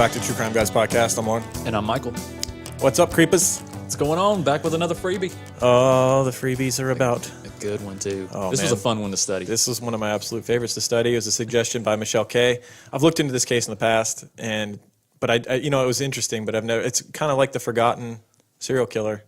back to True Crime Guys Podcast. I'm Lauren. And I'm Michael. What's up, creepers? What's going on? Back with another freebie. Oh, the freebies are about. A good one, too. Oh, this was a fun one to study. This was one of my absolute favorites to study. It was a suggestion by MICHEAL K. I've looked into this case in the past, but I it was interesting, but it's kind of like the forgotten serial killer.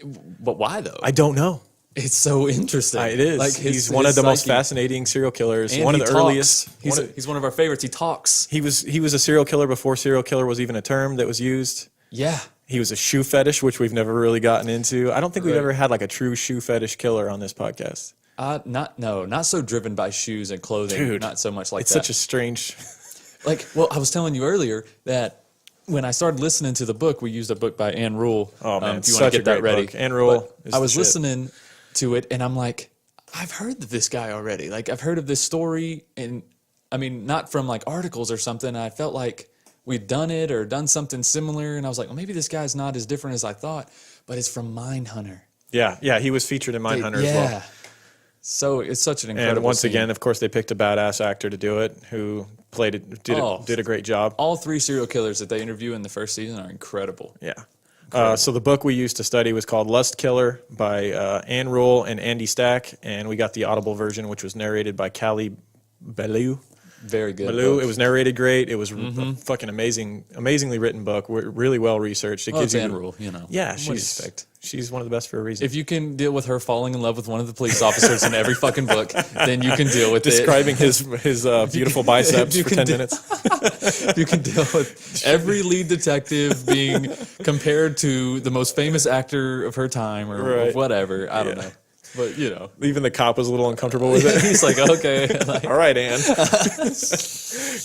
But why, though? I don't know. It's so interesting. It is. Like he's one of the most fascinating serial killers. And one of the talks. earliest. He's one of our favorites. He talks. He was a serial killer before serial killer was even a term that was used. Yeah. He was a shoe fetish, which we've never really gotten into. I don't think we've ever had like a true shoe fetish killer on this podcast. Not so driven by shoes and clothing. Dude, not so much like it's that. It's such a strange. I was telling you earlier that when I started listening to the book, we used a book by Ann Rule. Oh man, if you want to get that ready, book. Ann Rule. I was listening to it, and I'm like, I've heard of this guy already. Like, I've heard of this story, and I mean, not from like articles or something. I felt like we'd done it or done something similar, and I was like, well, maybe this guy's not as different as I thought, but it's from Mindhunter. Yeah, he was featured in Mindhunter as well. So it's such an incredible And once scene. Again, of course, they picked a badass actor to do it who played it, did a great job. All three serial killers that they interview in the first season are incredible. Yeah. So the book we used to study was called Lust Killer by Ann Rule and Andy Stack, and we got the Audible version, which was narrated by Callie Ballou. Very good. It was narrated great. It was a fucking amazingly written book. Really well researched. It gives you Ann Rule, you know. Yeah, she's one of the best for a reason. If you can deal with her falling in love with one of the police officers in every fucking book, then you can deal with describing his beautiful biceps for 10 minutes. You can deal with every lead detective being compared to the most famous actor of her time or whatever. I don't know. But, you know. Even the cop was a little uncomfortable with it. He's like, okay. All right, Ann.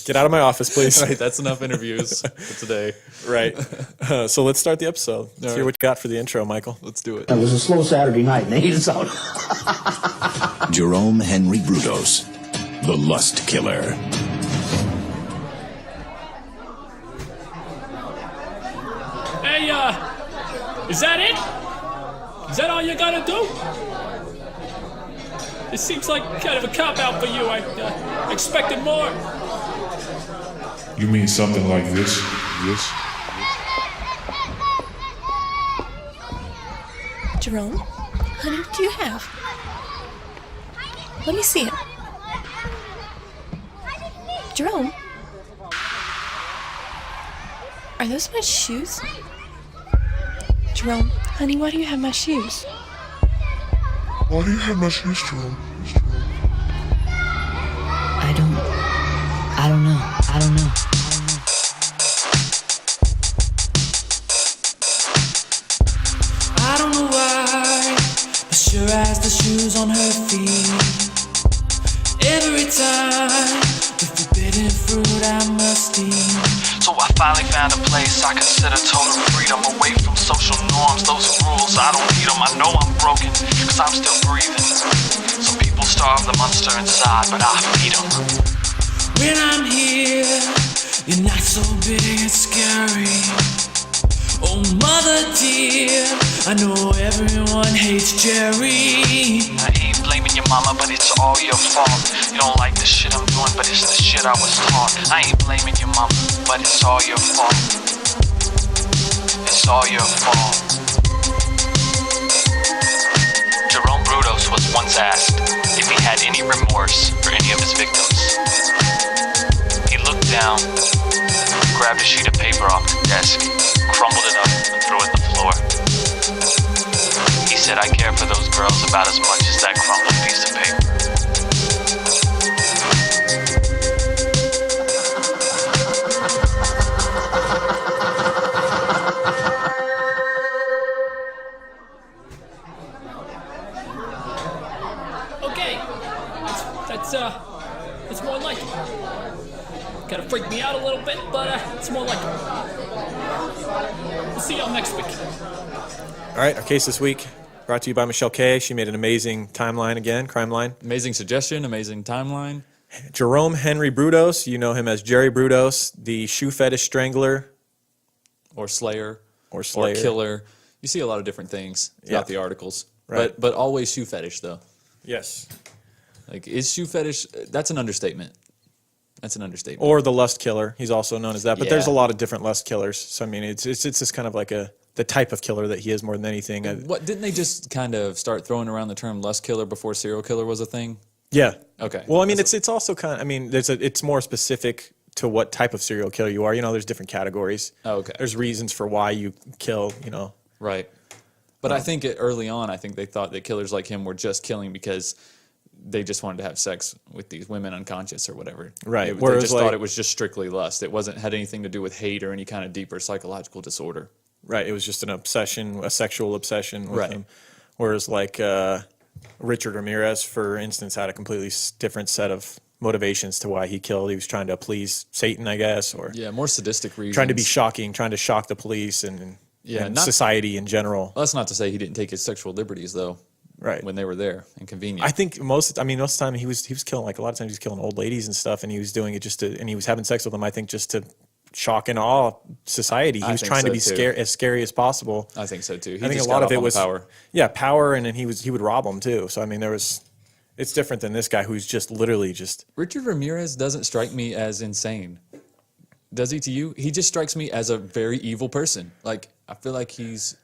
Get out of my office, please. Right, that's enough interviews for today. Right. So let's start the episode. Let's hear what you got for the intro, Michael. Let's do it. It was a slow Saturday night, and they heated us out. Jerome Henry Brudos, the Lust Killer. Hey, is that it? Is that all you gotta do? It seems like kind of a cop-out for you. I expected more. You mean something like this? Jerome, honey, what do you have? Let me see it. Jerome? Are those my shoes? Jerome, honey, why do you have my shoes? Why do you have my shoes, Jerome? I don't know. I don't know. I don't know why, but sure as the shoes on her feet. Every time, the forbidden fruit I must eat. So I finally found a place I consider total freedom, away from social norms, those rules, I don't need them. I know I'm broken, cause I'm still breathing. Some people starve the monster inside, but I feed them. When I'm here, you're not so big and scary. Oh mother dear, I know everyone hates Jerry. I ain't blaming your mama, but it's all your fault. You don't like the shit I'm doing, but it's the shit I was taught. I ain't blaming your mama, but it's all your fault. It's all your fault. Jerome Brudos was once asked if he had any remorse for any of his victims. He looked down, grabbed a sheet of paper off the desk, crumbled it up, and threw it on the floor. He said, I care for those girls about as much as that crumpled piece of paper. Okay, that's more like it. Kind of freaked me out a little bit, but it's more like it. We'll see y'all next week. All right, our case this week brought to you by MICHEAL K. She made an amazing timeline again, crime line. Amazing suggestion, amazing timeline. Jerome Henry Brudos, you know him as Jerry Brudos, the shoe fetish strangler. Or slayer. Or killer. You see a lot of different things throughout the articles. Right. But always shoe fetish, though. Yes. Like, is shoe fetish, that's an understatement. That's an understatement. Or the lust killer. He's also known as that. But there's a Yeah. lot of different lust killers. So I mean, it's just kind of like the type of killer that he is more than anything. What didn't they just kind of start throwing around the term lust killer before serial killer was a thing? Yeah. Okay. Well, I mean, it's also kind of, I mean, it's more specific to what type of serial killer you are. You know, there's different categories. Oh, okay. There's reasons for why you kill, you know. Right. But I think early on, I think they thought that killers like him were just killing because they just wanted to have sex with these women unconscious or whatever. Right. They Whereas, just like, thought it was just strictly lust. It wasn't had anything to do with hate or any kind of deeper psychological disorder. Right. It was just an obsession, a sexual obsession with Right. him. Whereas like Richard Ramirez, for instance, had a completely different set of motivations to why he killed. He was trying to please Satan, I guess, or Yeah, more sadistic reasons. trying to be shocking, trying to shock the police and society in general. Well, that's not to say he didn't take his sexual liberties though. Right. When they were there and convenient. I think most of the time he was killing, like a lot of times he was killing old ladies and stuff, and he was doing it and he was having sex with them, I think, just to shock and awe society. He I was think trying to so, be too. as scary as possible. I think so too. I think a lot of it was power, and then he would rob them too. So I mean, it's different than this guy who's just literally just. Richard Ramirez doesn't strike me as insane. Does he to you? He just strikes me as a very evil person. Like, I feel like he's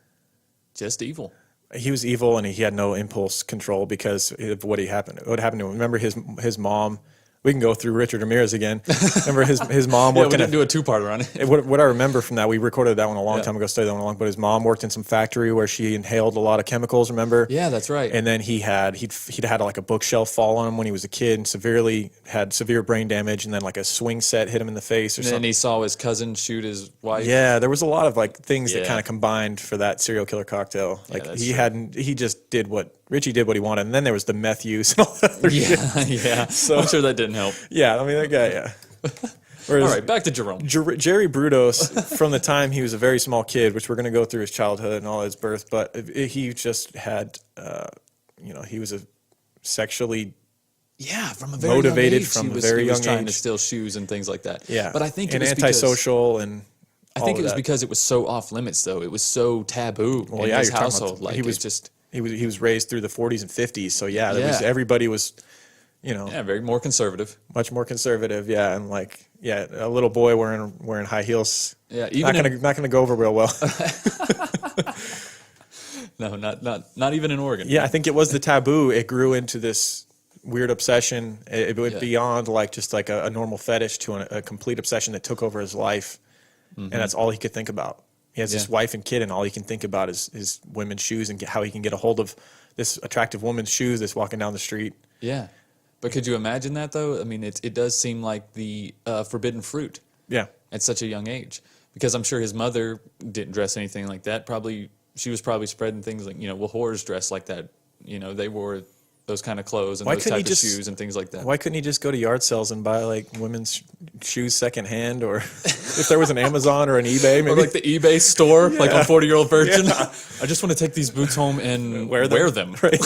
just evil. He was evil, and he had no impulse control because of what happened to him. Remember his mom. We can go through Richard Ramirez again. Remember his mom Yeah, worked we in didn't do a two-parter on it. What I remember from that, we recorded that one a long Yeah. time ago, studied that one a long, but his mom worked in some factory where she inhaled a lot of chemicals, remember? Yeah, that's right. And then he'd had like a bookshelf fall on him when he was a kid and had severe brain damage, and then like a swing set hit him in the face or And then something. he saw his cousin shoot his wife. Yeah, there was a lot of like things that Yeah. kind of combined for that serial killer cocktail. Like that's he just did Richie did what he wanted, and then there was the meth use and all that other shit. Yeah. So I'm sure that didn't help. Yeah, I mean that guy, yeah. All right, back to Jerome. Jerry Brudos, from the time he was a very small kid, which we're going to go through his childhood and all his birth, but he just had, he was a sexually Yeah, from a very motivated young age, from he a was, very he was young trying to age. steal shoes and things like that. Yeah, but I think it and was antisocial and I think all it of was that. because it was so off limits, though. It was so taboo in his you're talking household. about Like he was it just he was raised through the 40s and 50s, so yeah, Yeah. everybody was, very more conservative. much more conservative, yeah, and like a little boy wearing high heels. Yeah, not gonna go over real well. No, not even in Oregon. Yeah, I think it was the taboo. It grew into this weird obsession. It went Yeah. beyond like just like a normal fetish to a complete obsession that took over his life, and that's all he could think about. He has this Yeah. wife and kid, and all he can think about is his women's shoes and how he can get a hold of this attractive woman's shoes that's walking down the street. Yeah. But could you imagine that, though? I mean, it does seem like the forbidden fruit Yeah, at such a young age. Because I'm sure his mother didn't dress anything like that. She was probably spreading things like, whores dress like that. They wore those kind of clothes and Why those couldn't he type of just- shoes and things like that. why couldn't he just go to yard sales and buy like women's shoes secondhand, or if there was an Amazon or an eBay, maybe Or like the eBay store, like on 40-Year-Old Virgin. I just want to take these boots home and wear them. Right.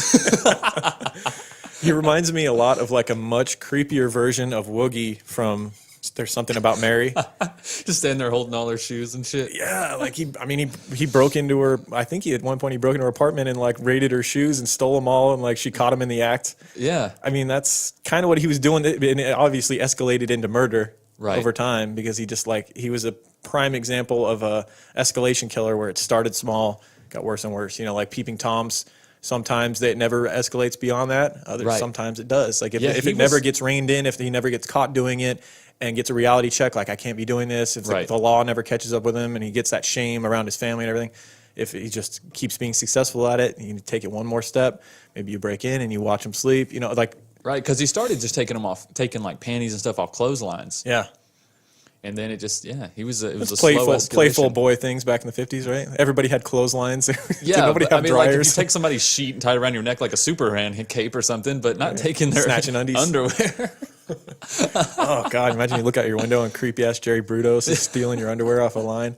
He reminds me a lot of like a much creepier version of Woogie from There's Something About Mary. Just standing there holding all her shoes and shit. Yeah, like he broke into her. I think at one point he broke into her apartment and like raided her shoes and stole them all, and like she caught him in the act. Yeah. I mean, that's kind of what he was doing, and it obviously escalated into murder over time because he was a prime example of a escalation killer where it started small, got worse and worse. Like peeping toms. Sometimes it never escalates beyond that. Sometimes it does. Like if it never gets reined in, if he never gets caught doing it and gets a reality check, like I can't be doing this. If the law never catches up with him and he gets that shame around his family and everything. If he just keeps being successful at it, you take it one more step. Maybe you break in and you watch him sleep. Right, because he started just taking like panties and stuff off clotheslines. Yeah. And then it just, it was a Playful slow escalation. boy things back in the 50s, right? Everybody had clotheslines. Yeah, Nobody but, had I mean, like if you dryers. take somebody's sheet and tie it around your neck like a Superman cape or something, but not taking their Snatching undies. underwear. Oh God! Imagine you look out your window and creepy ass Jerry Brudos is stealing your underwear off a line.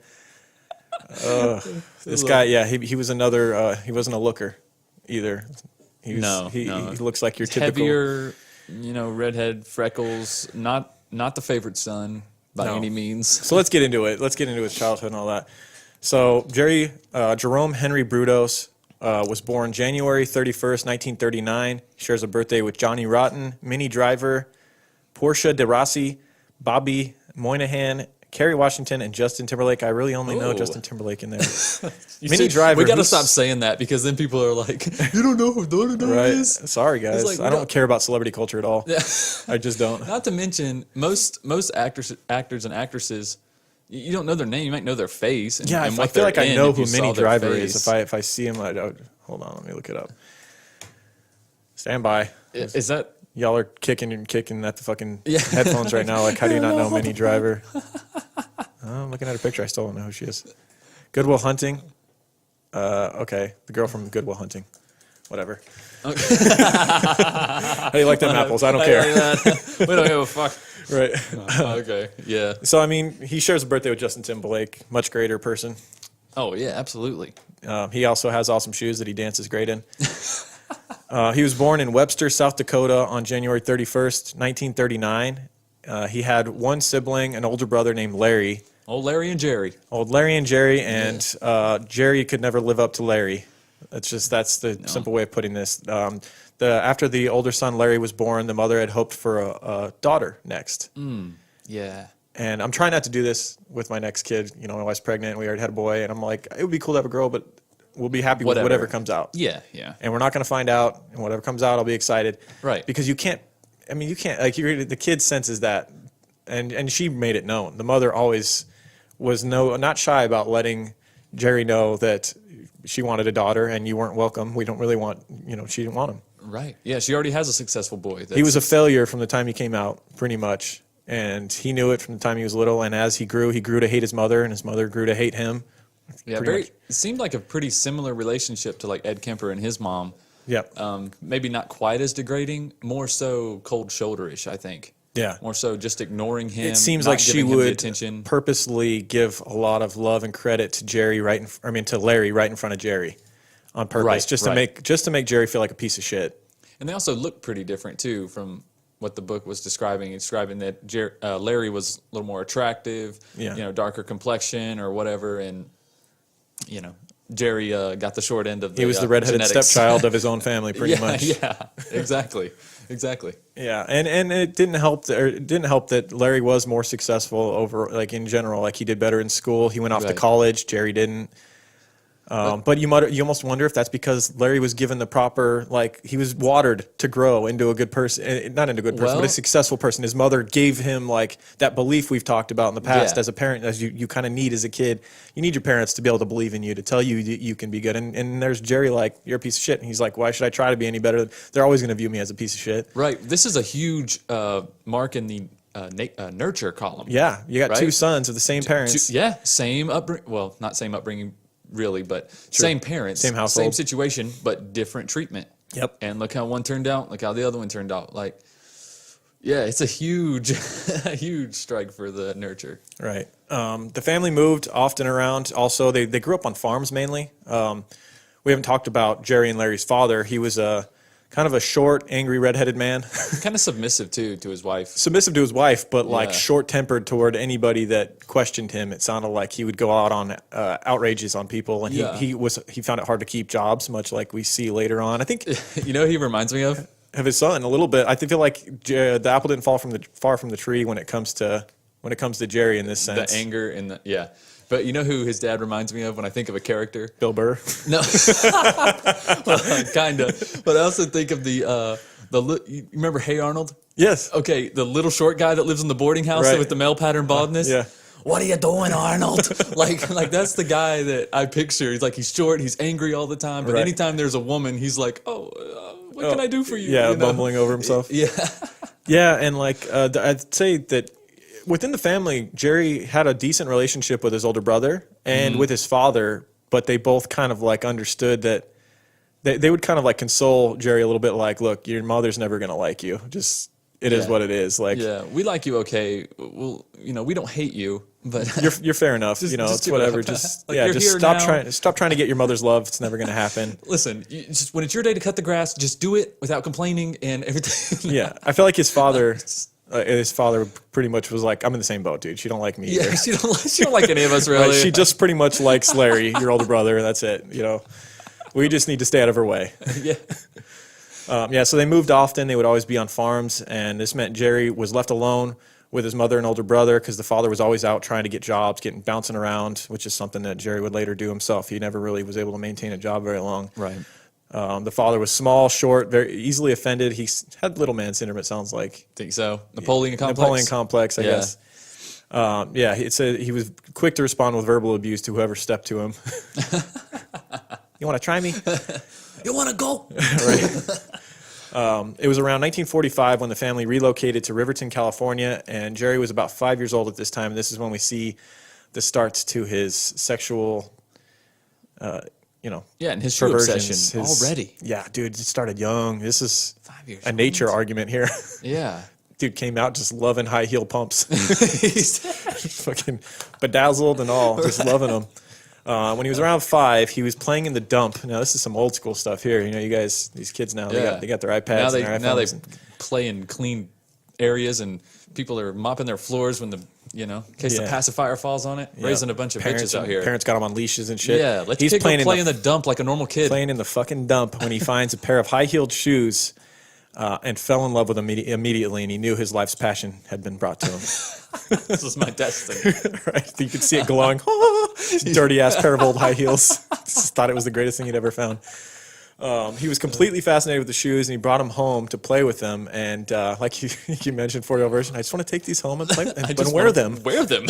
This guy, he was another. He wasn't a looker either. He looks like your typical Heavier, redhead, freckles, not the favorite son by any means. So let's get into it. Let's get into his childhood and all that. So Jerome Henry Brudos was born January 31st, 1939. He shares a birthday with Johnny Rotten, Minnie Driver, Portia de Rossi, Bobby Moynihan, Kerry Washington, and Justin Timberlake. I really only know Justin Timberlake in there. Mini Driver. We got to who's- stop saying that because then people are like, you don't know who Donado Right. is? Sorry, guys. like, we I don't don't- care about celebrity culture at all. I just don't. Not to mention, most actors and actresses, you don't know their name. You might know their face. And, Yeah, and I what feel they're like I in know if you who saw Mini their Driver face. is. If I see him, hold on, let me look it up. Stand by. Is that? Y'all are kicking at the fucking Yeah. headphones right now. Like, how do you not know Mini Driver? I'm looking at her picture. I still don't know who she is. Goodwill Hunting. Okay, the girl from Goodwill Hunting. Whatever. Okay. How do you like them apples? I don't care. We don't give a fuck. Right. Okay. Yeah. So I mean, he shares a birthday with Justin Timberlake. Much greater person. Oh yeah, absolutely. He also has awesome shoes that he dances great in. He was born in Webster, South Dakota on January 31st, 1939. He had one sibling, an older brother named Larry. Old Larry and Jerry. Old Larry and Jerry, and Jerry could never live up to Larry. That's the simple way of putting this. After the older son Larry was born, the mother had hoped for a daughter next. Yeah. And I'm trying not to do this with my next kid. You know, my wife's pregnant. We already had a boy, and I'm like, it would be cool to have a girl, but we'll be happy with whatever comes out. Yeah. Yeah. And we're not going to find out, and whatever comes out, I'll be excited. Right. Because you can't like the kid senses that, and she made it known. The mother always was not shy about letting Jerry know that she wanted a daughter, and you weren't welcome. We don't really want, she didn't want him. Right. Yeah. She already has a successful boy. He was a failure from the time he came out, pretty much. And he knew it from the time he was little. And as he grew to hate his mother, and his mother grew to hate him. Yeah. It seemed like a pretty similar relationship to like Ed Kemper and his mom. Yep. Maybe not quite as degrading, more so cold shoulderish, I think. Yeah. More so just ignoring him. It seems not like she giving him the would attention. purposely give a lot of love and credit to to Larry right in front of Jerry on purpose, Right, just to make Jerry feel like a piece of shit. And they also look pretty different too from what the book was describing. It's describing that Larry was a little more attractive, darker complexion or whatever, and Jerry got the short end of the He was the redheaded genetics. stepchild of his own family, pretty much. Yeah, exactly. Yeah, and it didn't help that Larry was more successful over in general. Like, he did better in school. He went off to Right. college. Jerry didn't. But you almost wonder if that's because Larry was given the proper, he was watered to grow into a good person, not into a good person, but a successful person. His mother gave him that belief we've talked about in the past as a parent, as you kind of need as a kid. You need your parents to be able to believe in you, to tell you that you can be good. And there's Jerry you're a piece of shit. And he's like, why should I try to be any better? They're always going to view me as a piece of shit. Right. This is a huge mark in the nurture column. Yeah, you got right? two sons of the same parents. Same upbringing. Well, not same upbringing. Really, but same parents, Same household. same situation, but different treatment. Yep. And look how one turned out. Look how the other one turned out. It's a huge, huge strike for the nurture. Right. The family moved often around. Also, they grew up on farms mainly. We haven't talked about Jerry and Larry's father. He was kind of a short, angry, redheaded man. Kind of submissive too to his wife. Submissive to his wife, but Yeah. short-tempered toward anybody that questioned him. It sounded like he would go out on outrages on people, and he found it hard to keep jobs, much like we see later on. I think He reminds me of his son a little bit. I feel like the apple didn't fall far from the tree when it comes to Jerry in this sense. the anger and But you know who his dad reminds me of when I think of a character? Bill Burr. No, kind of. But I also think of you remember Hey Arnold? Yes. Okay, the little short guy that lives in the boarding house Right. with the male pattern baldness. Yeah. What are you doing, Arnold? like that's the guy that I picture. He's short, he's angry all the time, but Right. anytime there's a woman, he's like, what can I do for you? Yeah, You know? bumbling over himself. Yeah. Yeah, and I'd say that within the family, Jerry had a decent relationship with his older brother and with his father, but they both kind of understood that they would kind of console Jerry a little bit, look, your mother's never going to like you. Just, it is what it is. Yeah, we like you, okay. Well, we don't hate you, but you're fair enough. Just it's give it whatever. up. Just you're just here stop trying to get your mother's love. It's never going to happen. listen, just when it's your day to cut the grass, just do it without complaining and everything. Yeah, I feel like his father pretty much was like, I'm in the same boat, dude. She don't like me either. Yeah, she don't like any of us really. Right, she just pretty much likes Larry, your older brother, and that's it. We just need to stay out of her way. Yeah. So they moved often. They would always be on farms, and this meant Jerry was left alone with his mother and older brother because the father was always out trying to get jobs, bouncing around, which is something that Jerry would later do himself. He never really was able to maintain a job very long. Right. The father was small, short, very easily offended. He had little man syndrome, it sounds like. Think so. Napoleon complex. Napoleon complex, I guess. It said he was quick to respond with verbal abuse to whoever stepped to him. You want to try me? You want to go? Right. It was around 1945 when the family relocated to Riverton, California, and Jerry was about 5 years old at this time. This is when we see the starts to his sexual, and his shoe obsession already. Yeah, dude, it started young. This is 5 years a nature old. argument here. Yeah. Dude came out just loving high heel pumps. Fucking bedazzled and all, just loving them. When he was around 5, he was playing in the dump. Now, this is some old school stuff here. You know, you guys, these kids now, they got their iPads and their now they iPhones. play in clean areas, and people are mopping their floors when in case the pacifier falls on it, raising a bunch of bitches out here. Parents got him on leashes and shit. Yeah, let's kid go play in the dump like a normal kid. Playing in the fucking dump when he finds a pair of high-heeled shoes and fell in love with them immediately, and he knew his life's passion had been brought to him. This was my destiny. Right? You could see it glowing. Dirty-ass pair of old high heels. Just thought it was the greatest thing he'd ever found. He was completely fascinated with the shoes, and he brought them home to play with them. And like you mentioned, 4-year-old version, I just want to take these home and play and wear them. Wear them.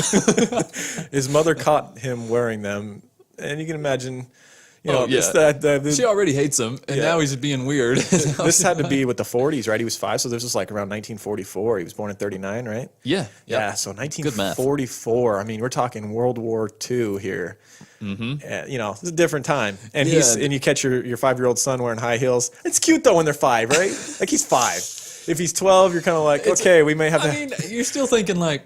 His mother caught him wearing them, and you can imagine, she already hates him, and now he's being weird. This had to be with the 40s, right? He was 5, so this was like around 1944. He was born in 39, right? Yeah. Yeah, so 1944. I mean, we're talking World War II here. Mm-hmm. It's a different time. And and you catch your 5-year-old son wearing high heels. It's cute though when they're 5, right? Like he's 5. If he's 12, you're kind of like, okay, we may have to. I mean, you're still thinking like,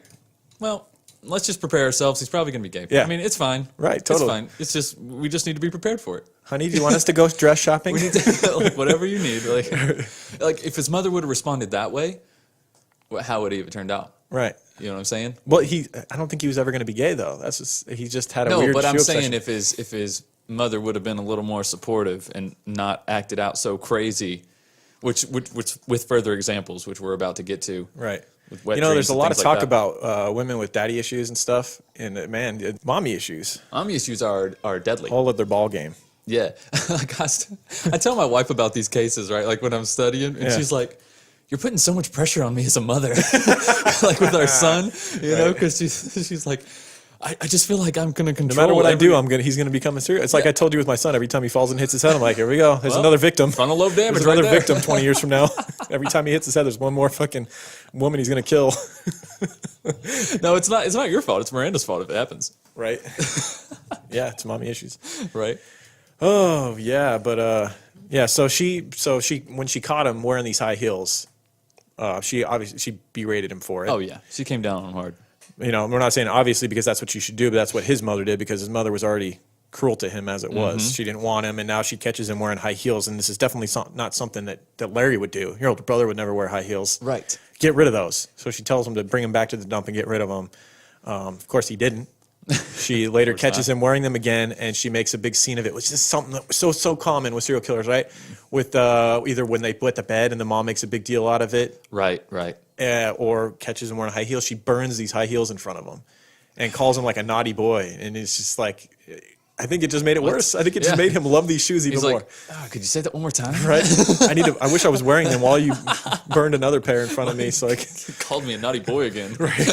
well, let's just prepare ourselves. He's probably going to be gay. Yeah. I mean, it's fine. Right, totally. It's fine. It's just, we just need to be prepared for it. Honey, do you want us to go dress shopping? We need to, like, whatever you need. Like if his mother would have responded that way, how would he have turned out? Right. You know what I'm saying? Well, I don't think he was ever going to be gay though. He just had a weird. No, but I'm obsession. saying if his mother would have been a little more supportive and not acted out so crazy, which with further examples, which we're about to get to. Right. There's a lot of talk about women with daddy issues and stuff, and mommy issues. Mommy issues are deadly. Whole other ball game. Yeah. Like I tell my wife about these cases, right? Like when I'm studying, and she's like, "You're putting so much pressure on me as a mother," like with our son, because she's like, I just feel like I'm going to control. No matter what I do, he's going to become a serial. It's like I told you with my son. Every time he falls and hits his head, I'm like, here we go. There's another victim. Frontal lobe damage. There's another victim 20 years from now. Every time he hits his head, there's one more fucking woman he's going to kill. No, it's not. It's not your fault. It's Miranda's fault if it happens. Right. Yeah, it's mommy issues. Right. Oh yeah, but So she when she caught him wearing these high heels, she berated him for it. Oh yeah, she came down on him hard. We're not saying obviously because that's what you should do, but that's what his mother did because his mother was already cruel to him as it was. Mm-hmm. She didn't want him, and now she catches him wearing high heels, and this is definitely not something that Larry would do. Your older brother would never wear high heels. Right. Get rid of those. So she tells him to bring him back to the dump and get rid of them. Of course, he didn't. She later catches him wearing them again, and she makes a big scene of it, which is something that was so common with serial killers, right? With either when they wet the bed and the mom makes a big deal out of it. Right. Or catches him wearing high heels. She burns these high heels in front of him and calls him like a naughty boy. And it's just like, I think it just made it worse. I think it just made him love these shoes even more. Like, could you say that one more time? Right? I wish I was wearing them while you burned another pair in front of me. So he called me a naughty boy again. Right.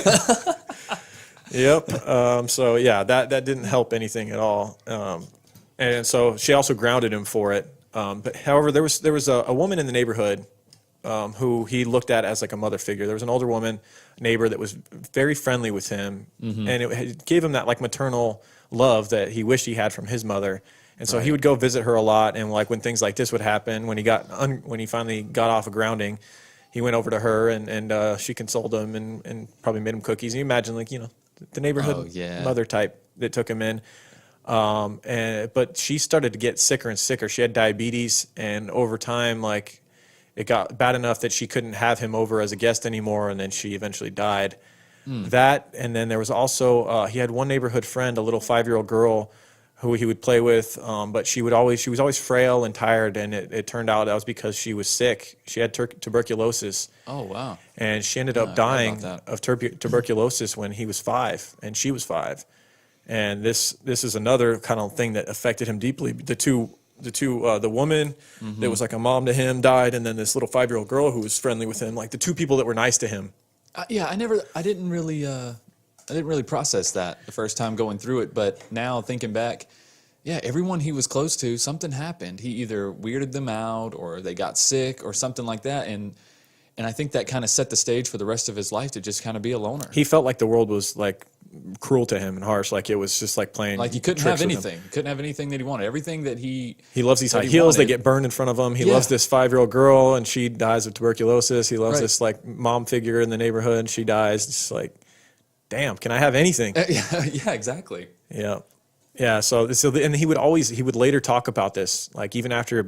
Yep. That didn't help anything at all. And so she also grounded him for it. But however, there was a woman in the neighborhood who he looked at as like a mother figure. There was an older woman neighbor that was very friendly with him, and it gave him that like maternal love that he wished he had from his mother. And so he would go visit her a lot. And like when things like this would happen, when he finally got off of grounding, he went over to her and she consoled him and probably made him cookies. And you imagine the neighborhood mother type that took him in. But she started to get sicker and sicker. She had diabetes, and over time, like it got bad enough that she couldn't have him over as a guest anymore, and then she eventually died. That, and then there was also he had one neighborhood friend, a little 5-year-old girl who he would play with, but she was always frail and tired, and it turned out that was because she was sick. She had tuberculosis. Oh, wow. And she ended up I heard dying about that. of tuberculosis when he was 5 and she was 5. And this is another kind of thing that affected him deeply. The woman that was like a mom to him died, and then this little 5-year-old girl who was friendly with him, like the two people that were nice to him. Yeah, I didn't really process that the first time going through it, but now thinking back, yeah, everyone he was close to, something happened. He either weirded them out or they got sick or something like that, and I think that kind of set the stage for the rest of his life to just kind of be a loner. He felt like the world was like cruel to him and harsh, like it was just like playing. Like he couldn't tricks have with him. anything. He couldn't have anything that he wanted. Everything that he loves these that high he heels. They wanted. get burned in front of him. He Yeah. loves this 5-year-old girl, and she dies of tuberculosis. He loves Right. this like mom figure in the neighborhood, and she dies. It's like, damn, can I have anything? Yeah, exactly. Yeah. Yeah. So, and he would later talk about this, like even after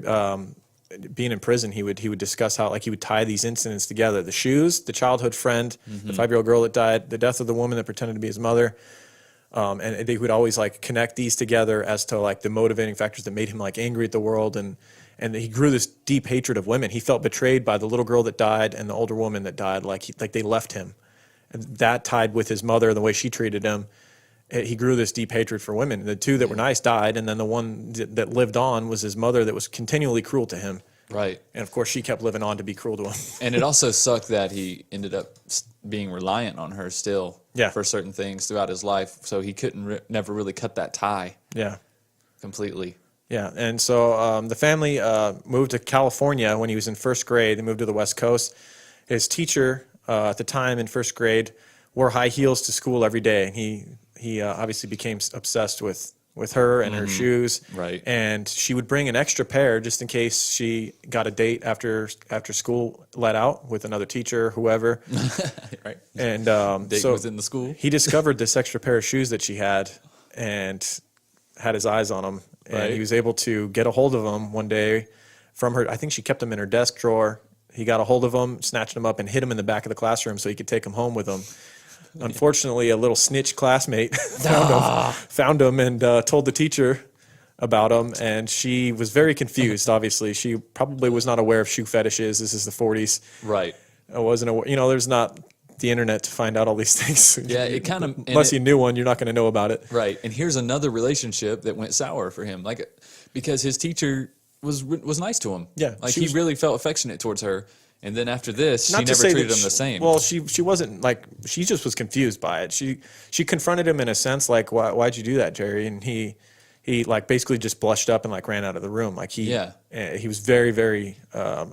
being in prison, he would discuss how like he would tie these incidents together: the shoes, the childhood friend, the 5-year-old girl that died, the death of the woman that pretended to be his mother. And they would always like connect these together as to like the motivating factors that made him like angry at the world. And he grew this deep hatred of women. He felt betrayed by the little girl that died and the older woman that died. Like they left him, and that tied with his mother and the way she treated him. He grew this deep hatred for women. The two that were nice died, and then the one that lived on was his mother that was continually cruel to him. Right. And of course, she kept living on to be cruel to him. And it also sucked that he ended up being reliant on her still for certain things throughout his life. So he couldn't never really cut that tie completely. Yeah. And so the family moved to California when he was in first grade. They moved to the West Coast. His teacher at the time in first grade wore high heels to school every day. He obviously became obsessed with her and her shoes. Right. And she would bring an extra pair just in case she got a date after school let out with another teacher, whoever. Right. And Date so within the school. he discovered this extra pair of shoes that she had and had his eyes on them. And Right. he was able to get a hold of them one day from her. I think she kept them in her desk drawer. He got a hold of them, snatched them up, and hid them in the back of the classroom so he could take them home with him. Unfortunately, a little snitch classmate found him and told the teacher about him, and she was very confused. Obviously, she probably was not aware of shoe fetishes. This is the 40s. Right. I wasn't aware. There's not the internet to find out all these things. Yeah, it kind of unless you knew one, you're not going to know about it. Right. And here's another relationship that went sour for him, like because his teacher was nice to him. Yeah, like she he was- really felt affectionate towards her. And then after this, she Not to never say that treated him she- the same. Well, she wasn't like, she just was confused by it. She confronted him in a sense like, why'd you do that, Jerry? And he like basically just blushed up and like ran out of the room. Like he was very, very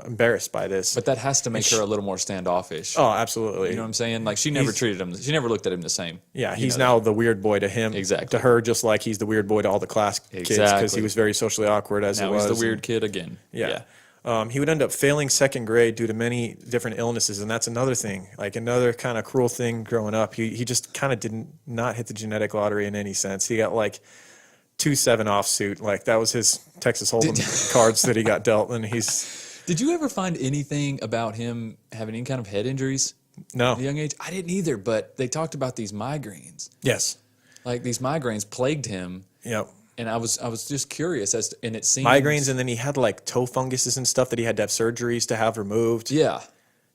embarrassed by this. But that has to make her a little more standoffish. Oh, absolutely. You know what I'm saying? Like she never treated him. She never looked at him the same. Yeah, You he's know now that. the weird boy to him. Exactly. To her, just like he's the weird boy to all the class kids because Exactly. he was very socially awkward as Now it was. he's the weird kid again. Yeah. He would end up failing second grade due to many different illnesses, and that's another thing, like another kind of cruel thing growing up. He just kind of did not hit the genetic lottery in any sense. He got like 2 7 offsuit, like that was his Texas Hold'em cards that he got dealt, and he's. Did you ever find anything about him having any kind of head injuries? No. At a young age? I didn't either, but they talked about these migraines. Yes. Like these migraines plagued him. Yep. And I was just curious as to, and it seemed Migraines, and then he had like toe funguses and stuff that he had to have surgeries to have removed. Yeah.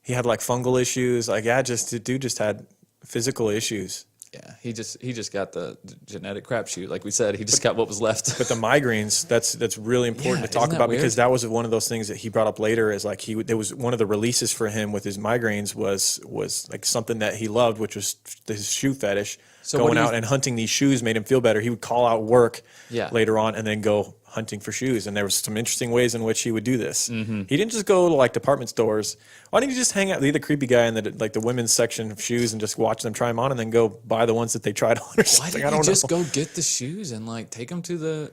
He had like fungal issues. Like, yeah, the dude just had physical issues. Yeah. He just got the genetic crapshoot. Like we said, he just got what was left. But the migraines, that's really important Yeah, to talk isn't that about because weird? that was one of those things that he brought up later. Is like there was one of the releases for him with his migraines was like something that he loved, which was his shoe fetish. So what going do you- out and hunting these shoes made him feel better. He would call out work Yeah. later on and then go hunting for shoes. And there was some interesting ways in which he would do this. Mm-hmm. He didn't just go to like department stores. Why didn't he just hang out, be the creepy guy in the women's section of shoes and just watch them try them on and then go buy the ones that they tried on or Why something? didn't I don't you just know. go get the shoes and like take them to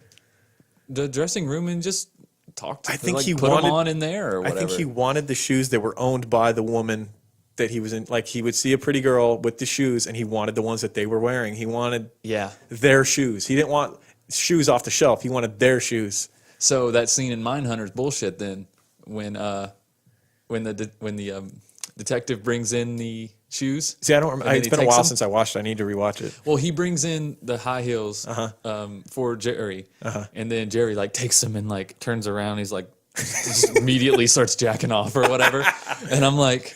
the dressing room and just talk to I think like, he put wanted, them on in there or I whatever? think he wanted the shoes that were owned by the woman that he was in. Like he would see a pretty girl with the shoes and he wanted the ones that they were wearing. He wanted their shoes. He didn't want shoes off the shelf. He wanted their shoes. So that scene in Mindhunter's bullshit then when the detective brings in the shoes. See, I don't remember. And then It's he been a takes while them? since I watched it. I need to rewatch it. Well, he brings in the high heels for Jerry, and then Jerry like takes them and like turns around. He's like just immediately starts jacking off or whatever, and I'm like,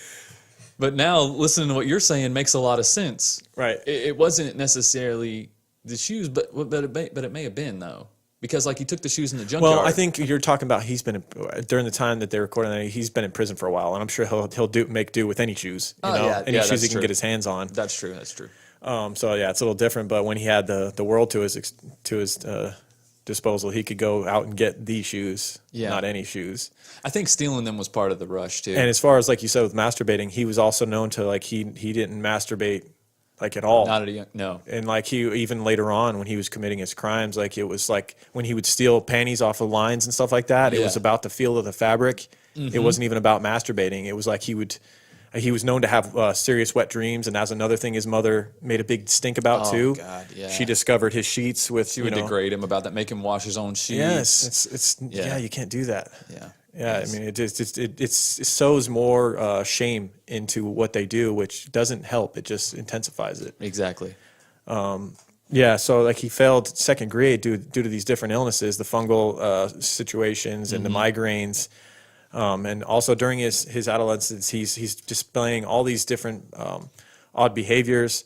but now listening to what you're saying makes a lot of sense. Right. It wasn't necessarily the shoes, but it may have been though. Because like he took the shoes in the junkyard. Well, I think you're talking about he's been during the time that they're recording that he's been in prison for a while, and I'm sure he'll make do with any shoes, any shoes he can get his hands on. That's true. That's true. So yeah, it's a little different. But when he had the world to his disposal, he could go out and get these shoes, not any shoes. I think stealing them was part of the rush too. And as far as like you said with masturbating, he was also known to like he didn't masturbate like at all. Not at a young, no. And like he even later on when he was committing his crimes, like it was like when he would steal panties off of lines and stuff like that, it was about the feel of the fabric. It wasn't even about masturbating. It was like he was known to have serious wet dreams, and that's another thing his mother made a big stink about too. God, yeah. She discovered his sheets with She would degrade him about that, make him wash his own sheets. Yes, you can't do that. Yeah. Yeah, I mean, it sows more shame into what they do, which doesn't help. It just intensifies it. Exactly. Yeah, so like he failed second grade due to these different illnesses, the fungal situations and the migraines, and also during his adolescence, he's displaying all these different odd behaviors.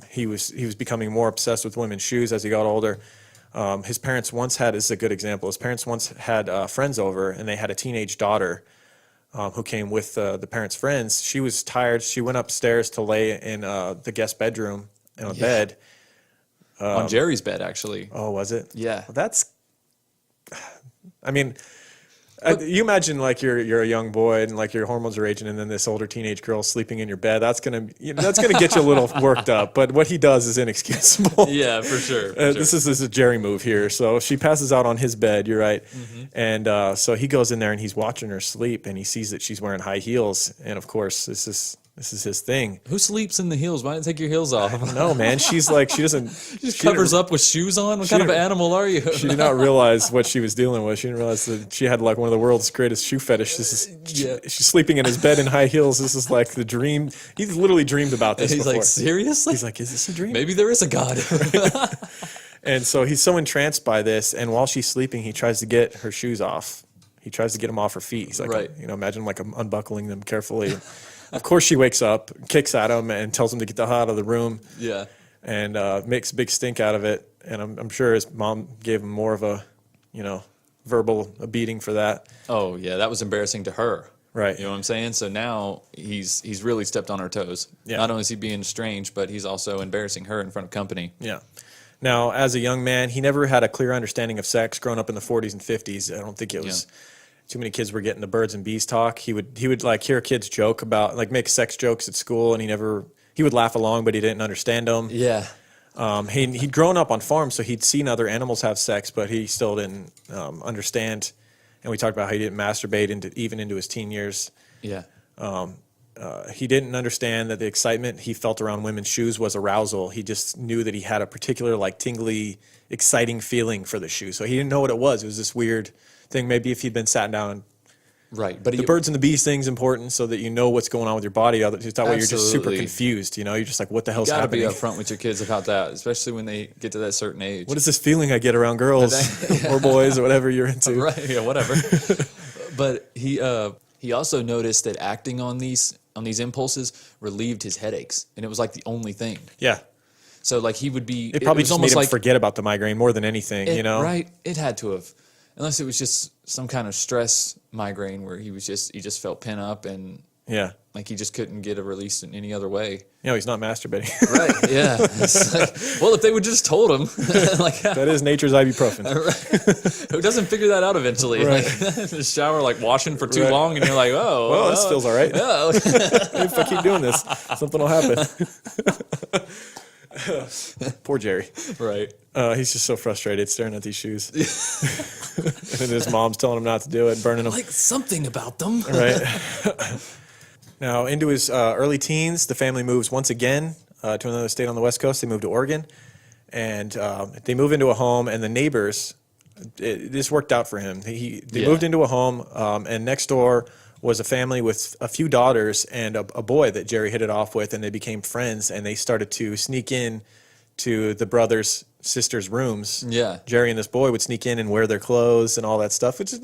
He was becoming more obsessed with women's shoes as he got older. His parents once had, this is a good example, his parents once had friends over, and they had a teenage daughter who came with the parents' friends. She was tired. She went upstairs to lay in the guest bedroom in a bed. On Jerry's bed, actually. Oh, was it? Yeah. Well, that's, I mean, you imagine like you're a young boy and like your hormones are raging, and then this older teenage girl sleeping in your bed. That's gonna get you a little worked up. But what he does is inexcusable. Yeah, for sure. This is a Jerry move here. So she passes out on his bed. You're right. And so he goes in there and he's watching her sleep, and he sees that she's wearing high heels. And of course, this is his thing. Who sleeps in the heels? Why didn't you take your heels off? No, man. She's like, she doesn't. She covers up with shoes on? What kind of animal are you? She did not realize what she was dealing with. She didn't realize that she had like one of the world's greatest shoe fetish. She's sleeping in his bed in high heels. This is like the dream. He's literally dreamed about this He's before. like, seriously? He's like, is this a dream? Maybe there is a God. And so he's so entranced by this, and while she's sleeping, he tries to get her shoes off. He tries to get them off her feet. He's like, imagine like unbuckling them carefully. Of course, she wakes up, kicks at him, and tells him to get the hell out of the room. Yeah. And makes a big stink out of it. And I'm sure his mom gave him more of a, verbal beating for that. Oh yeah, that was embarrassing to her. Right. You know what I'm saying? So now he's really stepped on her toes. Yeah. Not only is he being strange, but he's also embarrassing her in front of company. Yeah. Now, as a young man, he never had a clear understanding of sex. Growing up in the 40s and 50s, I don't think it was. Too many kids were getting the birds and bees talk. He would like hear kids joke about like make sex jokes at school, and he would laugh along, but he didn't understand them. Yeah. He'd grown up on farms, so he'd seen other animals have sex, but he still didn't understand. And we talked about how he didn't masturbate even into his teen years. Yeah. He didn't understand that the excitement he felt around women's shoes was arousal. He just knew that he had a particular like tingly, exciting feeling for the shoe. So he didn't know what it was. It was this weird thing. Maybe if he'd been sat down. Right. But the birds and the bees thing's important so that you know what's going on with your body. That way you're just super confused. You're just like, what the hell's happening? You gotta be upfront with your kids about that, especially when they get to that certain age. What is this feeling I get around girls or boys or whatever you're into? Right. Yeah. Whatever. But he also noticed that acting on these impulses relieved his headaches, and it was like the only thing. Yeah. So like he would be. It probably was just almost made him like forget about the migraine more than anything. Right. It had to have. Unless it was just some kind of stress migraine where he just felt pent up and like he just couldn't get a release in any other way. He's not masturbating. Right. Yeah. It's like, well, if they would just told him, like that is nature's ibuprofen. Right. Who doesn't figure that out eventually? Right. Like in the shower, like washing for too long, and you're like, oh, well, this feels all right. Yeah. If I keep doing this, something will happen. Poor Jerry. Right. He's just so frustrated staring at these shoes. And his mom's telling him not to do it, burning them. Like something about them. Right. Now, into his early teens, the family moves once again to another state on the West Coast. They move to Oregon. And they move into a home, and the neighbors, this worked out for him. They moved into a home, and next door was a family with a few daughters and a boy that Jerry hit it off with, and they became friends, and they started to sneak in to the brothers' sisters' rooms. Yeah. Jerry and this boy would sneak in and wear their clothes and all that stuff, which is,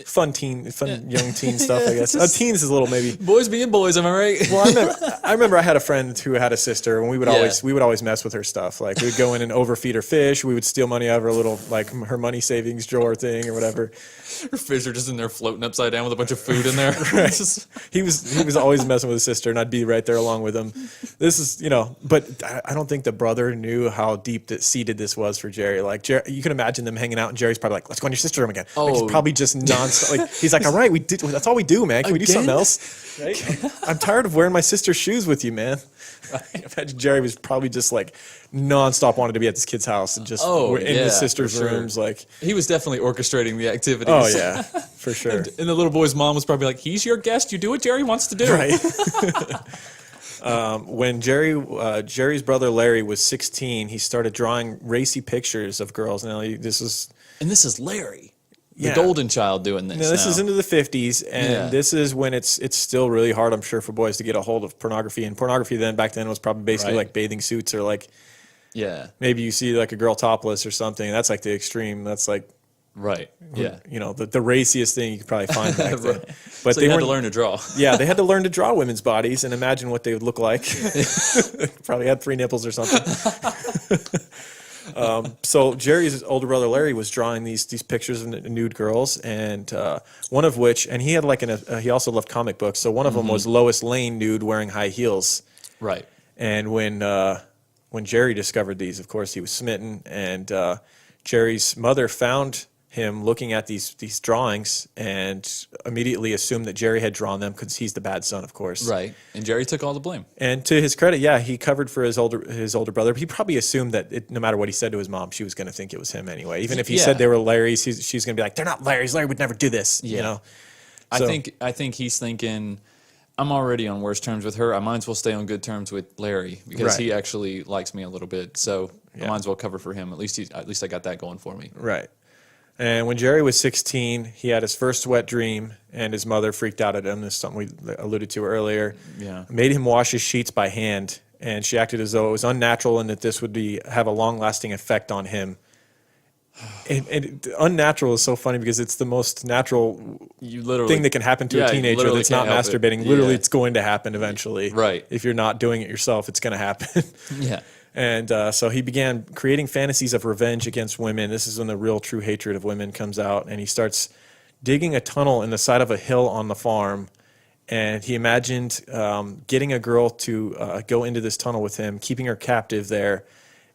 fun young teen stuff, I guess. Teens is a little maybe. Boys being boys, am I right? Well, I remember I had a friend who had a sister, and we would always mess with her stuff. Like, we'd go in and overfeed her fish. We would steal money out of her little, like, her money savings drawer thing or whatever. Her fish are just in there floating upside down with a bunch of food in there. Right. He was always messing with his sister, and I'd be right there along with him. This is, but I don't think the brother knew how deep seated this was for Jerry. Like, you can imagine them hanging out, and Jerry's probably like, "Let's go in your sister's room again." Like, he's probably just nonstop. Like, he's like, "All right, that's all we do, man. Can we do something else?" Right? I'm tired of wearing my sister's shoes with you, man. I imagine Jerry was probably just like nonstop wanted to be at this kid's house and just in his sister's rooms. Like, he was definitely orchestrating the activities. Oh yeah, for sure. And the little boy's mom was probably like, "He's your guest. You do what Jerry wants to do." Right. When Jerry's brother Larry was 16, he started drawing racy pictures of girls. Now this is Larry, the golden child, doing this. Now, this is into the 50s, and this is when it's still really hard, I'm sure, for boys to get a hold of pornography. And pornography back then was probably basically like bathing suits, or like maybe you see like a girl topless or something. That's like the extreme. That's like the raciest thing you could probably find back then. But so they had to learn to draw. Yeah, they had to learn to draw women's bodies and imagine what they would look like. Probably had 3 nipples or something. So Jerry's older brother Larry was drawing these pictures of nude girls, and one of which, and he had like he also loved comic books. So one of them was Lois Lane nude wearing high heels. Right. And when Jerry discovered these, of course, he was smitten, and Jerry's mother found him looking at these drawings and immediately assumed that Jerry had drawn them because he's the bad son, of course. Right. And Jerry took all the blame. And to his credit, he covered for his older brother. He probably assumed that no matter what he said to his mom, she was going to think it was him anyway. Even if he said they were Larry's, she's going to be like, "They're not Larry's. Larry would never do this." Yeah. So, I think he's thinking, I'm already on worse terms with her. I might as well stay on good terms with Larry because he actually likes me a little bit. So I might as well cover for him. At least I got that going for me. Right. And when Jerry was 16, he had his first wet dream, and his mother freaked out at him. This is something we alluded to earlier. Yeah. Made him wash his sheets by hand, and she acted as though it was unnatural and that this would have a long-lasting effect on him. And unnatural is so funny because it's the most natural thing that can happen to a teenager that's not masturbating. Literally, it's going to happen eventually. Right. If you're not doing it yourself, it's going to happen. Yeah. And so he began creating fantasies of revenge against women. This is when the real true hatred of women comes out. And he starts digging a tunnel in the side of a hill on the farm. And he imagined getting a girl to go into this tunnel with him, keeping her captive there.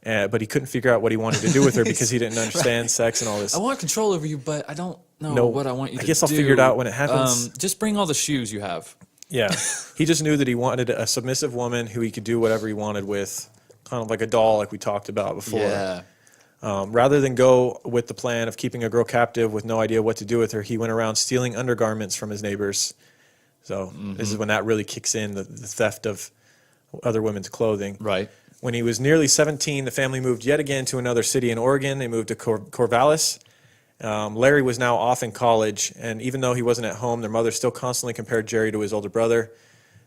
But he couldn't figure out what he wanted to do with her because he didn't understand sex and all this. I want control over you, but I don't know what I want you to do. I guess I'll figure it out when it happens. Just bring all the shoes you have. Yeah. He just knew that he wanted a submissive woman who he could do whatever he wanted with. Kind of like a doll, like we talked about before. Yeah. Rather than go with the plan of keeping a girl captive with no idea what to do with her, he went around stealing undergarments from his neighbors. So this is when that really kicks in, the theft of other women's clothing. Right. When he was nearly 17, the family moved yet again to another city in Oregon. They moved to Corvallis. Larry was now off in college, and even though he wasn't at home, their mother still constantly compared Jerry to his older brother.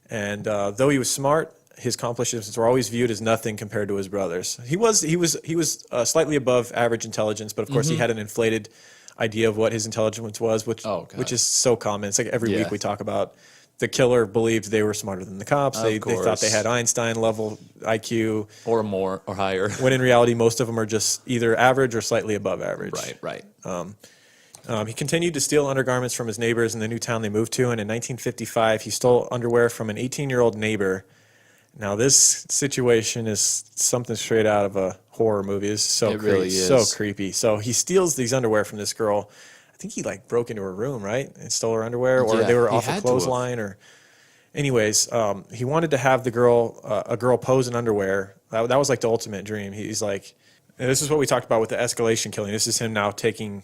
And though he was smart, his accomplishments were always viewed as nothing compared to his brothers. He was slightly above average intelligence, but of course he had an inflated idea of what his intelligence was, which is so common. It's like every week we talk about the killer believed they were smarter than the cops. They thought they had Einstein level IQ or more or higher. When in reality, most of them are just either average or slightly above average. Right. He continued to steal undergarments from his neighbors in the new town they moved to, and in 1955 he stole underwear from an 18-year-old neighbor. Now, this situation is something straight out of a horror movie. It's so creepy. Really is. So creepy. So he steals these underwear from this girl. I think he broke into her room, right, and stole her underwear, or they were off a clothesline, or. Anyways, he wanted to have a girl pose in underwear. That was like the ultimate dream. He's like, and this is what we talked about with the Escalation killing. This is him now taking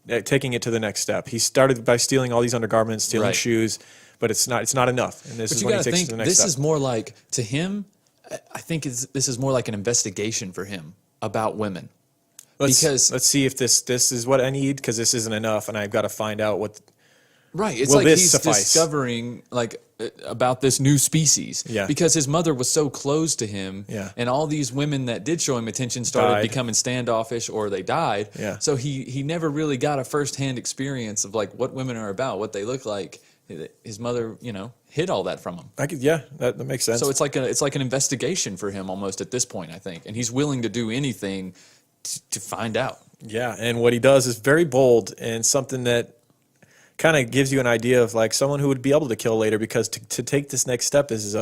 it to the next step. He started by stealing all these undergarments, stealing shoes. But it's not enough, and this is when he takes it to the next step. This is more like, to him, I think this is more like an investigation for him about women. Let's see if this is what I need, because this isn't enough, and I've got to find out Right. It's Will like this he's suffice? discovering like about this new species. Yeah. Because his mother was so close to him. Yeah. And all these women that did show him attention started Died. becoming standoffish or they died. Yeah. So he never really got a firsthand experience of like what women are about, what they look like. His mother, hid all that from him. That makes sense. So it's like an investigation for him almost at this point, I think. And he's willing to do anything to find out. Yeah, and what he does is very bold and something that kind of gives you an idea of like someone who would be able to kill later, because to take this next step is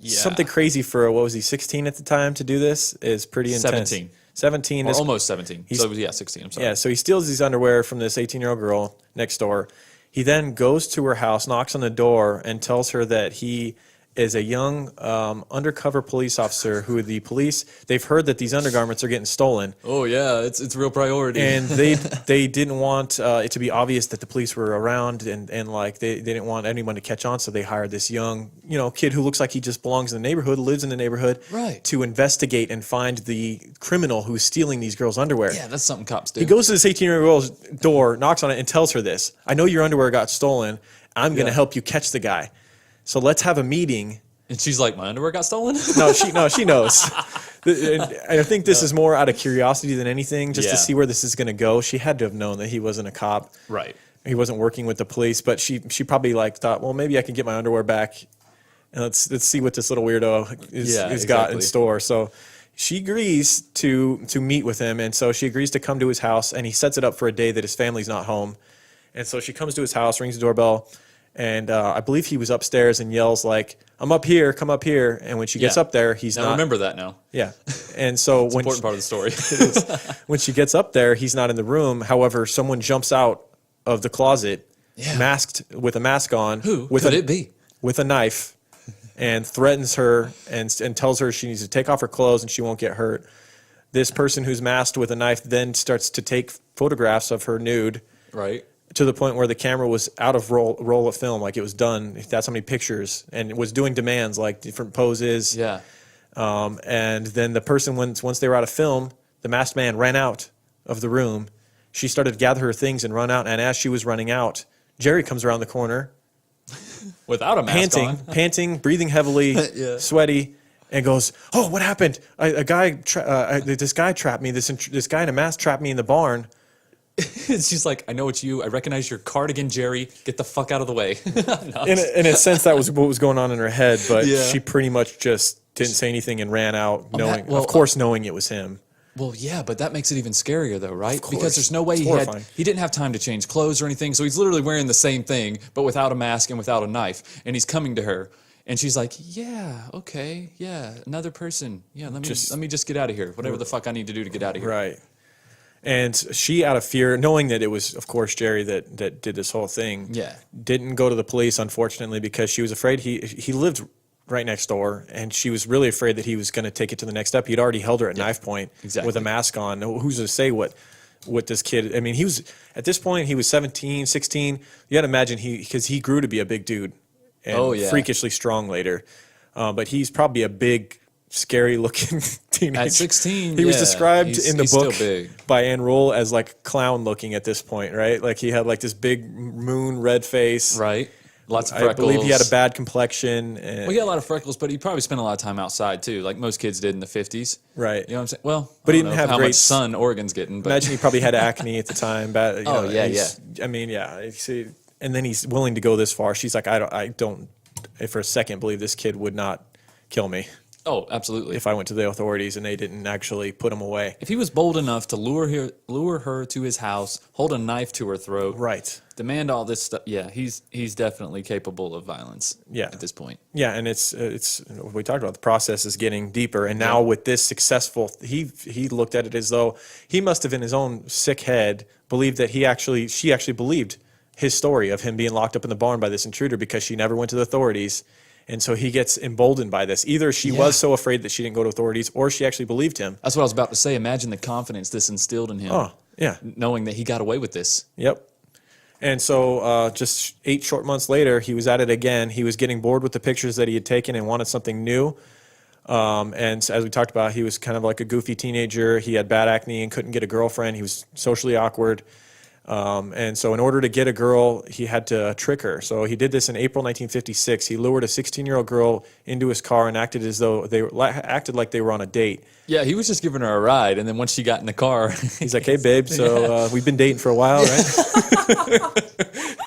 something crazy for what was he, 16 at the time to do this is pretty intense. 17 Or is almost 17. So 16. I'm sorry. Yeah, so he steals these underwear from this 18-year-old girl next door. He then goes to her house, knocks on the door, and tells her that he is a young undercover police officer who they've heard that these undergarments are getting stolen. Oh yeah, it's a real priority. And they didn't want it to be obvious that the police were around, and like they didn't want anyone to catch on, so they hired this young kid who looks like he just belongs in the neighborhood, lives in the neighborhood, Right. to investigate and find the criminal who's stealing these girls' underwear. Yeah, that's something cops do. He goes to this 18-year-old girl's door, knocks on it, and tells her this: "I know your underwear got stolen. I'm going to help you catch the guy. So let's have a meeting." And she's like, "My underwear got stolen?" No, she knows. And I think this is more out of curiosity than anything, just to see where this is going to go. She had to have known that he wasn't a cop. Right. He wasn't working with the police, but she probably thought, well, maybe I can get my underwear back, and let's see what this little weirdo is got in store. So she agrees to meet with him, and so she agrees to come to his house, and he sets it up for a day that his family's not home. And so she comes to his house, rings the doorbell, and I believe he was upstairs and yells like, "I'm up here, come up here." And when she gets up there, he's not. I remember that now. Yeah. And so It's an important part of the story. when she gets up there, he's not in the room. However, someone jumps out of the closet, masked with a mask on. Who could it be? With a knife, and threatens her and tells her she needs to take off her clothes and she won't get hurt. This person who's masked with a knife then starts to take photographs of her nude. Right. To the point where the camera was out of roll of film, like it was done. That's how many pictures, and it was doing demands like different poses. Yeah. And then the person, once they were out of film, the masked man ran out of the room. She started to gather her things and run out. And as she was running out, Jerry comes around the corner, without a mask panting, breathing heavily, sweaty, and goes, "Oh, what happened? This guy trapped me. This guy in a mask trapped me in the barn." She's like, "I know it's you. I recognize your cardigan, Jerry. Get the fuck out of the way." No. In a sense, that was what was going on in her head, but she pretty much just didn't say anything and ran out, knowing it was him. Well, yeah, but that makes it even scarier, though, right? Of Because there's no way horrifying. he didn't have time to change clothes or anything, so he's literally wearing the same thing, but without a mask and without a knife, and he's coming to her, and she's like, "Yeah, okay, yeah, another person. Yeah, let me just get out of here. Whatever the fuck I need to do to get out of here." Right. And she, out of fear, knowing that it was, of course, Jerry that did this whole thing, didn't go to the police, unfortunately, because she was afraid he lived right next door, and she was really afraid that he was going to take it to the next step. He'd already held her at knife point with a mask on. Who's to say what this kid, I mean, he was, at this point, he was 17, 16. You got to imagine because he grew to be a big dude and freakishly strong later. But he's probably a big, scary-looking teenager. At 16, he was described in the book still big. by Ann Rule as like clown-looking at this point, right? Like he had like this big moon red face, right? Lots of freckles. I believe he had a bad complexion. And, well, he had a lot of freckles, but he probably spent a lot of time outside too, like most kids did in the 50s. Right. You know what I'm saying? Well, but he he didn't have how great much sun Oregon's getting. But. Imagine he probably had acne at the time. Yeah. I mean, yeah. See, and then he's willing to go this far. She's like, I don't for a second believe this kid would not kill me. Oh, absolutely. If I went to the authorities and they didn't actually put him away. If he was bold enough to lure her to his house, hold a knife to her throat, right, demand all this stuff, he's definitely capable of violence. At this point. Yeah, and it's we talked about the process is getting deeper, and now with this successful, he looked at it as though he must have in his own sick head believed that she actually believed his story of him being locked up in the barn by this intruder because she never went to the authorities. And so he gets emboldened by this. Either she was so afraid that she didn't go to authorities, or she actually believed him. That's what I was about to say. Imagine the confidence this instilled in him. Oh, yeah. Knowing that he got away with this. Yep. And so just 8 short months later, he was at it again. He was getting bored with the pictures that he had taken and wanted something new. And as we talked about, he was kind of like a goofy teenager. He had bad acne and couldn't get a girlfriend. He was socially awkward. And so in order to get a girl, he had to trick her. So he did this in April 1956. He lured a 16-year-old girl into his car and acted as though acted like they were on a date. Yeah, he was just giving her a ride, and then once she got in the car, he's like, "Hey, babe, so we've been dating for a while, right?"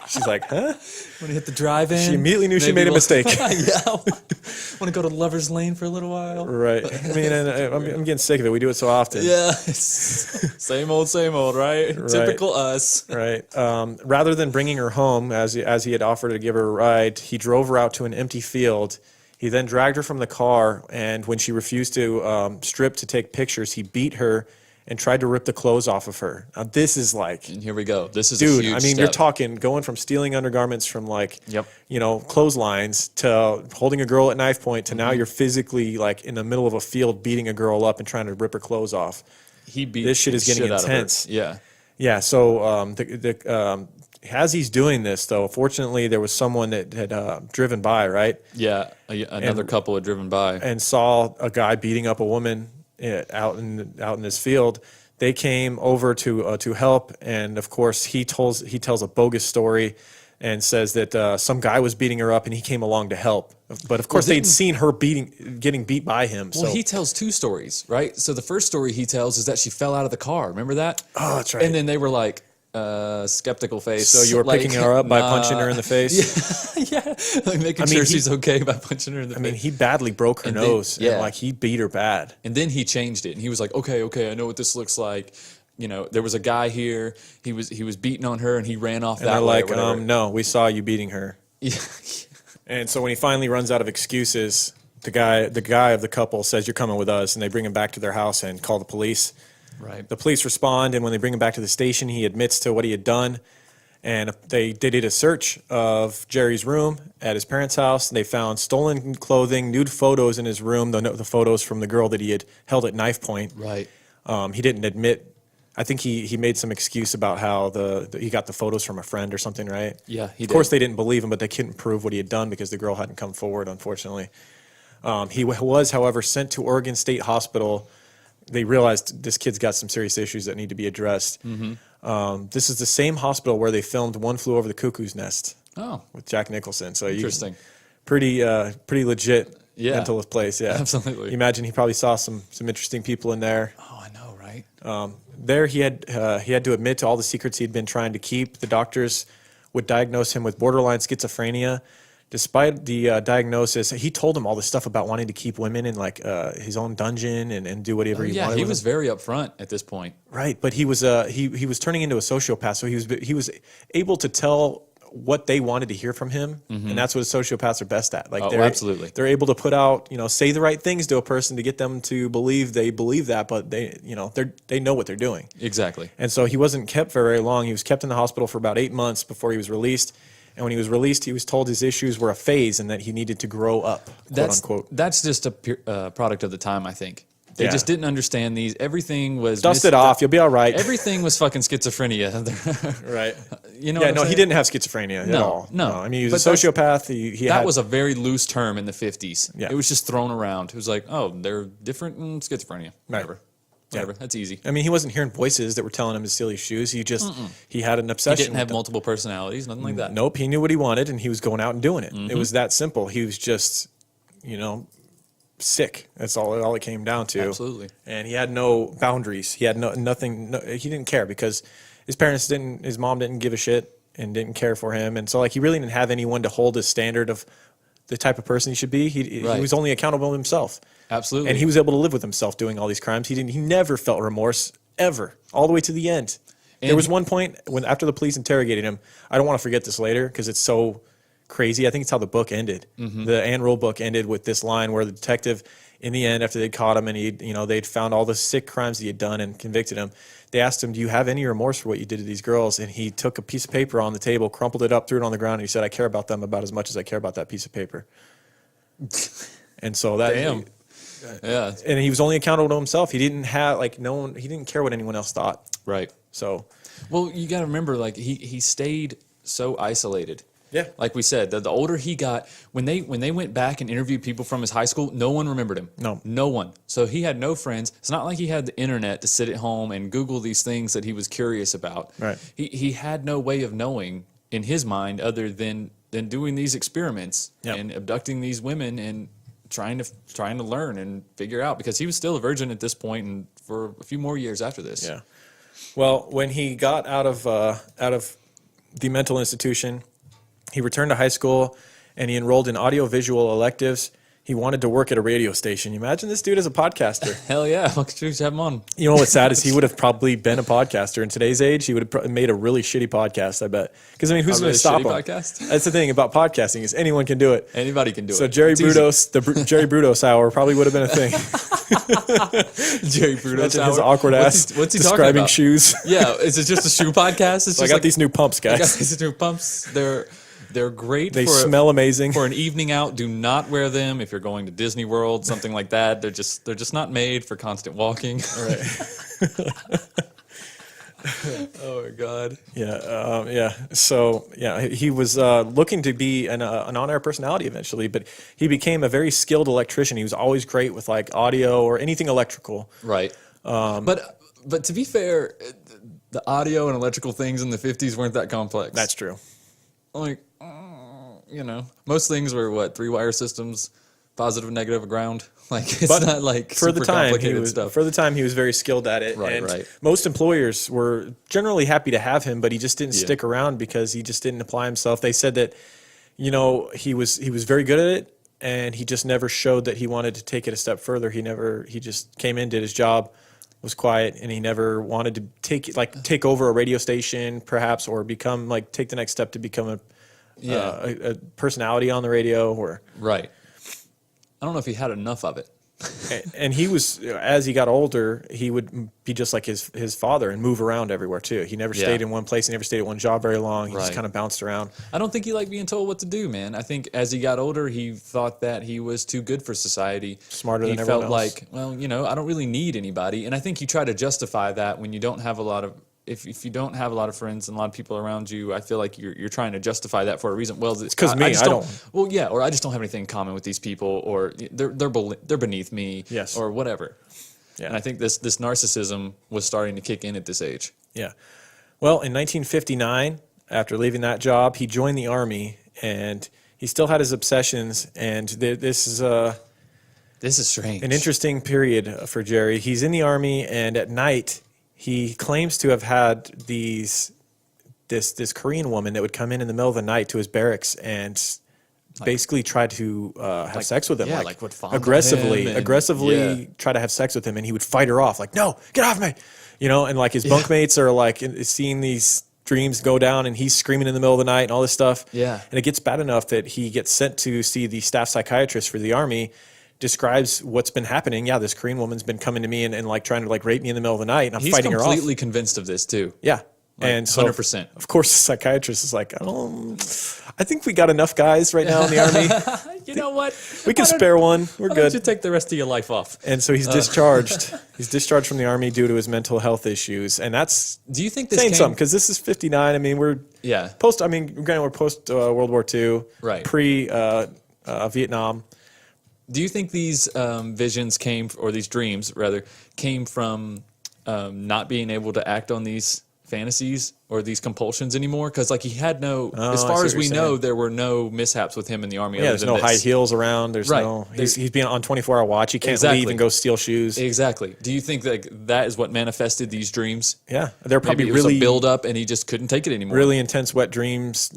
She's like, "Huh?" Want to hit the drive-in? She immediately knew she made a mistake. Yeah. Want to go to Lover's Lane for a little while? Right. I mean, and I'm getting sick of it. We do it so often. Yeah. Same old, right? Typical us. Right. Rather than bringing her home, as he had offered to give her a ride, he drove her out to an empty field. He then dragged her from the car, and when she refused to strip to take pictures, he beat her and tried to rip the clothes off of her. Now, this is like... And here we go. This is dude, a huge I mean, step. you're talking going from stealing undergarments from clotheslines to holding a girl at knife point to now you're physically like in the middle of a field beating a girl up and trying to rip her clothes off. This shit is getting intense. Yeah. Yeah, so as he's doing this, though, fortunately, there was someone that had driven by, right? Yeah, another couple had driven by. And saw a guy beating up a woman out in this field. They came over to help, and of course, he tells a bogus story and says that some guy was beating her up, and he came along to help. But of course, they'd seen her getting beat by him. Well, he tells two stories, right? So the first story he tells is that she fell out of the car. Remember that? Oh, that's right. And then they were like, skeptical face. So you were picking her up by punching her in the face? Yeah. Like making sure she's okay by punching her in the face. I mean, he badly broke her nose. And like he beat her bad. And then he changed it. And he was like, okay, I know what this looks like. You know, there was a guy here. He was beating on her, and he ran off that way. They're like, no, we saw you beating her. Yeah. And so when he finally runs out of excuses, the guy of the couple says, "You're coming with us," and they bring him back to their house and call the police. Right. The police respond, and when they bring him back to the station, he admits to what he had done. And they did a search of Jerry's room at his parents' house. And they found stolen clothing, nude photos in his room, the photos from the girl that he had held at knife point. Right. He didn't admit. I think he made some excuse about how he got the photos from a friend or something, right? Yeah, he did. Of course, they didn't believe him, but they couldn't prove what he had done because the girl hadn't come forward, unfortunately. He was, however, sent to Oregon State Hospital. They realized this kid's got some serious issues that need to be addressed. Mm-hmm. This is the same hospital where they filmed One Flew Over the Cuckoo's Nest with Jack Nicholson. So interesting. Pretty legit mental place. Yeah, absolutely. You imagine he probably saw some interesting people in there. Oh, I know, right? There he had to admit to all the secrets he'd been trying to keep. The doctors would diagnose him with borderline schizophrenia. Despite the diagnosis, he told him all this stuff about wanting to keep women in like his own dungeon and do whatever he wanted. Yeah, he was very upfront at this point. Right, but he was he was turning into a sociopath, so he was able to tell what they wanted to hear from him, and that's what sociopaths are best at. Like, absolutely, they're able to put out, say the right things to a person to get them to believe they believe that, but they know what they're doing. Exactly. And so he wasn't kept for very long. He was kept in the hospital for about 8 months before he was released. And when he was released, he was told his issues were a phase and that he needed to grow up, quote unquote. That's just a product of the time, I think. They just didn't understand these. Everything was... Dust it off. You'll be all right. Everything was fucking schizophrenia. Right. You know he didn't have schizophrenia at all. No. I mean, he was a sociopath. That was a very loose term in the 50s. Yeah. It was just thrown around. It was like, oh, they're different in schizophrenia. Whatever. Yeah. That's easy. I mean, he wasn't hearing voices that were telling him to steal his shoes. He had an obsession. He didn't have multiple personalities, nothing like that. Nope. He knew what he wanted, and he was going out and doing it. It was that simple. He was just, sick. That's all it came down to. Absolutely. And he had no boundaries. He had nothing. He didn't care because his mom didn't give a shit and didn't care for him. And so, he really didn't have anyone to hold his standard of the type of person he should be. He was only accountable to himself. Absolutely. And he was able to live with himself doing all these crimes. He never felt remorse, ever, all the way to the end. There was one point after the police interrogated him, I don't want to forget this later because it's so crazy. I think it's how the book ended. The Ann Rule book ended with this line where the detective, in the end, after they caught him and they'd found all the sick crimes he had done and convicted him, they asked him, "Do you have any remorse for what you did to these girls?" And he took a piece of paper on the table, crumpled it up, threw it on the ground, and he said, "I care about them about as much as I care about that piece of paper." And so that... Damn. Yeah. And he was only accountable to himself. He didn't have he didn't care what anyone else thought. Right. So, well, you got to remember, he stayed so isolated Yeah. Like we said, the older he got, when they went back and interviewed people from his high school, no one remembered him. No one. So he had no friends. It's not like he had the internet to sit at home and Google these things that he was curious about. Right. He had no way of knowing in his mind other than doing these experiments and abducting these women and trying to learn and figure out, because he was still a virgin at this point and for a few more years after this. Yeah. Well, when he got out of the mental institution, he returned to high school and he enrolled in audiovisual electives. He wanted to work at a radio station. You imagine this dude as a podcaster. Hell yeah. Let's have him on. You know what's sad is he would have probably been a podcaster in today's age. He would have made a really shitty podcast, I bet. Because, I mean, who's going to stop him? Podcast? That's the thing about podcasting is anyone can do it. Anybody can do it. So Jerry Brudos, Jerry Brudos hour probably would have been a thing. Jerry Brudos Imagine hour. his awkward ass What's he talking describing about? shoes. Yeah. Is it just a shoe podcast? It's So I just got like, these new pumps, I got guys. these new pumps. They're great. They for smell amazing. For an evening out, do not wear them if you're going to Disney World, something like that. They're just not made for constant walking. All right. Oh my God. Yeah. So yeah, he was looking to be an on-air personality eventually, but he became a very skilled electrician. He was always great with like audio or anything electrical. Right. But to be fair, the audio and electrical things in the 50s weren't that complex. That's true. Like, most things were 3-wire systems, positive, negative, ground. Like, it's not like for super complicated stuff. For the time, he was very skilled at it. Right, and right. most employers were generally happy to have him, but he just didn't stick around because he just didn't apply himself. They said that, he was very good at it, and he just never showed that he wanted to take it a step further. He just came in, did his job, was quiet, and he never wanted to take over a radio station, perhaps, or take the next step to become a personality on the radio, or right. I don't know if he had enough of it. And he was, as he got older, he would be just like his father and move around everywhere too. He never stayed in one place. He never stayed at one job very long. He just kind of bounced around. I don't think he liked being told what to do, man. I think as he got older, he thought that he was too good for society. Smarter than everyone else. He felt like, I don't really need anybody. And I think you try to justify that when you don't have a lot of, if you don't have a lot of friends and a lot of people around you, I feel like you're trying to justify that for a reason. Well, it's because I don't. Well, yeah, or I just don't have anything in common with these people, or they're beneath me, yes, or whatever. Yeah. And I think this narcissism was starting to kick in at this age. Yeah. Well, in 1959, after leaving that job, he joined the Army, and he still had his obsessions. And this is strange. An interesting period for Jerry. He's in the Army, and at night, he claims to have had this Korean woman that would come in the middle of the night to his barracks and basically try to have sex with him, would aggressively try to have sex with him, and he would fight her off, like, no, get off me, and like his bunkmates are like seeing these dreams go down, and he's screaming in the middle of the night and all this stuff. Yeah. And it gets bad enough that he gets sent to see the staff psychiatrist for the Army. Describes what's been happening. Yeah, this Korean woman's been coming to me and like trying to like rape me in the middle of the night, and I'm fighting her off. He's completely convinced of this too. Yeah, and so 100%. Of course, the psychiatrist is like, I think we got enough guys right now in the Army. You know what? We can spare one. We're why good. Don't you take the rest of your life off? And so he's discharged. He's discharged from the Army due to his mental health issues, and that's do you think this saying something? Because this is 59. I mean, we're post. I mean, granted, we're post World War II, right? Pre Vietnam. Do you think these visions these dreams rather, came from not being able to act on these fantasies or these compulsions anymore? Because like he had as far as we know, there were no mishaps with him in the Army. Yeah, there's no high heels around. There's he's being on 24-hour watch. He can't leave and go steal shoes. Exactly. Do you think that is what manifested these dreams? Yeah, they're probably Maybe it was a build up and he just couldn't take it anymore. Really intense wet dreams,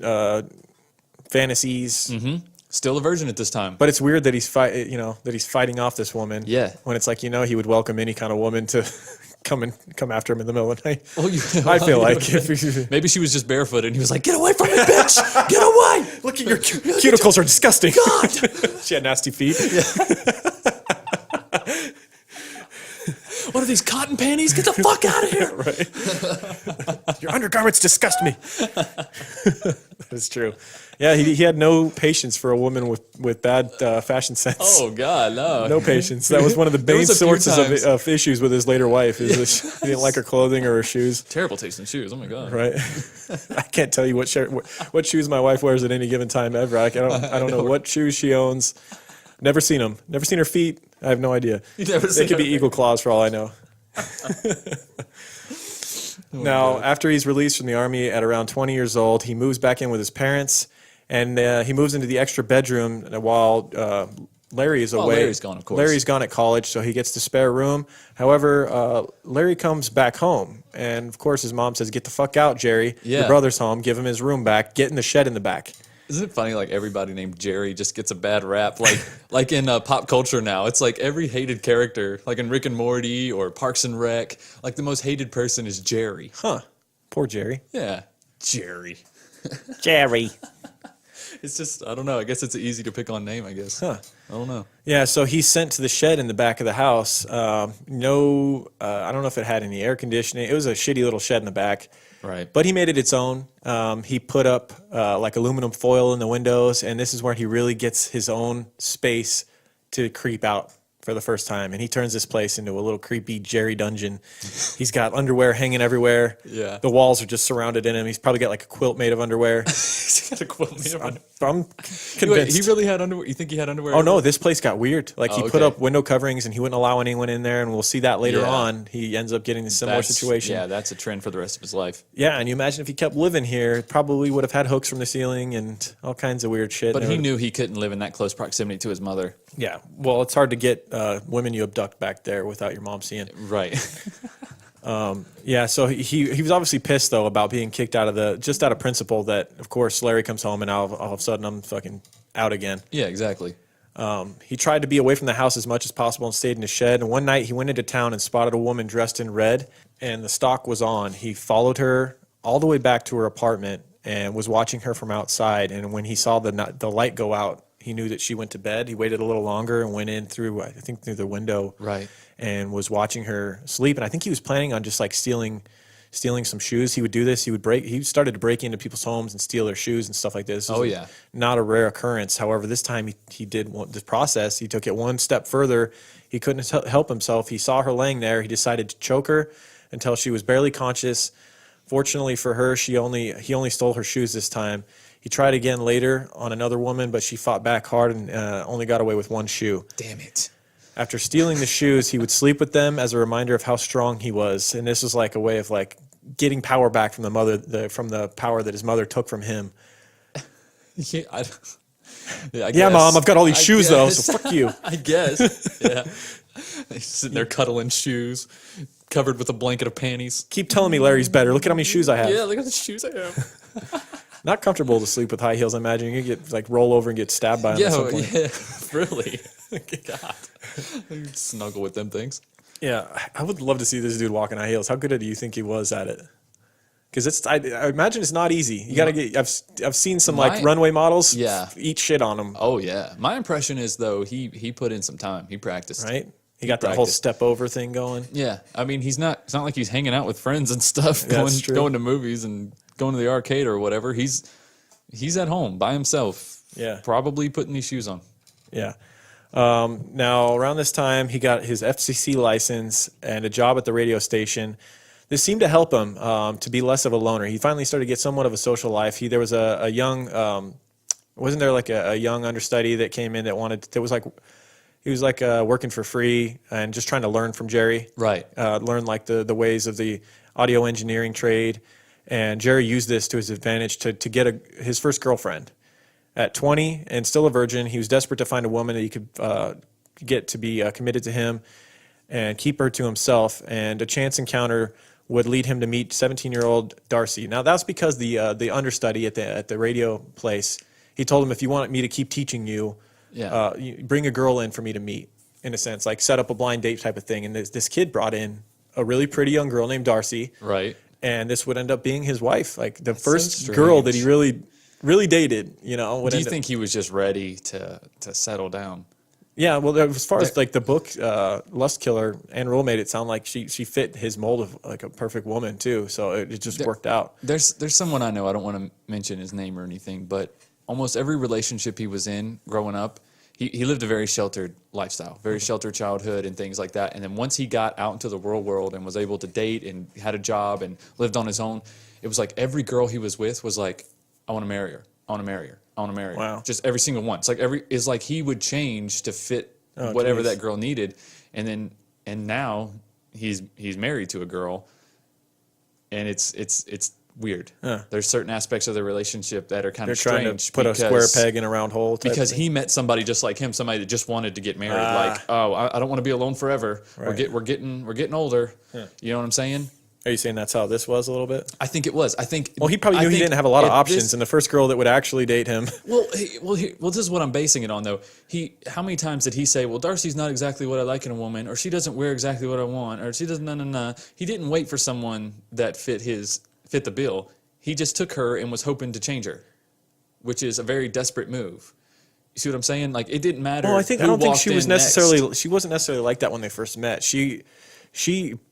fantasies. Mm-hmm. Still a virgin at this time. But it's weird that he's fighting off this woman. Yeah. When it's like, he would welcome any kind of woman to come after him in the middle of the night. Well, I feel like maybe she was just barefoot and he was like, "Get away from me, bitch! Get away! Look at your cuticles are disgusting." God, she had nasty feet. Yeah. What are these cotton panties? Get the fuck out of here! Right. Your undergarments disgust me. That's true. Yeah, he had no patience for a woman with bad fashion sense. Oh God, no. No patience. That was one of the There main was a few sources times. of issues with his later wife. Is that he didn't like her clothing or her shoes. Terrible taste in shoes. Oh my God. Right. I can't tell you what shoes my wife wears at any given time ever. I don't know what shoes she owns. Never seen them. Never seen her feet. I have no idea. They could be eagle claws for all I know. Now, after he's released from the army at around 20 years old, he moves back in with his parents, and he moves into the extra bedroom while Larry is away. Larry's gone, of course. Larry's gone at college, so he gets the spare room. However, Larry comes back home, and of course his mom says, "Get the fuck out, Jerry. Yeah. Your brother's home. Give him his room back. Get in the shed in the back." Isn't it funny? Like everybody named Jerry just gets a bad rap. Like in pop culture now, it's like every hated character, like in Rick and Morty or Parks and Rec. Like the most hated person is Jerry. Huh. Poor Jerry. Yeah, Jerry. Jerry. It's just I don't know. I guess it's an easy to pick on name. I guess. Huh. I don't know. Yeah, so he's sent to the shed in the back of the house. I don't know if it had any air conditioning. It was a shitty little shed in the back. Right. But he made it its own. He put up like aluminum foil in the windows, and this is where he really gets his own space to creep out for the first time. And he turns this place into a little creepy Jerry dungeon. He's got underwear hanging everywhere. Yeah. The walls are just surrounded in him. He's probably got like a quilt made of underwear. He's got a quilt made of underwear. I'm convinced. Wait, he really had underwear? You think he had underwear? Oh no, this place got weird. Like he put okay. up window coverings and he wouldn't allow anyone in there, and we'll see that later Yeah. on. He ends up getting a similar situation. Yeah, that's a trend for the rest of his life. Yeah, and you imagine if he kept living here, probably would have had hooks from the ceiling and all kinds of weird shit. But And he it would- knew he couldn't live in that close proximity to his mother. Yeah, well, it's hard to get women you abduct back there without your mom seeing. Right. Yeah, so he was obviously pissed though about being kicked out of just out of principle that of course Larry comes home and all of a sudden I'm fucking out again. Yeah, exactly. He tried to be away from the house as much as possible and stayed in his shed. And one night he went into town and spotted a woman dressed in red, and the stalk was on. He followed her all the way back to her apartment and was watching her from outside. And when he saw the light go out, he knew that she went to bed. He waited a little longer and went in through the window, Right. and was watching her sleep. And I think he was planning on just like stealing some shoes. He would do this. He started to break into people's homes and steal their shoes and stuff like this. This Oh, was yeah. not a rare occurrence. However, this time he did this process. He took it one step further. He couldn't help himself. He saw her laying there. He decided to choke her until she was barely conscious. Fortunately for her, he only stole her shoes this time. He tried again later on another woman, but she fought back hard and only got away with one shoe. Damn it. After stealing the shoes, he would sleep with them as a reminder of how strong he was. And this was like a way of like getting power back from from the power that his mother took from him. Yeah, I Yeah, guess. Mom, I've got all these shoes though, guess. so fuck you. I guess. Yeah. He's sitting there cuddling shoes, covered with a blanket of panties. Keep telling me Larry's better. Look at how many shoes I have. Yeah, look at the shoes I have. Not comfortable to sleep with high heels. I imagine you get like roll over and get stabbed by them at some point. Yeah, really. God. You'd snuggle with them things. Yeah, I would love to see this dude walk in high heels. How good do you think he was at it? Because I imagine it's not easy. You got to get. I've seen some like runway models. Yeah. Eat shit on them. Oh yeah. My impression is though he put in some time. He practiced. Right. He got that whole step over thing going. Yeah. I mean, it's not like he's hanging out with friends and stuff, Yeah, that's true. going to movies and going to the arcade or whatever. He's at home by himself. Yeah. Probably putting these shoes on. Yeah. Now, around this time, he got his FCC license and a job at the radio station. This seemed to help him to be less of a loner. He finally started to get somewhat of a social life. There was a young, wasn't there like a young understudy that came in he was like working for free and just trying to learn from Jerry. Right. Learn like the ways of the audio engineering trade. And Jerry used this to his advantage to get his first girlfriend. At 20 and still a virgin, he was desperate to find a woman that he could get to be committed to him and keep her to himself. And a chance encounter would lead him to meet 17-year-old Darcy. Now, that's because the understudy at the radio place, he told him, if you want me to keep teaching you, bring a girl in for me to meet, in a sense, like set up a blind date type of thing. And this kid brought in a really pretty young girl named Darcy. Right. And this would end up being his wife, like the first so girl that strange. he really dated, you know. Do you think he was just ready to settle down? Yeah, well, as far as like the book Lust Killer, Anne Rule made it sound like she fit his mold of like a perfect woman too. So it just worked out. There's someone I know, I don't want to mention his name or anything, but almost every relationship he was in growing up, he lived a very sheltered lifestyle, very sheltered childhood and things like that. And then once he got out into the real world and was able to date and had a job and lived on his own, it was like every girl he was with was like, I want to marry her. I want to marry her. I want to marry her. Wow. Just every single one. It's like he would change to fit whatever that girl needed. And now he's married to a girl, and it's weird. There's certain aspects of the relationship that are kind of strange. They're trying to put a square peg in a round hole. Because he met somebody just like him, somebody that just wanted to get married. Like, I don't want to be alone forever. Right. We're getting older. You know what I'm saying? Are you saying that's how this was a little bit? I think it was. Well, he probably knew he didn't have a lot of options, and the first girl that would actually date him. Well, this is what I'm basing it on, though. How many times did he say, "Well, Darcy's not exactly what I like in a woman," or "She doesn't wear exactly what I want," or "She doesn't no." He didn't wait for someone that fit the bill. He just took her and was hoping to change her, which is a very desperate move. You see what I'm saying? Like, it didn't matter. Well, I don't think she was necessarily. She wasn't necessarily like that when they first met. She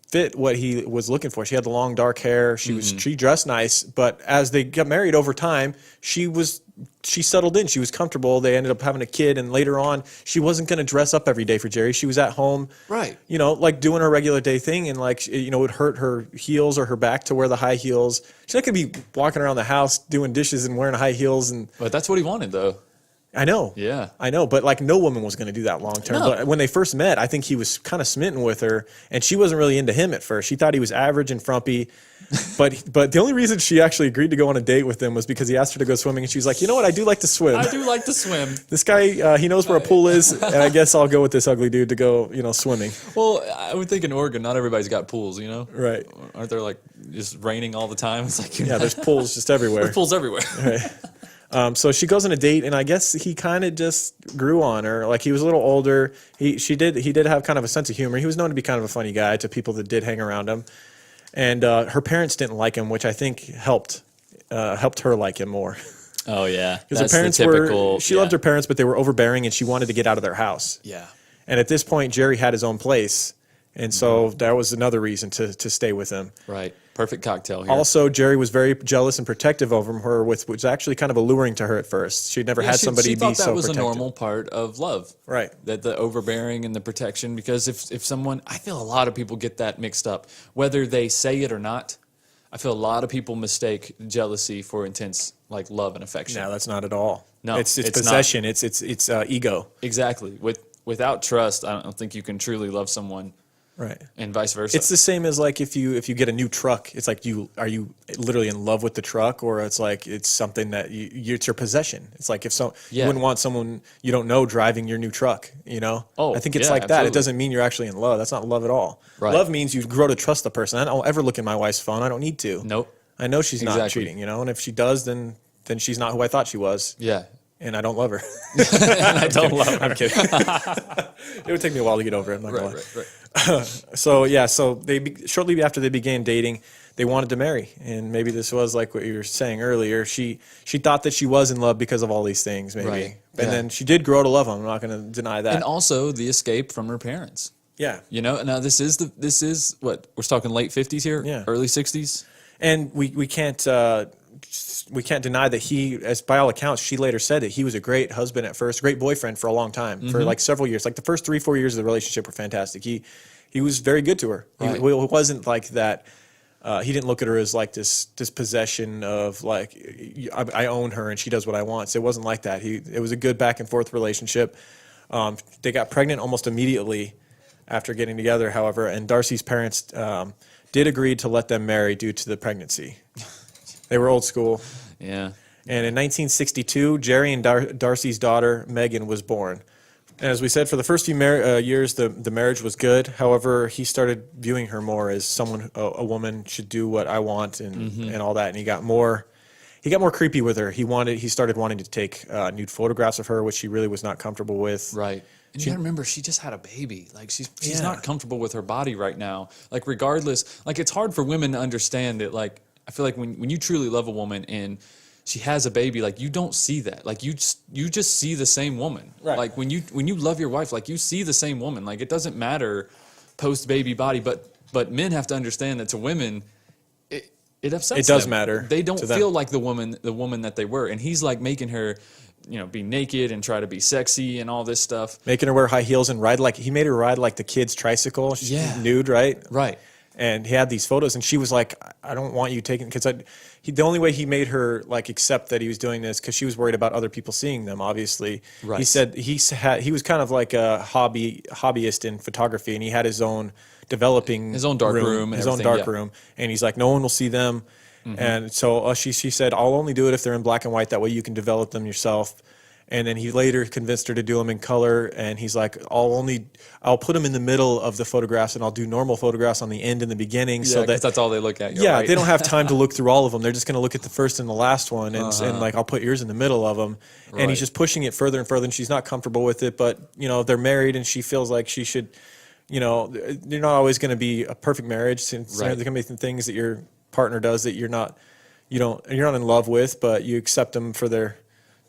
fit what he was looking for. She had the long dark hair. She dressed nice, but as they got married over time, she settled in. She was comfortable. They ended up having a kid, and later on, she wasn't going to dress up every day for Jerry. She was at home, right? You know, like doing her regular day thing, and like, you know, it would hurt her heels or her back to wear the high heels. She's not going to be walking around the house doing dishes and wearing high heels. But that's what he wanted, though. I know. Yeah. I know, but like no woman was going to do that long term. No. But when they first met, I think he was kind of smitten with her, and she wasn't really into him at first. She thought he was average and frumpy. But the only reason she actually agreed to go on a date with him was because he asked her to go swimming, and she was like, "You know what? I do like to swim. I do like to swim." This guy, he knows where a pool is, and I guess I'll go with this ugly dude to go, you know, swimming." Well, I would think in Oregon, not everybody's got pools, you know? Right. Aren't there like just raining all the time? It's like, Yeah, there's pools just everywhere. There's pools everywhere. Right. So she goes on a date, and I guess he kind of just grew on her. Like, he was a little older. He did have kind of a sense of humor. He was known to be kind of a funny guy to people that did hang around him. And her parents didn't like him, which I think helped her like him more. Oh yeah, Because her parents she loved her parents, but they were overbearing, and she wanted to get out of their house. Yeah. And at this point, Jerry had his own place, and so that was another reason to stay with him. Right. Perfect cocktail here. Also, Jerry was very jealous and protective over her, which was actually kind of alluring to her at first. She'd never had somebody be so protective. She thought that was a normal part of love. Right. That the overbearing and the protection, because if someone, I feel a lot of people get that mixed up, whether they say it or not. I feel a lot of people mistake jealousy for intense like love and affection. No, that's not at all. No, it's possession. Not. It's ego. Exactly. Without trust, I don't think you can truly love someone. Right. And vice versa. It's the same as like if you get a new truck, it's like are you literally in love with the truck, or it's like it's something that it's your possession. It's like if you wouldn't want someone you don't know driving your new truck, you know? Oh, I think it's yeah, like absolutely. that. It doesn't mean you're actually in love. That's not love at all. Right. Love means you grow to trust the person. I don't ever look at my wife's phone. I don't need to. Nope. I know she's not cheating, you know, and if she does, then she's not who I thought she was. Yeah. And I don't love her. And I don't love her. I'm kidding. It would take me a while to get over it. I'm not gonna lie. Right. So shortly after they began dating, they wanted to marry, and maybe this was like what you were saying earlier. She thought that she was in love because of all these things, maybe, Right. and then she did grow to love him. I'm not going to deny that. And also the escape from her parents. Yeah, you know. Now this is what we're talking late 50s here, yeah, early 60s, and we can't deny that he, as by all accounts, she later said that he was a great husband at first, great boyfriend for a long time, for like several years. Like the first 3-4 years of the relationship were fantastic. He was very good to her. Right. He wasn't like that. He didn't look at her as like this possession of like I own her and she does what I want. So it wasn't like that. It was a good back and forth relationship. They got pregnant almost immediately after getting together, however, and Darcy's parents did agree to let them marry due to the pregnancy. They were old school. Yeah. And in 1962, Jerry and Darcy's daughter, Megan, was born. And as we said, for the first few years, the marriage was good. However, he started viewing her more as someone, a woman should do what I want and all that. And he got more creepy with her. He started wanting to take nude photographs of her, which she really was not comfortable with. Right. And you gotta remember, she just had a baby. Like she's not comfortable with her body right now. Like regardless, like it's hard for women to understand it. Like I feel like when you truly love a woman and she has a baby. Like, you don't see that. Like, you just see the same woman. Right. Like, when you love your wife, like, you see the same woman. Like, it doesn't matter post baby body, but men have to understand that to women, it upsets them. It does matter. They don't to them. feel like the woman that they were. And he's like making her, be naked and try to be sexy and all this stuff. Making her wear high heels and he made her ride like the kid's tricycle. She's nude, right? Right. And he had these photos, and she was like, "I don't want you taking," because the only way he made her like accept that he was doing this, because she was worried about other people seeing them. Obviously, right. He said he was kind of like a hobbyist in photography, and he had his own his own dark room, his own dark room, and he's like, no one will see them. And so she said, I'll only do it if they're in black and white. That way you can develop them yourself. And then he later convinced her to do them in color. And he's like, I'll put them in the middle of the photographs, and I'll do normal photographs on the end and the beginning. Yeah, because that's all they look at. Right. They don't have time to look through all of them. They're just going to look at the first and the last one. And like, I'll put yours in the middle of them. And he's just pushing it further and further. And she's not comfortable with it. But, they're married, and she feels like she should, you're not always going to be a perfect marriage. Since there can be some things that your partner does that you're not in love with, but you accept them for their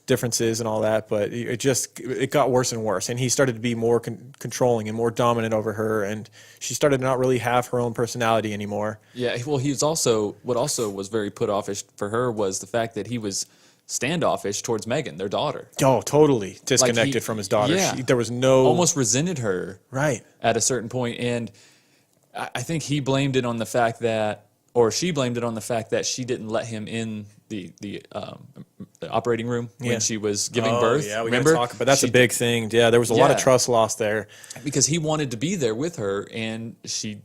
differences and all that. But it got worse and worse, and he started to be more controlling and more dominant over her, and she started to not really have her own personality anymore. Yeah, well, what also was very put offish for her was the fact that he was standoffish towards Megan, their daughter. Oh, totally disconnected from his daughter. Yeah, there was no, almost resented her right at a certain point, and I think he blamed it on the fact that, or she blamed it on the fact that she didn't let him in the operating room when she was giving birth. Yeah, we remember? Talk, but that's a big thing. Yeah, there was a lot of trust lost there because he wanted to be there with her, and she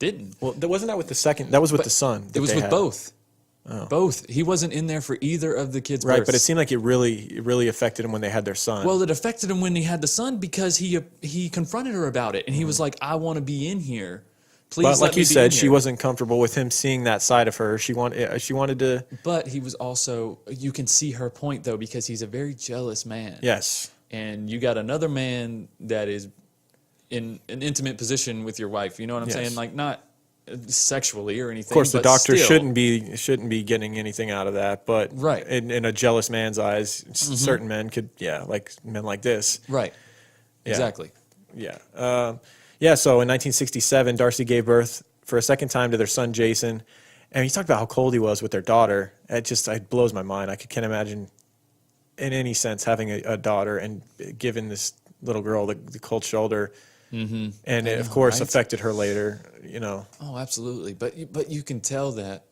didn't. Well, wasn't that with the second? That was with the son. It was with both. Oh. Both. He wasn't in there for either of the kids' right, births. but it seemed like it really affected him when they had their son. Well, it affected him when he had the son because he confronted her about it, and he was like, "I want to be in here. Please." But like you said, she here. wasn't comfortable with him seeing that side of her. She wanted to. But he was also. You can see her point though, because he's a very jealous man. Yes. And you got another man that is in an intimate position with your wife. You know what I'm saying? Like, not sexually or anything. Of course, the but doctor still. shouldn't be getting anything out of that. But right. in a jealous man's eyes, certain men could, like men like this. Right. Yeah. Exactly. Yeah. So in 1967, Darcy gave birth for a second time to their son Jason, and he talked about how cold he was with their daughter. It blows my mind. I can't imagine, in any sense, having a daughter and giving this little girl the cold shoulder. Mm-hmm. And it, of course, affected her later. Oh, absolutely. But you can tell that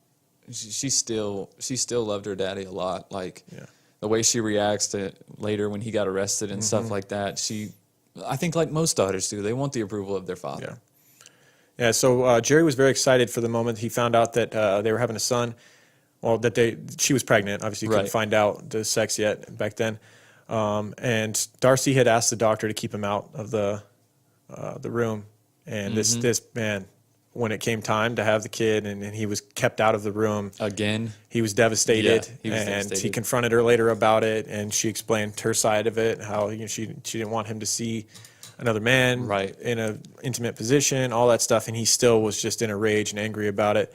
she still loved her daddy a lot. Like the way she reacts to later when he got arrested and stuff like that. I think like most daughters do, they want the approval of their father. Yeah. So Jerry was very excited for the moment he found out that they were having a son. Well, she was pregnant. Obviously, couldn't find out the sex yet back then. And Darcy had asked the doctor to keep him out of the room, and this man, when it came time to have the kid, and he was kept out of the room again, he was devastated. He was devastated. He confronted her later about it, and she explained her side of it, how she didn't want him to see another man in an intimate position, all that stuff, and he still was just in a rage and angry about it.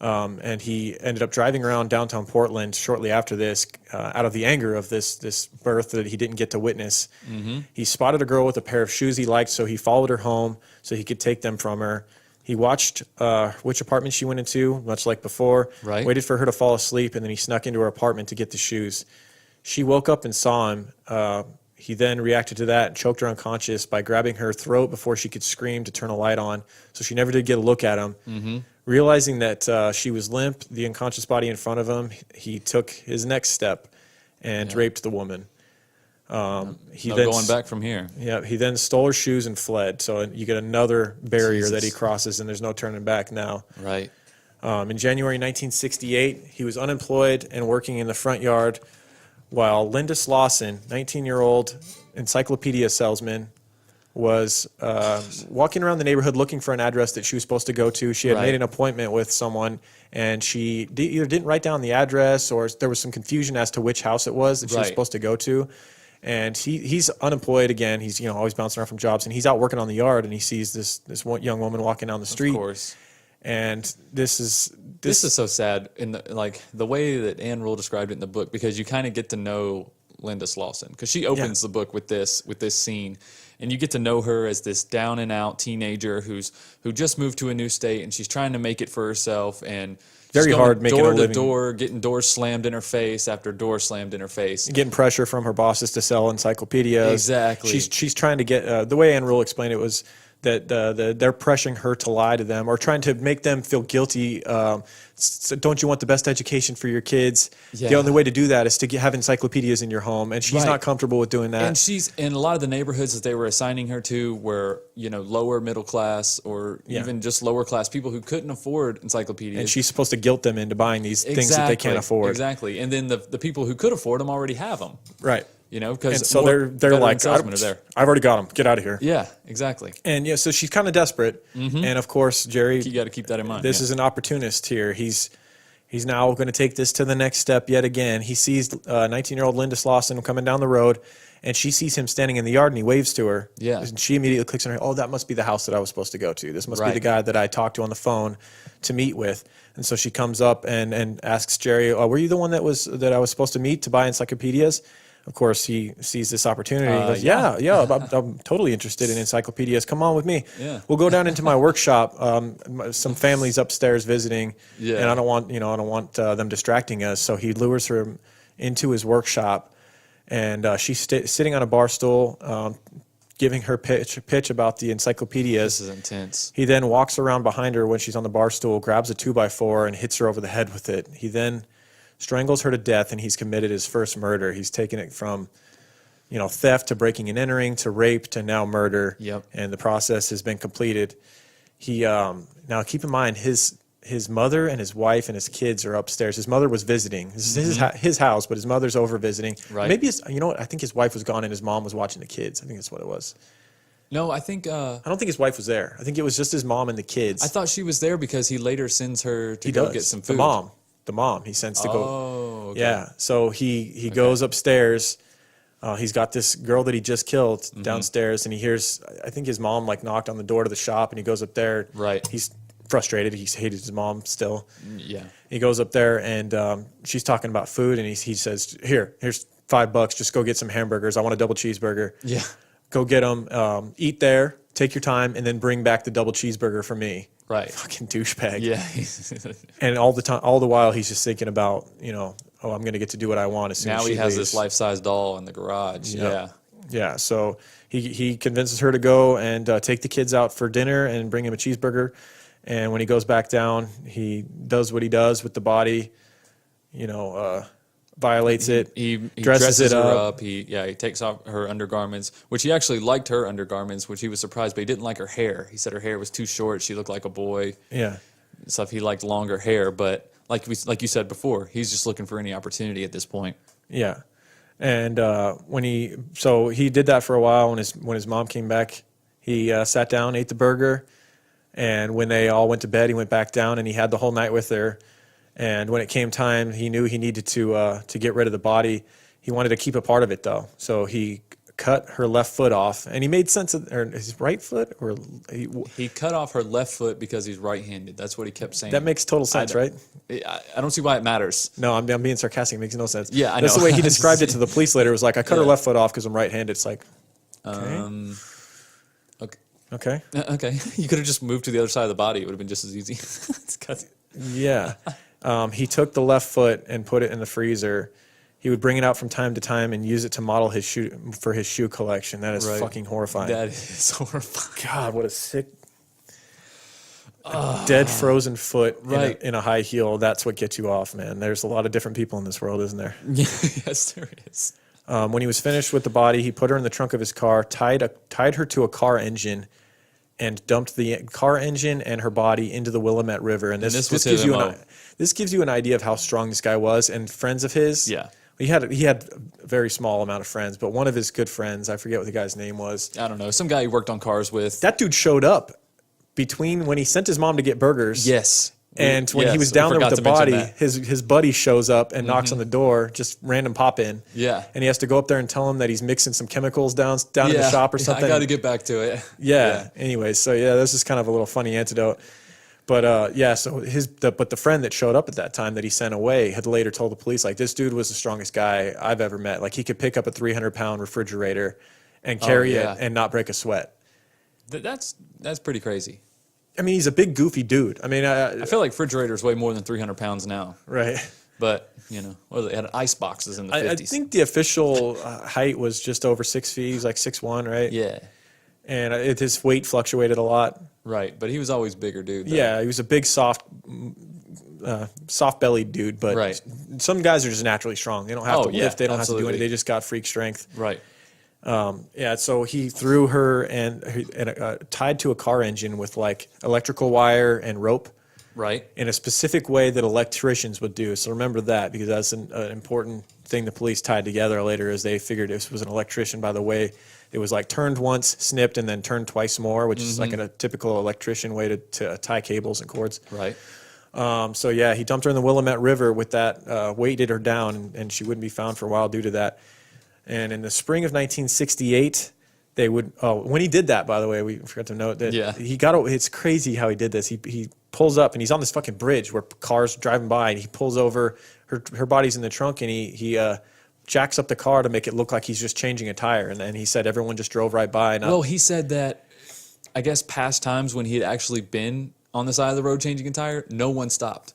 And he ended up driving around downtown Portland shortly after this, out of the anger of this birth that he didn't get to witness. Mm-hmm. He spotted a girl with a pair of shoes he liked, so he followed her home so he could take them from her. He watched which apartment she went into, much like before, waited for her to fall asleep, and then he snuck into her apartment to get the shoes. She woke up and saw him. He then reacted to that and choked her unconscious by grabbing her throat before she could scream to turn a light on, so she never did get a look at him. Mm-hmm. Realizing that she was limp, the unconscious body in front of him, he took his next step and raped the woman. He then going back from here. Yeah, he then stole her shoes and fled. So you get another barrier that he crosses, and there's no turning back now. Right. In January 1968, he was unemployed and working in the front yard, while Linda Slawson, 19-year-old encyclopedia salesman, was walking around the neighborhood looking for an address that she was supposed to go to. She had made an appointment with someone, and she either didn't write down the address, or there was some confusion as to which house it was that she was supposed to go to. And he's unemployed again. He's always bouncing around from jobs, and he's out working on the yard, and he sees this young woman walking down the street. Of course. And this is so sad in the way that Anne Rule described it in the book, because you kind of get to know Linda Slawson, because she opens the book with this scene, and you get to know her as this down and out teenager who just moved to a new state, and she's trying to make it for herself, and very hard making door a living. to door, getting doors slammed in her face after door slammed in her face, getting pressure from her bosses to sell encyclopedias. Exactly. She's trying to get the way Anne Rule explained it was that they're pressuring her to lie to them or trying to make them feel guilty. So don't you want the best education for your kids? Yeah. The only way to do that is to have encyclopedias in your home, and she's not comfortable with doing that. And she's in a lot of the neighborhoods that they were assigning her to were, lower middle class or even just lower class people who couldn't afford encyclopedias. And she's supposed to guilt them into buying these things that they can't afford. Exactly. And then the people who could afford them already have them. Right. Because so they're like, I've already got them. Get out of here. Yeah, exactly. And so she's kind of desperate. And of course, Jerry, you got to keep that in mind. This is an opportunist here. He's now going to take this to the next step yet again. He sees 19-year-old Linda Slawson coming down the road, and she sees him standing in the yard, and he waves to her. Yeah. And she immediately clicks on her. Oh, that must be the house that I was supposed to go to. This must be the guy that I talked to on the phone to meet with. And so she comes up and asks Jerry, "Were you the one that I was supposed to meet to buy encyclopedias?" Of course, he sees this opportunity. He goes, yeah, I'm totally interested in encyclopedias. Come on with me. Yeah. We'll go down into my workshop. Some families upstairs visiting, and I don't want them distracting us. So he lures her into his workshop, and she's sitting on a bar stool, giving her pitch about the encyclopedias. This is intense. He then walks around behind her when she's on the bar stool, grabs a 2x4, and hits her over the head with it. He then strangles her to death, and he's committed his first murder. He's taken it from, theft to breaking and entering to rape to now murder. Yep. And the process has been completed. He now keep in mind his mother and his wife and his kids are upstairs. His mother was visiting. This is his house, but his mother's over visiting. Right. Maybe I think his wife was gone and his mom was watching the kids. I think that's what it was. No, I think I don't think his wife was there. I think it was just his mom and the kids. I thought she was there because he later sends her to go get some food. The mom he sends to go. Oh, okay. Yeah. So he goes upstairs. He's got this girl that he just killed downstairs, and he hears, I think his mom knocked on the door to the shop, and he goes up there. Right. He's frustrated. He's hated his mom still. Yeah. He goes up there, and she's talking about food, and he says, here's $5. Just go get some hamburgers. I want a double cheeseburger. Yeah. Go get them. Eat there. Take your time, and then bring back the double cheeseburger for me. Right. Fucking douchebag. Yeah. And all the while, he's just thinking about, I'm going to get to do what I want as soon as she Now he has leaves. this life-size doll in the garage. Yeah. Yeah. So he convinces her to go and take the kids out for dinner and bring him a cheeseburger. And when he goes back down, he does what he does with the body, violates it. He dresses it her up. He takes off her undergarments, which he actually liked her undergarments, which he was surprised, but he didn't like her hair. He said her hair was too short. She looked like a boy. Yeah. Stuff. He liked longer hair, but like you said before, he's just looking for any opportunity at this point. Yeah. And he did that for a while. When his mom came back, he sat down, ate the burger, and when they all went to bed, he went back down and he had the whole night with her. And when it came time, he knew he needed to get rid of the body. He wanted to keep a part of it though, so he cut her left foot off, and he made sense of his right foot, or he cut off her left foot because he's right-handed. That's what he kept saying. That makes total sense, right? I don't see why it matters. No, I'm being sarcastic. It makes no sense. Yeah, I know. That's the way he described it to the police later. It was like, I cut her left foot off because I'm right-handed. It's like, okay. Okay. Okay. You could have just moved to the other side of the body. It would have been just as easy. Yeah. He took the left foot and put it in the freezer. He would bring it out from time to time and use it to model his shoe collection. That is fucking horrifying. That is horrifying. God, what a sick, dead frozen foot in a high heel. That's what gets you off, man. There's a lot of different people in this world, isn't there? Yes, there is. When he was finished with the body, he put her in the trunk of his car, tied her to a car engine, and dumped the car engine and her body into the Willamette River. And this gives you an idea of how strong this guy was. And friends of his, he had a very small amount of friends, but one of his good friends, I forget what the guy's name was. I don't know, some guy he worked on cars with. That dude showed up between when he sent his mom to get burgers. Yes. And when he was down there with the body, his buddy shows up and knocks on the door, just random pop in. Yeah. And he has to go up there and tell him that he's mixing some chemicals down in the shop or something. I got to get back to it. Yeah. Anyways, so this is kind of a little funny antidote. But yeah, so but the friend that showed up at that time that he sent away had later told the police, like, this dude was the strongest guy I've ever met. Like, he could pick up a 300-pound refrigerator and carry it and not break a sweat. That's pretty crazy. I mean, he's a big, goofy dude. I mean, I feel like refrigerators weigh more than 300 pounds now. Right. But, you know, well, they had ice boxes in the 50s. I think the official height was just over 6 feet. He was like 6'1", right? Yeah. And his weight fluctuated a lot. Right, but he was always bigger dude. Yeah, he was a big, soft-bellied dude. But some guys are just naturally strong. They don't have to lift. They don't have to do anything. They just got freak strength. Right. Yeah, so he threw her and tied to a car engine with like electrical wire and rope. Right. In a specific way that electricians would do. So remember that, because that's an important thing the police tied together later, as they figured this was an electrician by the way it was like turned once, snipped, and then turned twice more, which is like a typical electrician way to tie cables and cords. Right. So yeah, he dumped her in the Willamette River with that, weighted her down, and she wouldn't be found for a while due to that. And in the spring of 1968, they would, when he did that, by the way, we forgot to note that he got, it's crazy how he did this. He pulls up, and he's on this fucking bridge where cars driving by, and he pulls over, her body's in the trunk, and he jacks up the car to make it look like he's just changing a tire. And then he said everyone just drove right by. And well, he said that, I guess, past times when he had actually been on the side of the road changing a tire, no one stopped.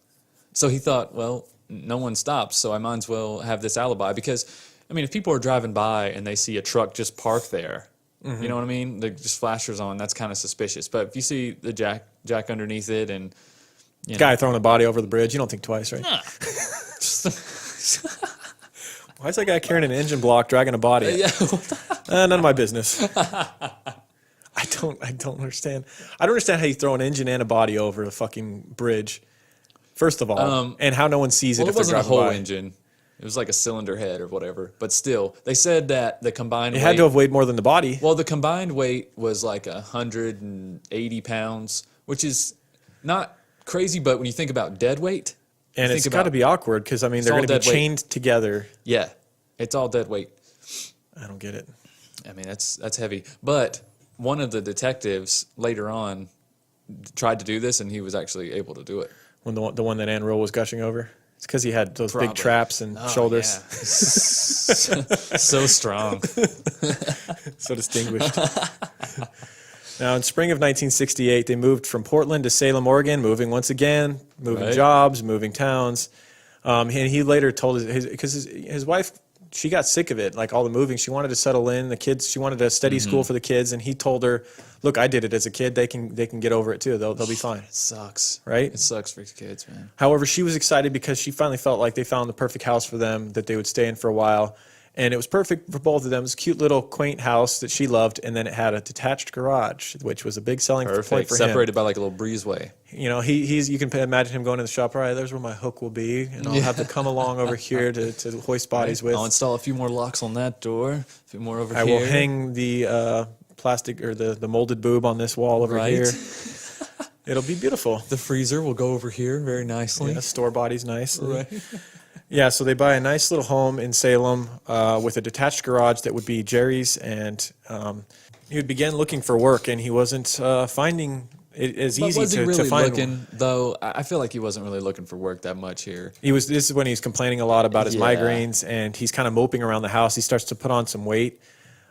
So he thought, well, no one stops, so I might as well have this alibi. Because, I mean, if people are driving by and they see a truck just parked there, you know what I mean? The just flashers on, that's kind of suspicious. But if you see the jack underneath it and... Guy throwing a body over the bridge, you don't think twice, right? Nah. Why is that guy carrying an engine block, dragging a body? None of my business. I don't understand. I don't understand how you throw an engine and a body over a fucking bridge. First of all, and how no one sees it if they're driving by. It wasn't a whole engine. It was like a cylinder head or whatever. But still, they said that the combined weight... It had to have weighed more than the body. Well, the combined weight was like 180 pounds, which is not crazy, but when you think about dead weight... And it's got to be awkward because, I mean, they're going to be chained together. Yeah, it's all dead weight. I don't get it. I mean, that's heavy. But one of the detectives later on tried to do this, and he was actually able to do it. When the one that Ann Rule was gushing over? It's because he had those big traps and shoulders. Yeah. So strong. So distinguished. Now, in spring of 1968, they moved from Portland to Salem, Oregon, moving once again, moving jobs, moving towns. And he later told his wife, she got sick of it, like all the moving. She wanted to settle in. The kids, she wanted a steady school for the kids. And he told her, look, I did it as a kid. They can get over it too. They'll be fine. It sucks. Right? It sucks for kids, man. However, she was excited because she finally felt like they found the perfect house for them that they would stay in for a while. And it was perfect for both of them. It was a cute little quaint house that she loved, and then it had a detached garage, which was a big selling point for him. Separated by like a little breezeway. You know, you can imagine him going to the shop. All right, there's where my hook will be, and I'll have to come along over here to hoist bodies with. I'll install a few more locks on that door, a few more over here. I will hang the plastic or the molded boob on this wall over here. It'll be beautiful. The freezer will go over here very nicely. Yeah, store bodies nicely. Right. Yeah, so they buy a nice little home in Salem with a detached garage that would be Jerry's, and he would begin looking for work, and he wasn't finding it as easy was he really to find. Looking, though, I feel like he wasn't really looking for work that much here. This is when he's complaining a lot about his migraines, and he's kind of moping around the house. He starts to put on some weight.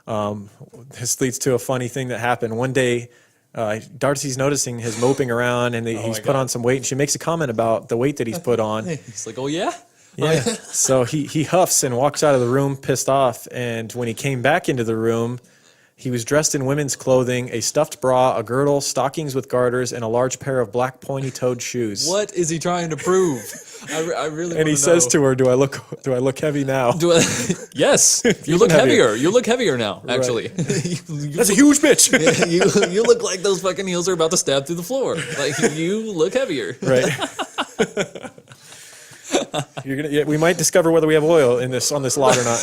This leads to a funny thing that happened. One day, Darcy's noticing his moping around, and he's put on some weight, and she makes a comment about the weight that he's put on. He's like, oh, yeah? Yeah. So he huffs and walks out of the room pissed off. And when he came back into the room, he was dressed in women's clothing, a stuffed bra, a girdle, stockings with garters, and a large pair of black pointy-toed shoes. What is he trying to prove? I really. And he says to her, "Do I look heavy now?" Yes, you look heavier. You look heavier now. Actually, that's a huge bitch. you look like those fucking heels are about to stab through the floor. Like you look heavier. Right. We might discover whether we have oil on this lot or not.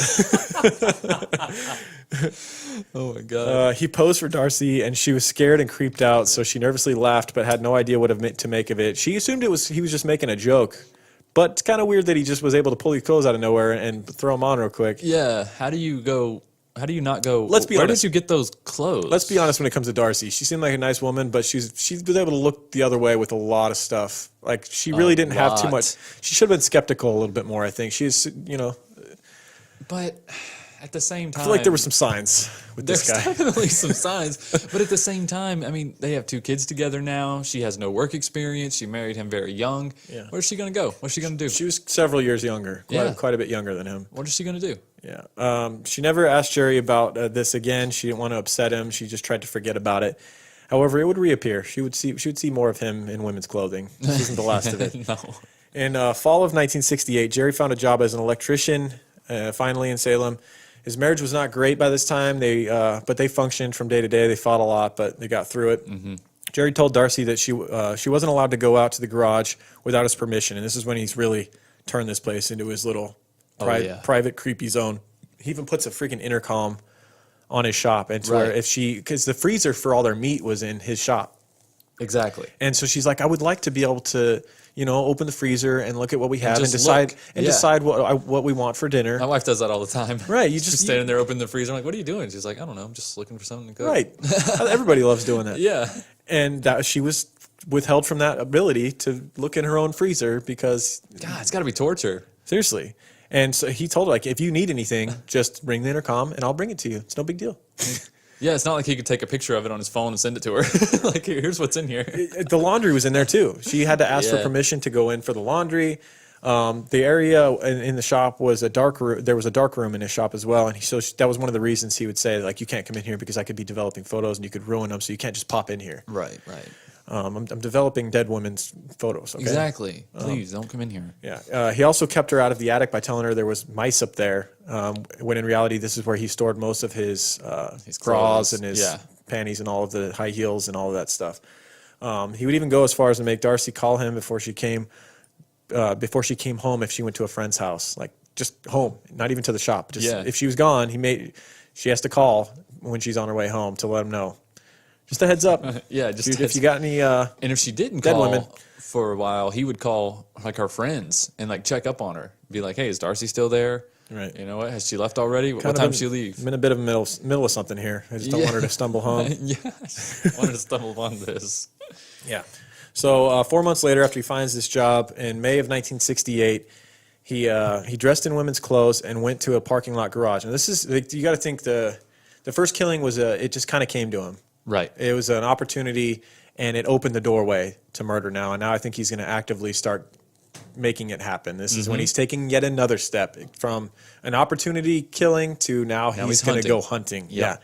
Oh my god! He posed for Darcy, and she was scared and creeped out. So she nervously laughed, but had no idea what to make of it. She assumed he was just making a joke, but it's kind of weird that he just was able to pull his clothes out of nowhere and throw them on real quick. Yeah, how do you go How do you not go? Let's be where honest. did you get those clothes? Let's be honest when it comes to Darcy. She seemed like a nice woman, but she's been able to look the other way with a lot of stuff. Like, she really didn't have too much. She should have been skeptical a little bit more, I think. She's, But at the same time, I feel like there were some signs with this there's guy. definitely some signs. But at the same time, I mean, they have 2 kids together now. She has no work experience. She married him very young. Yeah. Where's she going to go? What's she going to do? She was several years younger, Yeah. quite a bit younger than him. What is she going to do? Yeah. She never asked Jerry about this again. She didn't want to upset him. She just tried to forget about it. However, it would reappear. She would see more of him in women's clothing. This isn't the last of it. No. In fall of 1968, Jerry found a job as an electrician, finally in Salem. His marriage was not great by this time. But they functioned from day to day. They fought a lot, but they got through it. Mm-hmm. Jerry told Darcy that she wasn't allowed to go out to the garage without his permission, and this is when he's really turned this place into his little private creepy zone. He even puts a freaking intercom on his shop, and where because the freezer for all their meat was in his shop. Exactly. And so she's like, I would like to be able to, open the freezer and look at what we have and just decide what we want for dinner. My wife does that all the time. Right. You She's just standing there, open the freezer. I'm like, what are you doing? She's like, I don't know. I'm just looking for something to cook. Right. Everybody loves doing that. Yeah. And that she was withheld from that ability to look in her own freezer because, God, it's got to be torture. Seriously. And so he told her, like, if you need anything, just ring the intercom and I'll bring it to you. It's no big deal. Yeah, it's not like he could take a picture of it on his phone and send it to her. Like, here's what's in here. The laundry was in there too. She had to ask for permission to go in for the laundry. The area in the shop was a dark room. There was a dark room in his shop as well. And that was one of the reasons he would say, like, you can't come in here because I could be developing photos and you could ruin them. So you can't just pop in here. Right. I'm developing dead women's photos. Okay? Exactly. Please don't come in here. Yeah. He also kept her out of the attic by telling her there was mice up there. When in reality, this is where he stored most of his bras and his panties and all of the high heels and all of that stuff. He would even go as far as to make Darcy call him before she came home if she went to a friend's house, like just home, not even to the shop. Just if she was gone, she has to call when she's on her way home to let him know. Just a heads up. If you got any and if she didn't dead call women for a while, he would call like her friends and like check up on her. Be like, hey, is Darcy still there? Right. You know what? Has she left already? What time did she leave? I'm in a bit of a middle of something here. I just don't want her to stumble home. I wanted to stumble upon this. Yeah. So 4 months later, after he finds this job in May of 1968, he dressed in women's clothes and went to a parking lot garage. And this is, you got to think the first killing was it just kind of came to him. Right. It was an opportunity, and it opened the doorway to murder now. And now I think he's going to actively start making it happen. This is when he's taking yet another step from an opportunity killing to now he's going to go hunting. Yep.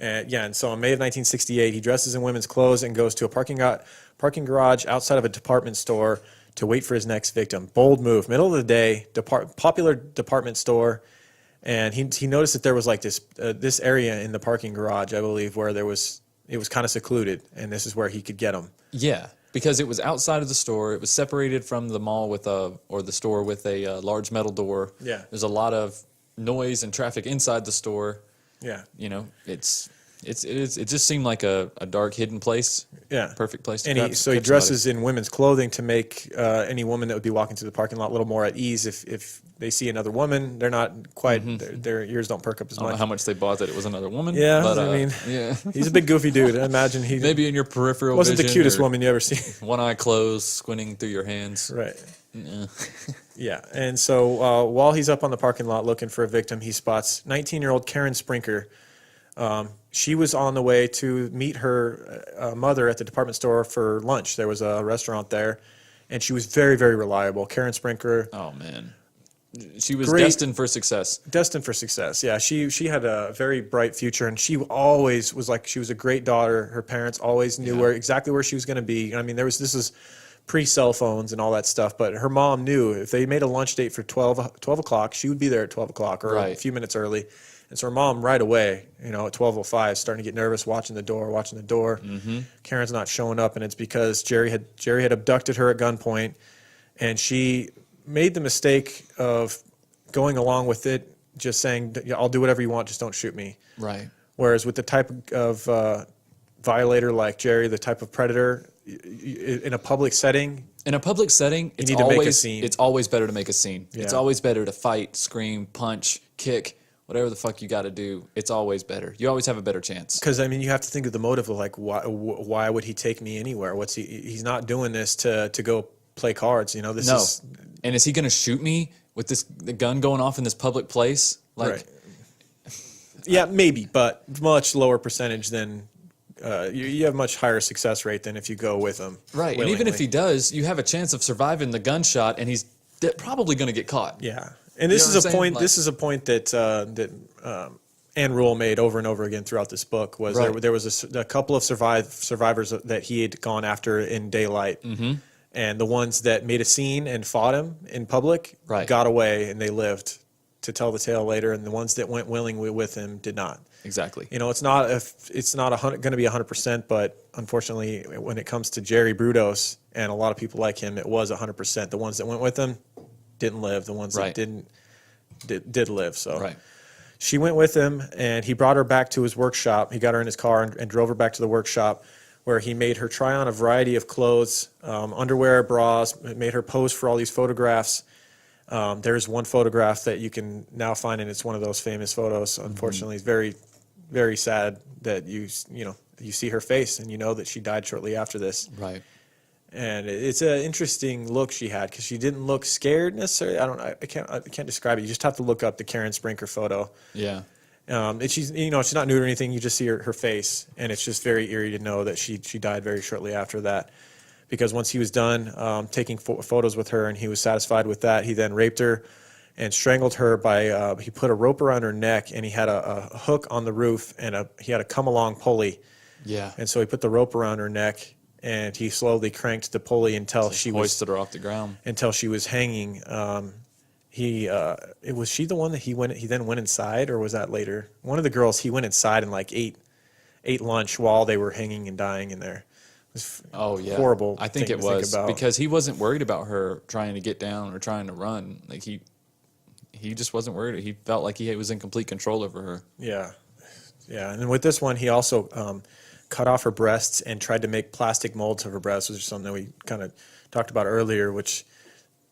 Yeah. And so in May of 1968, he dresses in women's clothes and goes to a parking garage outside of a department store to wait for his next victim. Bold move. Middle of the day, popular department store. And he noticed that there was like this area in the parking garage, I believe, where it was kind of secluded, and this is where he could get them. Yeah, because it was outside of the store. It was separated from the mall or the store with a large metal door. Yeah. There's a lot of noise and traffic inside the store. Yeah. It just seemed like a dark hidden place. Yeah. Perfect place to And catch he dresses in women's clothing to make any woman that would be walking through the parking lot a little more at ease. If they see another woman, they're not quite, their ears don't perk up as I don't know much. how much they bought that it was another woman. Yeah, but, I mean, yeah. He's a big goofy dude. I imagine he maybe in your peripheral wasn't the vision cutest or woman you ever seen. one eye closed, squinting through your hands. Right. Yeah. Yeah, and so while he's up on the parking lot looking for a victim, he spots 19-year-old Karen Sprinker. She was on the way to meet her mother at the department store for lunch. There was a restaurant there, and she was very, very reliable. Karen Sprinker. Oh, man. She was destined for success. Destined for success, yeah. She had a very bright future, and she always was like, she was a great daughter. Her parents always knew exactly where she was going to be. I mean, this is pre-cell phones and all that stuff, but her mom knew if they made a lunch date for 12 o'clock, she would be there at 12 o'clock or a few minutes early. And so her mom right away, at 12:05, starting to get nervous, watching the door. Mm-hmm. Karen's not showing up, and it's because Jerry had abducted her at gunpoint, and she made the mistake of going along with it, just saying, I'll do whatever you want, just don't shoot me. Right. Whereas with the type of violator like Jerry, the type of predator, in a public setting, you need to make a scene. It's always better to make a scene. Yeah. It's always better to fight, scream, punch, kick, whatever the fuck you got to do, it's always better. You always have a better chance. Because I mean, you have to think of the motive of like, why would he take me anywhere? He's not doing this to go play cards. You know, this is. And is he going to shoot me with the gun going off in this public place? Like, right. Yeah, maybe, but much lower percentage than. You have much higher success rate than if you go with him. Right, willingly. and even if he does, you have a chance of surviving the gunshot, and he's probably going to get caught. Yeah, and this is a point. This is a point that Ann Rule made over and over again throughout this book. Was there was a couple of survivors that he had gone after in daylight, and the ones that made a scene and fought him in public got away and they lived to tell the tale later, and the ones that went willingly with him did not. Exactly. You know, it's not going to be 100%, but unfortunately, when it comes to Jerry Brudos and a lot of people like him, it was 100%. The ones that went with him didn't live. The ones that didn't did live. So she went with him, and he brought her back to his workshop. He got her in his car and drove her back to the workshop, where he made her try on a variety of clothes, underwear, bras, made her pose for all these photographs. There's one photograph that you can now find, and it's one of those famous photos. Unfortunately, it's very, very sad that you see her face and you know that she died shortly after this. Right. And it's an interesting look she had, because she didn't look scared necessarily. I can't describe it. You just have to look up the Karen Sprinker photo. Yeah. And she's not nude or anything. You just see her face, and it's just very eerie to know that she died very shortly after that. Because once he was done taking photos with her and he was satisfied with that, he then raped her and strangled her by, he put a rope around her neck, and he had a hook on the roof, and he had a come-along pulley. Yeah. And so he put the rope around her neck, and he slowly cranked the pulley until she hoisted her off the ground. Until she was hanging. Was she the one that he then went inside, or was that later? One of the girls, he went inside and like ate lunch while they were hanging and dying in there. Horrible. I think it was because he wasn't worried about her trying to get down or trying to run. Like he just wasn't worried. He felt like he was in complete control over her. Yeah. And then with this one, he also cut off her breasts and tried to make plastic molds of her breasts, which is something that we kind of talked about earlier. Which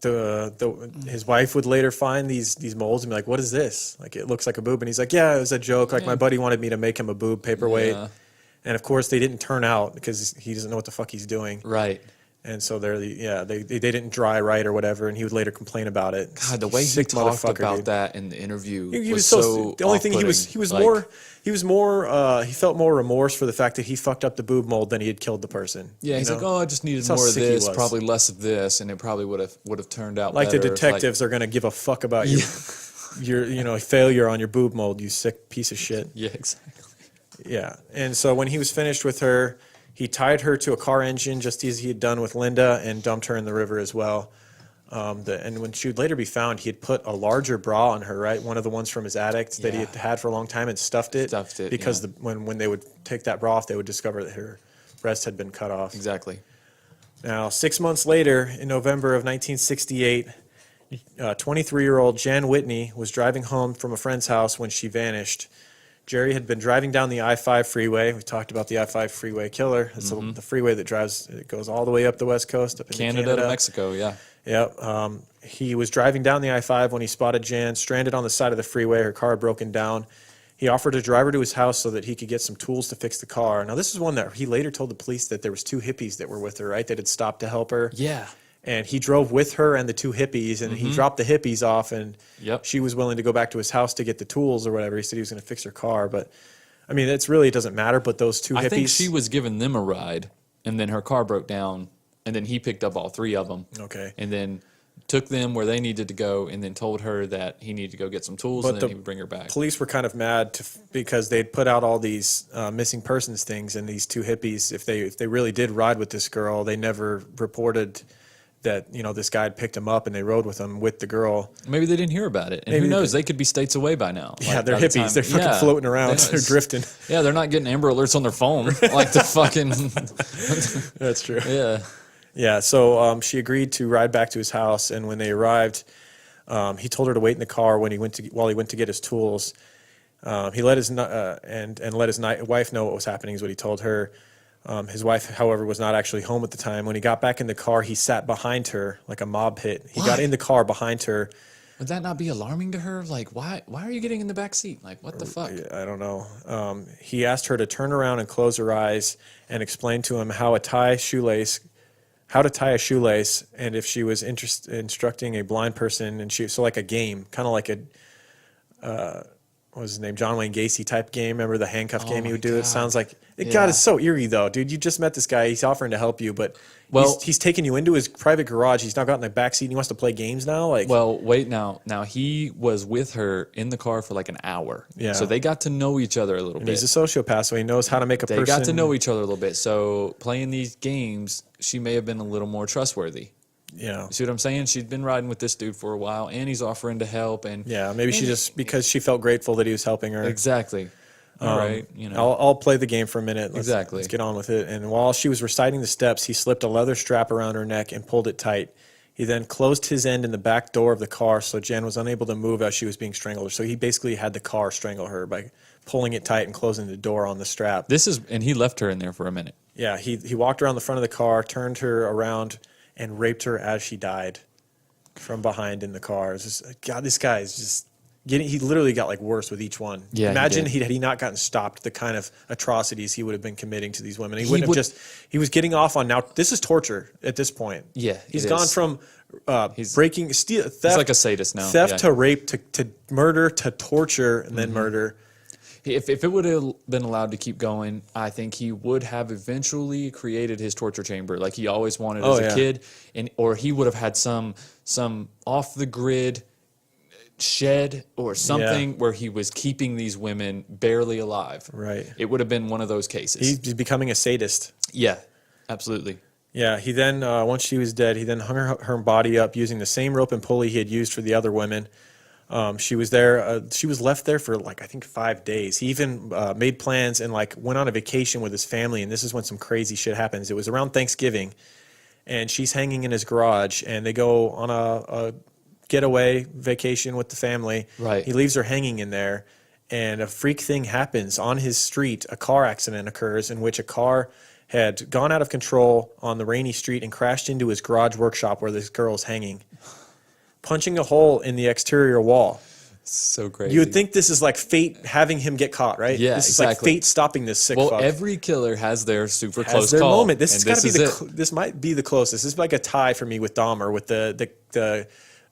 his wife would later find these molds and be like, "What is this? Like, it looks like a boob." And he's like, "Yeah, it was a joke. Like, my buddy wanted me to make him a boob paperweight." Yeah. And of course, they didn't turn out because he doesn't know what the fuck he's doing. Right. And so they didn't dry right or whatever, and he would later complain about it. God, the way he talked about that in the interview was so the only thing he felt more remorse for the fact that he fucked up the boob mold than he had killed the person. Yeah, he's like, I just needed more of this, probably less of this, and it probably would have turned out like better. The detectives are going to give a fuck about your failure on your boob mold, you sick piece of shit. Yeah, exactly. Yeah, and so when he was finished with her, he tied her to a car engine just as he had done with Linda and dumped her in the river as well. And when she would later be found, he had put a larger bra on her, right? One of the ones from his attic that he had had for a long time, and stuffed it because when they would take that bra off, they would discover that her breast had been cut off. Exactly. Now, 6 months later, in November of 1968, 23-year-old Jan Whitney was driving home from a friend's house when she vanished. Jerry had been driving down the I-5 freeway. We talked about the I-5 freeway killer. It's the freeway that goes all the way up the West Coast, up into Canada to Mexico, yeah. Yep. He was driving down the I-5 when he spotted Jan stranded on the side of the freeway. Her car had broken down. He offered to drive her to his house so that he could get some tools to fix the car. Now, this is one that he later told the police that there was two hippies that were with her, right, that had stopped to help her. Yeah. And he drove with her and the two hippies, and he dropped the hippies off, and she was willing to go back to his house to get the tools or whatever. He said he was going to fix her car. But, I mean, it doesn't matter, but those two hippies. I think she was giving them a ride, and then her car broke down, and then he picked up all three of them. Okay. And then took them where they needed to go, and then told her that he needed to go get some tools, and then he would bring her back. Police were kind of mad because they'd put out all these missing persons things, and these two hippies, if they really did ride with this girl, they never reported that this guy had picked him up and they rode with him with the girl. Maybe they didn't hear about it. And who knows? They could be states away by now. Yeah, they're hippies. They're fucking floating around. They're drifting. Yeah, they're not getting Amber Alerts on their phone like the fucking... That's true. Yeah. Yeah, so she agreed to ride back to his house, and when they arrived, he told her to wait in the car while he went to get his tools. He let his let his wife know what was happening, is what he told her. His wife, however, was not actually home at the time. When he got back in the car, he sat behind her like a mob hit. He got in the car behind her, Would that not be alarming to her? Like, why are you getting in the back seat? Like, what the fuck? I don't know. He asked her to turn around and close her eyes and explain to him how to tie a shoelace, and if she was instructing a blind person, and so like a game, kind of like a what was his name, John Wayne Gacy type game. Remember the handcuff game he would do? God. It sounds like it. Yeah. God, it's so eerie though, dude. You just met this guy. He's offering to help you, but he's taking you into his private garage. He's now got in the back seat. And he wants to play games now. Like, well, wait now. Now he was with her in the car for like an hour. Yeah. So they got to know each other a little bit. he's a sociopath, so he knows how to make a They person. got to know each other a little bit. So playing these games, she may have been a little more trustworthy. Yeah. You see what I'm saying? She'd been riding with this dude for a while, and he's offering to help. And Yeah, maybe she just, because she felt grateful that he was helping her. exactly. All right. You know. I'll play the game for a minute. Exactly. Let's get on with it. And while she was reciting the steps, he slipped a leather strap around her neck and pulled it tight. He then closed his end in the back door of the car, so Jen was unable to move as she was being strangled. So he basically had the car strangle her by pulling it tight and closing the door on the strap. And he left her in there for a minute. Yeah, he walked around the front of the car, turned her around, and raped her as she died from behind in the car. It's just, God, this guy is just getting, he literally got like worse with each one. Yeah, Imagine he had he not gotten stopped, the kind of atrocities he would have been committing to these women. He was getting off on, now this is torture at this point. Yeah, He's it gone is. from breaking, steal, theft. He's like a sadist now. Theft Yeah. to rape to murder to torture and then murder. If it would have been allowed to keep going, I think he would have eventually created his torture chamber like he always wanted as a kid, or he would have had some off the grid shed or something where he was keeping these women barely alive. Right. It would have been one of those cases. He's becoming a sadist. Yeah, absolutely. Yeah, he then, once she was dead, he then hung her body up using the same rope and pulley he had used for the other women. She was there. She was left there for like, I think 5 days. He even made plans and like went on a vacation with his family. And this is when some crazy shit happens. It was around Thanksgiving, and she's hanging in his garage, and they go on a getaway vacation with the family. Right. He leaves her hanging in there, and a freak thing happens on his street. A car accident occurs in which a car had gone out of control on the rainy street and crashed into his garage workshop where this girl's hanging, punching a hole in the exterior wall. So crazy. You would think this is like fate having him get caught, right? Yeah, this is exactly. like fate stopping this sick Well, fuck. every killer has their super Has close their call. moment. This has and got to be is this might be the closest. This is like a tie for me with Dahmer, with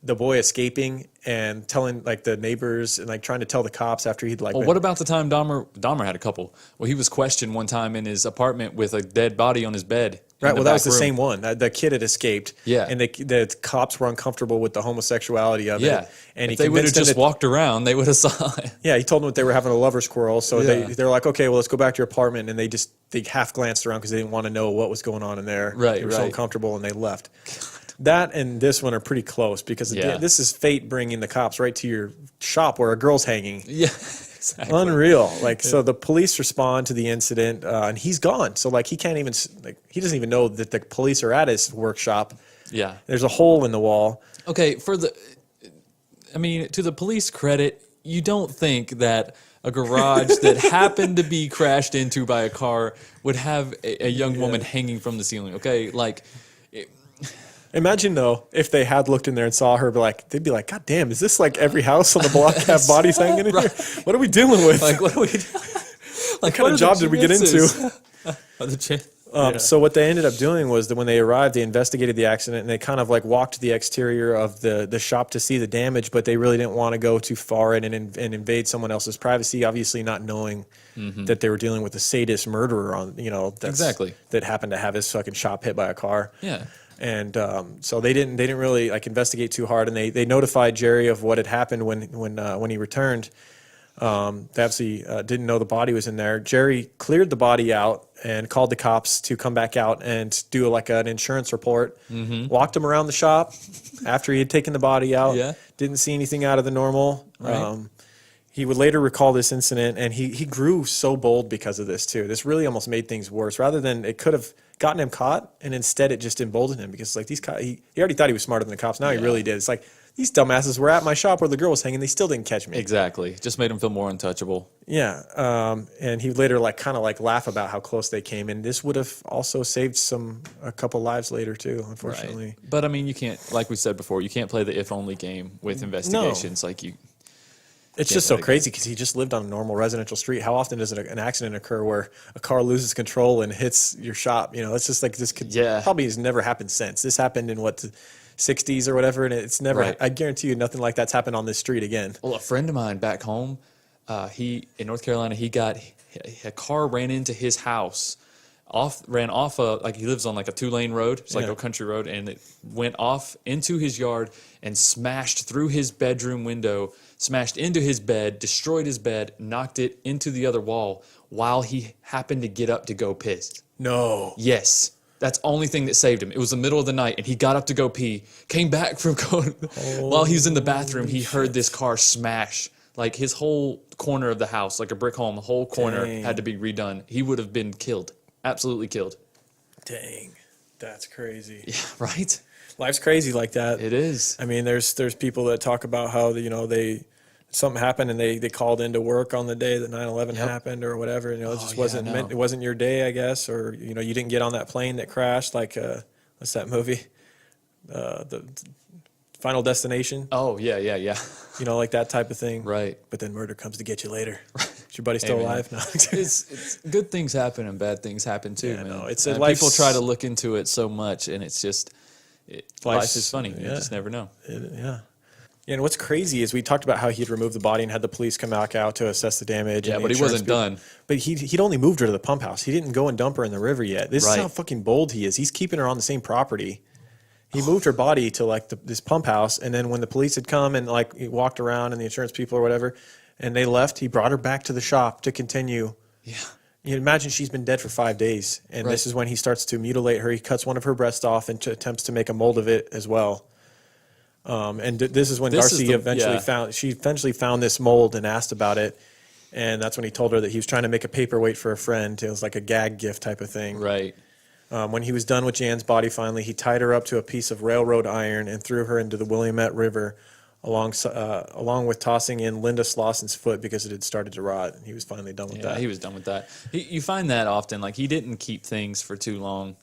the boy escaping and telling like the neighbors and like trying to tell the cops after he'd like. Well, what about the time Dahmer had a couple? Well, he was questioned one time in his apartment with a dead body on his bed. Right. Well, that was the room. same one. The kid had escaped. Yeah. And the cops were uncomfortable with the homosexuality of Yeah. it. And if they would have convinced them just that- walked around, they would have saw it. Yeah, he told them that they were having a lover's quarrel, so Yeah. they're like, okay, well, let's go back to your apartment, and they half glanced around because they didn't want to know what was going on in there. Right, they were so right. uncomfortable, and they left. That and this one are pretty close because Yeah. this is fate bringing the cops right to your shop where a girl's hanging. Yeah, exactly. Unreal. Like, so the police respond to the incident, and he's gone. So like he can't even he doesn't even know that the police are at his workshop. Yeah. There's a hole in the wall. Okay, to the police credit, you don't think that a garage that happened to be crashed into by a car would have a young woman hanging from the ceiling, okay? Like, Imagine though if they had looked in there and saw her, they'd be like, God damn, is this like every house on the block have bodies hanging in here? What are we dealing with? like what are we what kind of job did we get into? So what they ended up doing was that when they arrived, they investigated the accident and they kind of like walked the exterior of the shop to see the damage, but they really didn't want to go too far and invade someone else's privacy, obviously not knowing that they were dealing with a sadist murderer that happened to have his fucking shop hit by a car. Yeah. And so they didn't really like investigate too hard, and they notified Jerry of what had happened when he returned. They obviously didn't know the body was in there. Jerry cleared the body out and called the cops to come back out and do like an insurance report. Walked him around the shop after he had taken the body out. Yeah. Didn't see anything out of the normal. Right. He would later recall this incident, and he grew so bold because of this too. This really almost made things worse. Rather than it could have gotten him caught, and instead it just emboldened him because like these cops, he already thought he was smarter than the cops. Now he really did. It's like these dumbasses were at my shop where the girl was hanging. They still didn't catch me. Exactly. Just made him feel more untouchable. Yeah. And he later kind of laugh about how close they came. And this would have also saved a couple lives later too, unfortunately. Right. But I mean, you can't, like we said before, you can't play the if only game with investigations. No. Like you. It's just so crazy because he just lived on a normal residential street. How often does an accident occur where a car loses control and hits your shop? It's just like this could probably has never happened since. This happened in the 60s or whatever, and it's never. Right. I guarantee you, nothing like that's happened on this street again. Well, a friend of mine back home, he in North Carolina, a car ran into his house. Ran off he lives on a 2-lane road. It's like a country road, and it went off into his yard and smashed through his bedroom window, smashed into his bed, destroyed his bed, knocked it into the other wall while he happened to get up to go piss. No. Yes. That's the only thing that saved him. It was the middle of the night, and he got up to go pee, came back from going. While he was in the bathroom, he heard this car smash. Like his whole corner of the house, like a brick home, the whole corner had to be redone. He would have been killed. Absolutely killed. Dang, that's crazy. Yeah, right? Life's crazy like that. It is. I mean, there's people that talk about how something happened and they called into work on the day that 9/11 happened or whatever. It just wasn't meant. It wasn't your day, I guess, or you didn't get on that plane that crashed. Like what's that movie? The Final Destination. Oh yeah. Like that type of thing. Right. But then murder comes to get you later. Is your buddy still alive? No. It's good things happen and bad things happen too, Yeah, man. no, people try to look into it so much, and it's just life is funny. You just never know. Yeah. And what's crazy is we talked about how he'd removed the body and had the police come back out to assess the damage. Yeah, and but he wasn't done. But he'd only moved her to the pump house. He didn't go and dump her in the river yet. This is how fucking bold he is. He's keeping her on the same property. He moved her body to this pump house, and then when the police had come and he walked around and the insurance people or whatever, and they left, he brought her back to the shop to continue. Yeah. You imagine she's been dead for 5 days, and this is when he starts to mutilate her. He cuts one of her breasts off and attempts to make a mold of it as well. And this is when Darcy eventually found this mold and asked about it, and that's when he told her that he was trying to make a paperweight for a friend. It was like a gag gift type of thing. Right. When he was done with Jan's body finally, he tied her up to a piece of railroad iron and threw her into the Willamette River along with tossing in Linda Slawson's foot because it had started to rot. He was finally done with that. Yeah, he was done with that. You find that often. He didn't keep things for too long.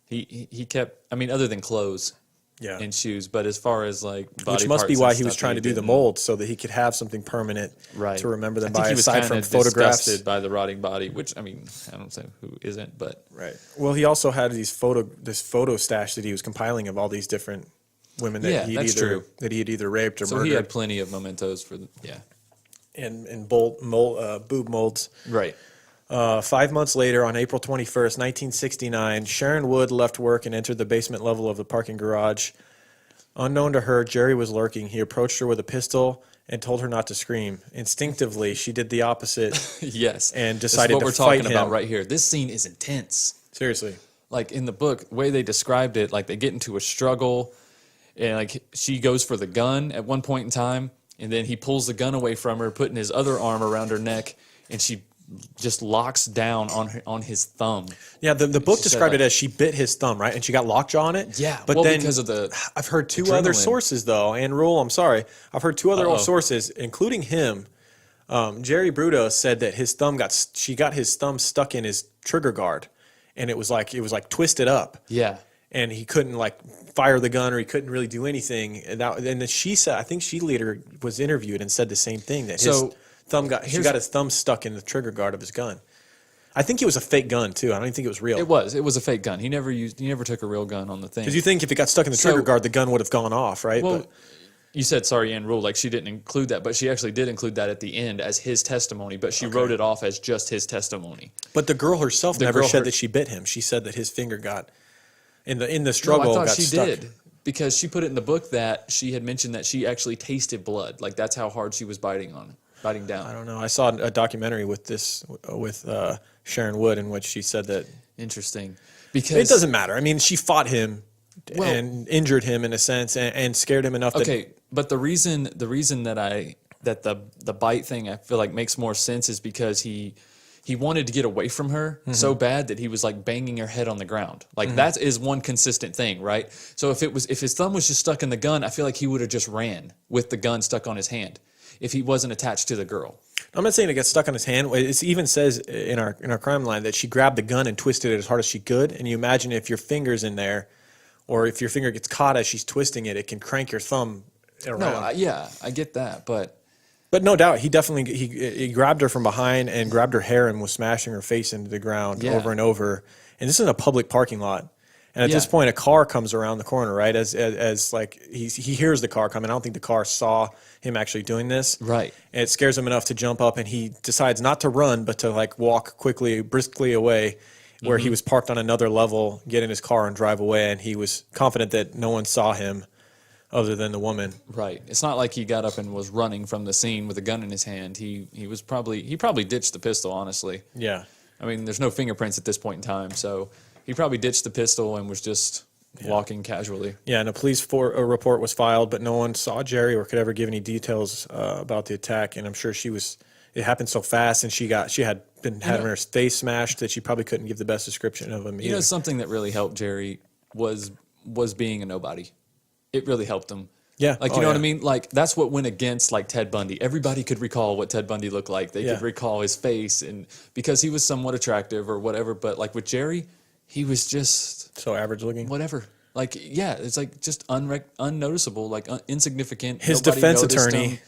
He kept, other than clothes and shoes, but as far as body which must be parts why and he was stuff, trying to do the mold so that he could have something permanent to remember them by, he was aside from photographs. Disgusted by the rotting body, which I don't say who isn't, but right. Well, he also had this photo stash that he was compiling of all these different women that he had either raped or murdered. So he had plenty of mementos for and boob molds. Right. 5 months later, on April 21st, 1969, Sharon Wood left work and entered the basement level of the parking garage. Unknown to her, Jerry was lurking. He approached her with a pistol and told her not to scream. Instinctively, she did the opposite. Yes. And decided to fight him. This is what we're talking about right here. This scene is intense. Seriously. In the book, the way they described it, they get into a struggle, and she goes for the gun at one point in time, and then he pulls the gun away from her, putting his other arm around her neck, and she just locks down on his thumb. Yeah, the book described it as she bit his thumb, right? And she got lockjaw on it. Yeah, but then because of the I've heard two other sources though, and Rule, I'm sorry, I've heard two other sources, including him. Jerry Brudos said that she got his thumb stuck in his trigger guard, and it was twisted up. Yeah. And he couldn't fire the gun, or he couldn't really do anything. And then she said, I think she later was interviewed and said the same thing, that his thumb got his thumb stuck in the trigger guard of his gun. I think it was a fake gun too. I don't even think it was real. It was a fake gun. He never took a real gun on the thing. Because you think if it got stuck in the trigger guard, the gun would have gone off, right? Well, you said sorry, Ann Rule, she didn't include that, but she actually did include that at the end as his testimony, but she wrote it off as just his testimony. But the girl herself never said that she bit him. She said that his finger got in the struggle. No, I thought got she stuck. did, because she put it in the book that she had mentioned that she actually tasted blood. That's how hard she was biting down. I don't know. I saw a documentary with Sharon Wood in which she said that. Interesting. Because it doesn't matter. She fought him and injured him in a sense and scared him enough. But the reason that the bite thing I feel makes more sense is because he he wanted to get away from her so bad that he was like banging her head on the ground. Like that is one consistent thing, right? So if his thumb was just stuck in the gun, I feel like he would have just ran with the gun stuck on his hand if he wasn't attached to the girl. I'm not saying it gets stuck on his hand. It even says in our crime line that she grabbed the gun and twisted it as hard as she could. And you imagine if your finger's in there, or if your finger gets caught as she's twisting it, it can crank your thumb around. No, yeah, I get that, but no doubt, he definitely he grabbed her from behind and grabbed her hair and was smashing her face into the ground over and over. And this is in a public parking lot. And at this point, a car comes around the corner, right? As like he hears the car coming. I don't think the car saw him actually doing this. Right. And it scares him enough to jump up, and he decides not to run, but to like walk quickly, briskly away, where he was parked on another level, get in his car and drive away. And he was confident that no one saw him other than the woman. Right. It's not like he got up and was running from the scene with a gun in his hand. He probably ditched the pistol, honestly. Yeah. I mean, there's no fingerprints at this point in time, so he probably ditched the pistol and was just walking casually. Yeah, and a police report was filed, but no one saw Jerry or could ever give any details about the attack. And I'm sure it happened so fast, and she had been having her face smashed that she probably couldn't give the best description of him either. You know, something that really helped Jerry was being a nobody. It really helped him. Yeah. Like, you know what I mean? Like, that's what went against, like, Ted Bundy. Everybody could recall what Ted Bundy looked like. They could recall his face, and because he was somewhat attractive or whatever. But, like, with Jerry, he was just... so average looking? Whatever. Like, yeah, it's like just unnoticeable, like insignificant. His defense attorney,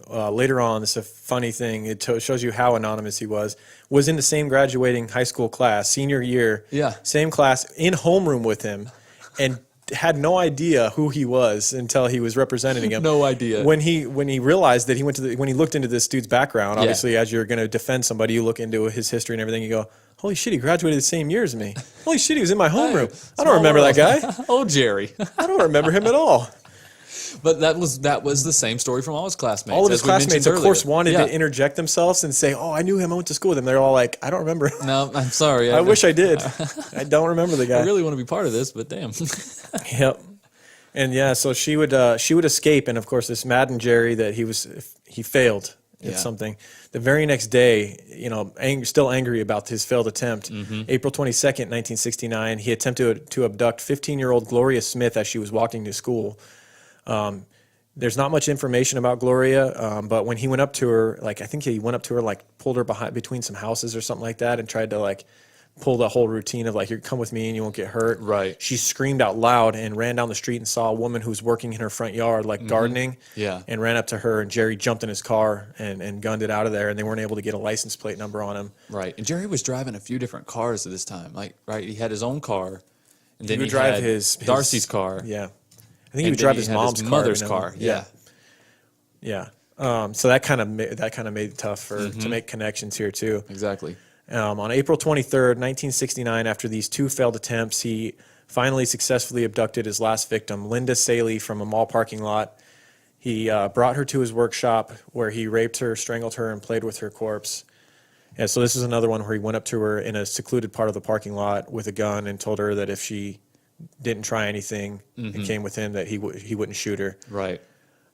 later on, this is a funny thing, it shows you how anonymous he was in the same graduating high school class, senior year, same class, in homeroom with him, and had no idea who he was until he was representing him. No idea. When he realized that when he looked into this dude's background, obviously as you're going to defend somebody, you look into his history and everything, you go, holy shit, he graduated the same year as me. Holy shit, he was in my homeroom. I don't remember that guy. Oh, Jerry. I don't remember him at all. But that was the same story from all his clalasmates. All of his classmates, of course, wanted to interject themselves and say, oh, I knew him. I went to school with him. They're all like, I don't remember. No, I'm sorry. I wish I did. I don't remember the guy. I really want to be part of this, but damn. Yep. And yeah, so she would escape. And of course, this maddened Jerry that he failed at something. The very next day, you know, still angry about his failed attempt, April 22nd, 1969, he attempted to abduct 15-year-old Gloria Smith as she was walking to school. There's not much information about Gloria, but when he went up to her, like, I think he went up to her, like, pulled her between some houses or something like that and tried to, like, pull the whole routine of, like, you come with me and you won't get hurt. Right. She screamed out loud and ran down the street and saw a woman who was working in her front yard, like gardening, and ran up to her, and Jerry jumped in his car and gunned it out of there, and they weren't able to get a license plate number on him. Right. And Jerry was driving a few different cars at this time. Like, right, he had his own car, and then he would drive his Darcy's car. Yeah. I think he would drive his mom's car. Mother's car. Yeah. Yeah. So that kind of made it tough to make connections here too. Exactly. On April 23rd, 1969, after these two failed attempts, he finally successfully abducted his last victim, Linda Slawson, from a mall parking lot. He brought her to his workshop where he raped her, strangled her, and played with her corpse. And so this is another one where he went up to her in a secluded part of the parking lot with a gun and told her that if she didn't try anything and came with him, that he wouldn't shoot her. Right.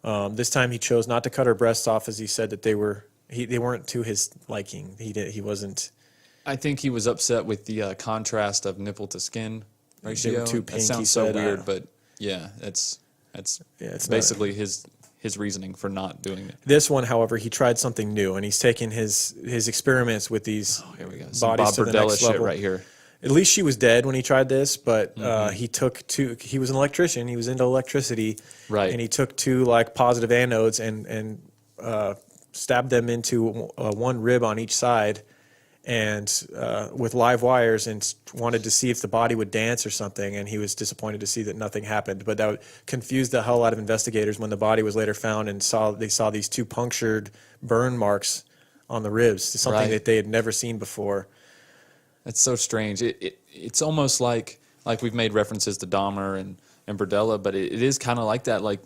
This time he chose not to cut her breasts off, as he said that they weren't to his liking. He wasn't. I think he was upset with the contrast of nipple to skin ratio. They were too pink, that sounds so weird, but yeah, it's basically his reasoning for not doing it. This one, however, he tried something new, and he's taken his experiments with these here we go. bodies Bob to the Burdella next shit level. right here. At least she was dead when he tried this, but he was an electrician. He was into electricity, right? And he took two like positive anodes and stabbed them into one rib on each side, and with live wires, and wanted to see if the body would dance or something. And he was disappointed to see that nothing happened. But that confused the hell out of investigators when the body was later found and they saw these two punctured burn marks on the ribs, something that they had never seen before. That's so strange. It's almost like we've made references to Dahmer and Burdella, but it is kind of like that. Like,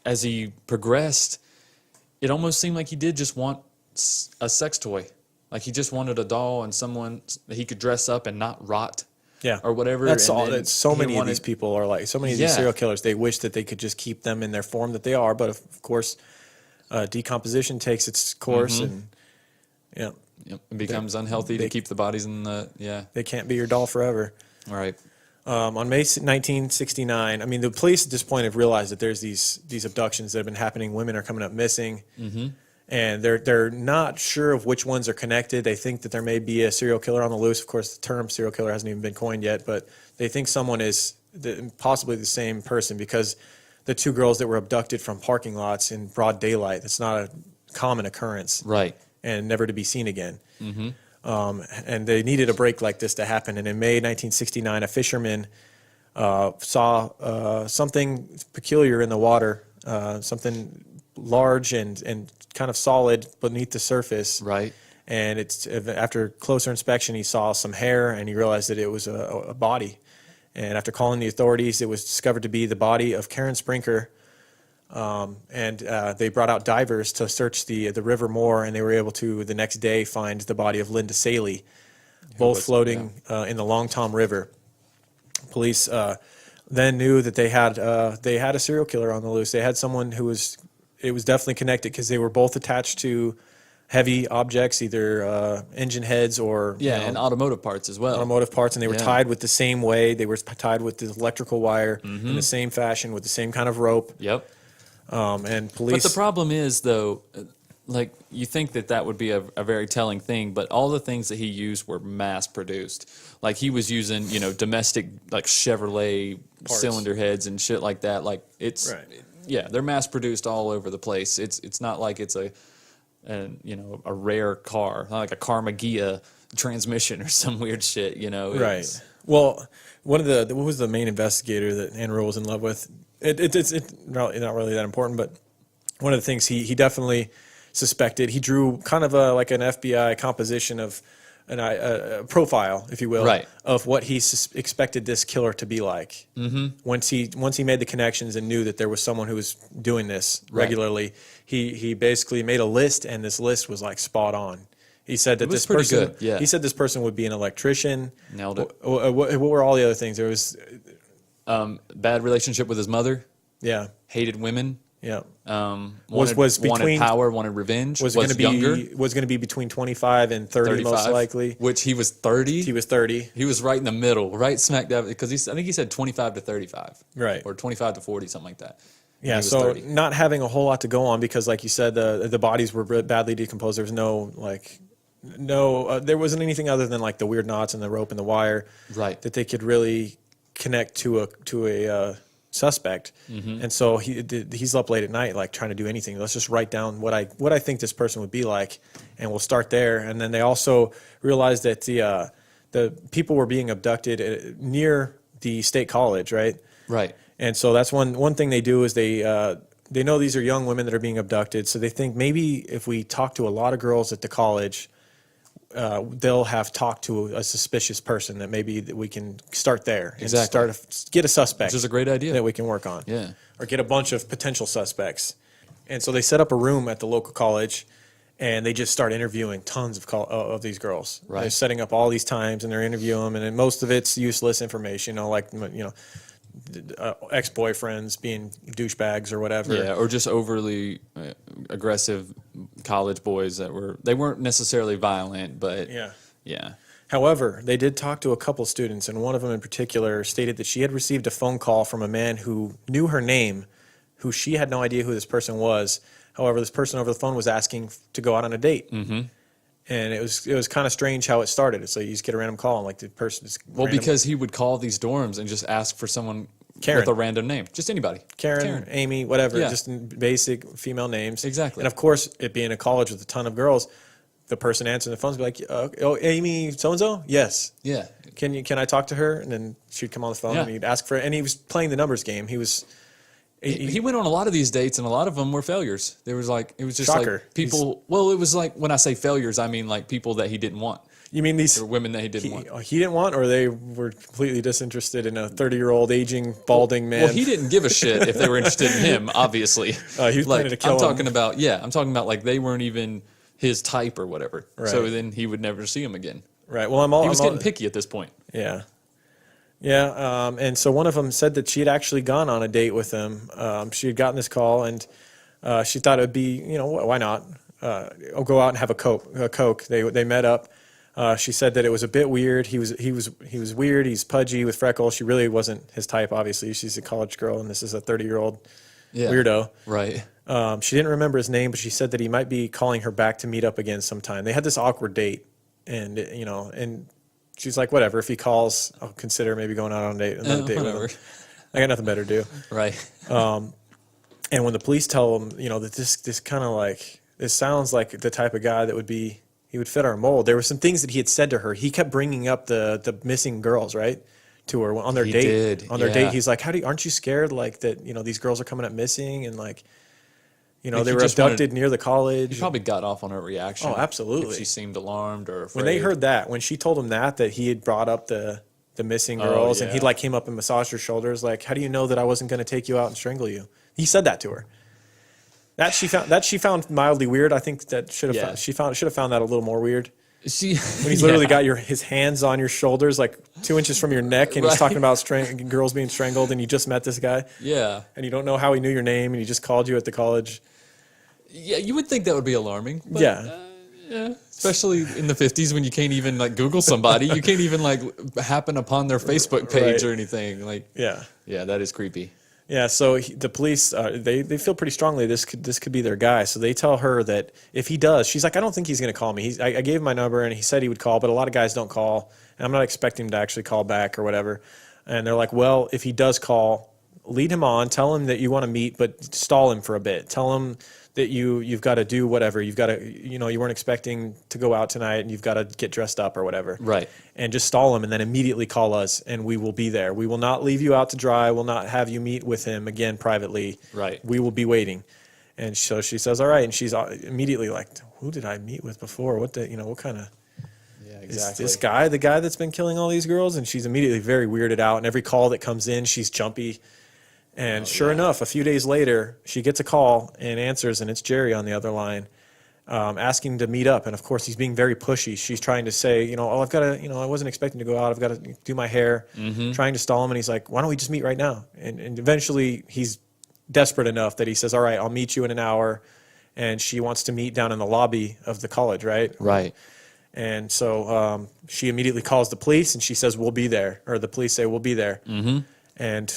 as he progressed, it almost seemed like he did just want a sex toy. Like, he just wanted a doll and someone that he could dress up and not rot. Yeah. Or whatever. That's all. That's so many of these people are like, so many of these serial killers, they wish that they could just keep them in their form that they are. But of course, decomposition takes its course. And yeah. Yep. It becomes unhealthy to keep the bodies in the They can't be your doll forever. All right. On May 1969, I mean, the police at this point have realized that there's these abductions that have been happening. Women are coming up missing, and they're not sure of which ones are connected. They think that there may be a serial killer on the loose. Of course, the term serial killer hasn't even been coined yet, but they think someone is possibly the same person because the two girls that were abducted from parking lots in broad daylight, that's not a common occurrence. Right. And never to be seen again. And they needed a break like this to happen. And in May 1969, a fisherman saw something peculiar in the water, something large and kind of solid beneath the surface. Right. And after closer inspection, he saw some hair, and he realized that it was a body. And after calling the authorities, it was discovered to be the body of Karen Sprinker. And they brought out divers to search the river more, and they were able to, the next day, find the body of Linda Slawson, both floating in the Long Tom River. Police then knew that they had a serial killer on the loose. They had someone it was definitely connected because they were both attached to heavy objects, either engine heads or and automotive parts as well. Automotive parts, and they were tied with the same way. They were tied with the electrical wire in the same fashion with the same kind of rope. Yep. And police. But the problem is, though, like you think that would be a very telling thing, but all the things that he used were mass produced. Like he was using, domestic like Chevrolet Parts. cylinder heads and shit like that. Like it's they're mass produced all over the place. It's not like it's a rare car, not like a Carmagia transmission or some weird shit. Right. Well, what was the main investigator that Ann Rule was in love with? It's not really that important, but one of the things he definitely suspected, he drew kind of like an FBI composition of a profile, if you will, right, of what he expected this killer to be like. Once he made the connections and knew that there was someone who was doing this regularly, he basically made a list, and this list was like spot on. He said that this person, he said this person would be an electrician. Nailed it. What were all the other things? There was bad relationship with his mother. Yeah. Hated women. Yeah. Wanted power, wanted revenge. Was going to be between 25 and 30 most likely. Which he was 30. He was 30. He was right in the middle, right smack dab, because I think he said 25 to 35. Right. Or 25 to 40, something like that. Yeah, so 30. Not having a whole lot to go on because, like you said, the bodies were badly decomposed. There was there wasn't anything other than like the weird knots and the rope and the wire, right, that they could really connect to a suspect. And so he's up late at night, like trying to do anything. Let's just write down what I think this person would be like, and we'll start there. And then they also realized that the people were being abducted near the state college, right? Right. And so that's one thing they do is they know these are young women that are being abducted. So they think maybe if we talk to a lot of girls at the college, they'll have talked to a suspicious person that maybe that we can start there and get a suspect. Which is a great idea that we can work on. Yeah. Or get a bunch of potential suspects. And so they set up a room at the local college, and they just start interviewing tons of these girls. Right. They're setting up all these times, and they're interviewing them, and then most of it's useless information, ex-boyfriends being douchebags or whatever. Yeah, or just overly aggressive college boys they weren't necessarily violent, but yeah. However, they did talk to a couple students, and one of them in particular stated that she had received a phone call from a man who knew her name, who she had no idea who this person was. However, this person over the phone was asking to go out on a date. And it was kind of strange how it started. It's like you just get a random call, and like the person is because he would call these dorms and just ask for someone Karen. with a random name, just anybody. Karen, Amy, whatever, just basic female names. Exactly. And of course, it being a college with a ton of girls, the person answering the phone would be like, "Oh, Amy, so and so, yes, yeah. Can I talk to her?" And then she'd come on the phone and he'd ask for it. And he was playing the numbers game. He went on a lot of these dates, and a lot of them were failures. It was just Shocker. like people. Well, it was like when I say failures, I mean like people that he didn't want. You mean these women that he didn't want? He didn't want, or they were completely disinterested in a 30-year-old aging balding man. Well, he didn't give a shit if they were interested in him. Obviously, he was planning to kill him. I'm talking about like they weren't even his type or whatever. Right. So then he would never see him again. Right. Well, he was getting picky at this point. Yeah. Yeah, and so one of them said that she had actually gone on a date with him. She had gotten this call, and she thought it would be, why not? go out and have a Coke. They met up. She said that it was a bit weird. He was weird. He's pudgy with freckles. She really wasn't his type. Obviously, she's a college girl, and this is a 30-year-old weirdo. Right. She didn't remember his name, but she said that he might be calling her back to meet up again sometime. They had this awkward date, and and she's like, whatever. If he calls, I'll consider maybe going out on a date. Another date with him. I got nothing better to do. Right. And when the police tell him, that this kind of like, this sounds like the type of guy that he would fit our mold. There were some things that he had said to her. He kept bringing up the missing girls, right, to her on their He date. did, On their yeah. date, he's like, aren't you scared like that? These girls are coming up missing, and like, Like, they he were just abducted wanted- near the college. He probably got off on her reaction. Oh, absolutely. If she seemed alarmed or afraid. When they heard that, when she told him that he had brought up the missing girls, and he yeah. like came up and massaged her shoulders, like, how do you know that I wasn't going to take you out and strangle you? He said that to her. That she found mildly weird. I think that should have found that a little more weird. She When he's literally got his hands on your shoulders, like 2 inches from your neck, and he's Right. talking about girls being strangled, and you just met this guy, Yeah. and you don't know how he knew your name, and he just called you at the college. Yeah, you would think that would be alarming. But, Yeah. yeah. Especially in the 50s when you can't even like Google somebody. You can't even like happen upon their Facebook page Right. or anything. Like, Yeah. yeah, that is creepy. Yeah, so the police they feel pretty strongly this could be their guy. So they tell her that if he does, she's like, I don't think he's going to call me. I gave him my number and he said he would call, but a lot of guys don't call, and I'm not expecting him to actually call back or whatever. And they're like, well, if he does call, lead him on, tell him that you want to meet, but stall him for a bit. Tell him that you've got to do whatever. You've got to, you weren't expecting to go out tonight and you've got to get dressed up or whatever. Right. And just stall him and then immediately call us and we will be there. We will not leave you out to dry. We'll not have you meet with him again privately. Right. We will be waiting. And so she says, all right. And she's immediately like, who did I meet with before? What kind of, Yeah, is exactly. this guy the guy that's been killing all these girls? And she's immediately very weirded out. And every call that comes in, she's jumpy. And sure enough, a few days later, she gets a call and answers, and it's Jerry on the other line, asking to meet up. And of course, he's being very pushy. She's trying to say, I've got to, I wasn't expecting to go out. I've got to do my hair. Trying to stall him, and he's like, why don't we just meet right now? And eventually, he's desperate enough that he says, all right, I'll meet you in an hour. And she wants to meet down in the lobby of the college, right? Right. And so she immediately calls the police, and she says, we'll be there. Or the police say, we'll be there. Mm-hmm. And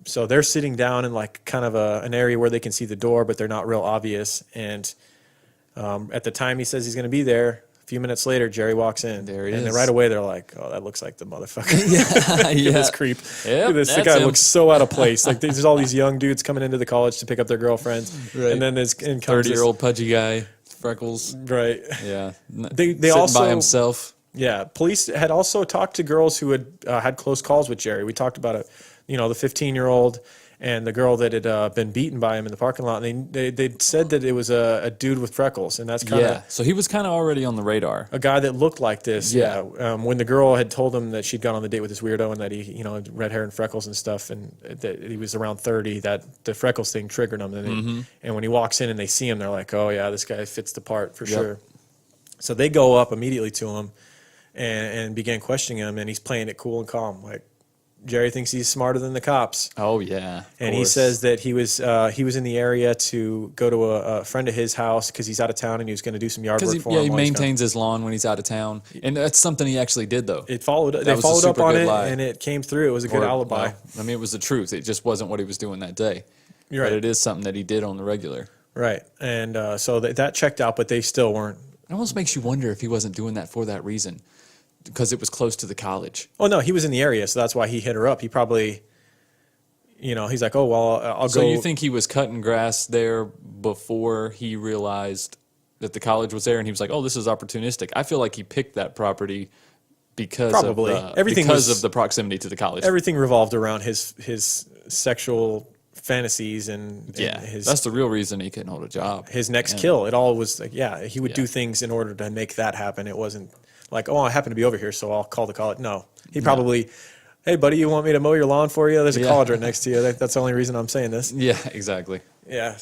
so they're sitting down in like kind of an area where they can see the door, but they're not real obvious. And at the time he says he's going to be there, a few minutes later, Jerry walks in. There he and is. then right away they're like, oh, that looks like the motherfucker. Yeah. Look at this creep. Yep, Look at this. The that's guy him. looks so out of place. Like there's all these young dudes coming into the college to pick up their girlfriends. Right. And then in comes 30-year-old pudgy guy, freckles. Right. Yeah. They Sitting also by himself. Yeah, police had also talked to girls who had had close calls with Jerry. We talked about it, the 15-year-old and the girl that had been beaten by him in the parking lot. And they said that it was a dude with freckles, and that's kind of Yeah. So he was kind of already on the radar. a guy that looked like this. Yeah. When the girl had told him that she'd gone on the date with this weirdo and that he, had red hair and freckles and stuff, and that he was around 30, that the freckles thing triggered him. And when he walks in and they see him, they're like, oh yeah, this guy fits the part for sure. So they go up immediately to him and began questioning him, and he's playing it cool and calm. Like, Jerry thinks he's smarter than the cops. Oh yeah. And he says that he was in the area to go to a friend of his house because he's out of town and he was going to do some yard work Because for he him. while he's gone. maintains his lawn when he's out of town, and that's something he actually did though. They followed was a up super on good it, lie. and it came through. It was a good Or, alibi. well, I mean, it was the truth. It just wasn't what he was doing that day. You're But right. it is something that he did on the regular. Right. And so that checked out, but they still weren't. It almost makes you wonder if he wasn't doing that for that reason, because it was close to the college. Oh, no, he was in the area, so that's why he hit her up. He probably, he's like, oh, well, I'll So go. you think he was cutting grass there before he realized that the college was there, and he was like, oh, this is opportunistic. I feel like he picked that property because Probably. of Everything because was- of the proximity to the college. Everything revolved around his sexual fantasies and yeah, his that's the real reason he couldn't hold a job. his next Yeah. kill. It all was like, he would do Yeah. things in order to make that happen. It wasn't like, oh, I happen to be over here, so I'll call the college. No, he probably, hey, buddy, you want me to mow your lawn for you? There's a Yeah. college right next to you. That's the only reason I'm saying this. Yeah, exactly. Yeah.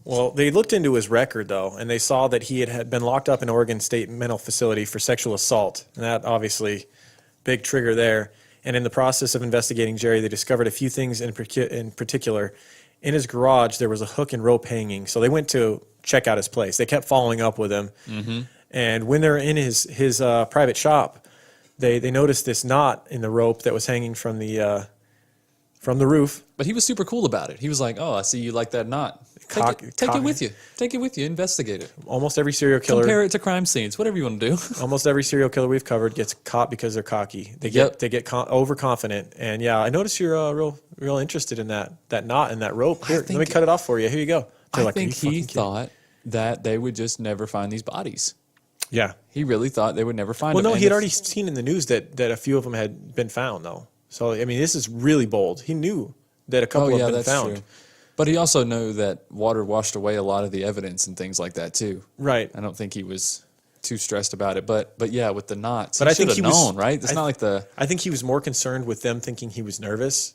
Well, they looked into his record, though, and they saw that he had been locked up in Oregon State Mental Facility for sexual assault. And that obviously, big trigger there. And in the process of investigating Jerry, they discovered a few things in particular. in his garage there was a hook and rope hanging. So they went to check out his place. They kept following up with him. Mm-hmm. And when they're in his private shop, they noticed this knot in the rope that was hanging from the roof. But he was super cool about it. He was like, "Oh, I see you like that knot. Take it with you. Take it with you. Investigate it. Almost every serial killer. Compare it to crime scenes. Whatever you want to do." Almost every serial killer we've covered gets caught because they're cocky. They get overconfident. And yeah, I noticed you're real interested in that knot and that rope. Here, let me cut it off for you. Here you go. I think he thought that they would just never find these bodies. Yeah. He really thought they would never find them. Well, no, he had already seen in the news that a few of them had been found, though. So, I mean, this is really bold. He knew that a couple have been found. True. But he also knew that water washed away a lot of the evidence and things like that, too. Right. I don't think he was too stressed about it. But yeah, with the knots, but he I think should have known, right? It's not like the... I think he was more concerned with them thinking he was nervous.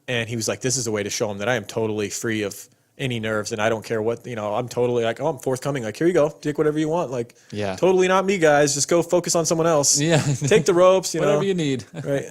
And he was like, this is a way to show them that I am totally free of any nerves, and I don't care what, I'm totally like, I'm forthcoming. Like, here you go, take whatever you want. Like, yeah, totally not me, guys. Just go focus on someone else. Yeah, take the ropes. Whatever you need. Right.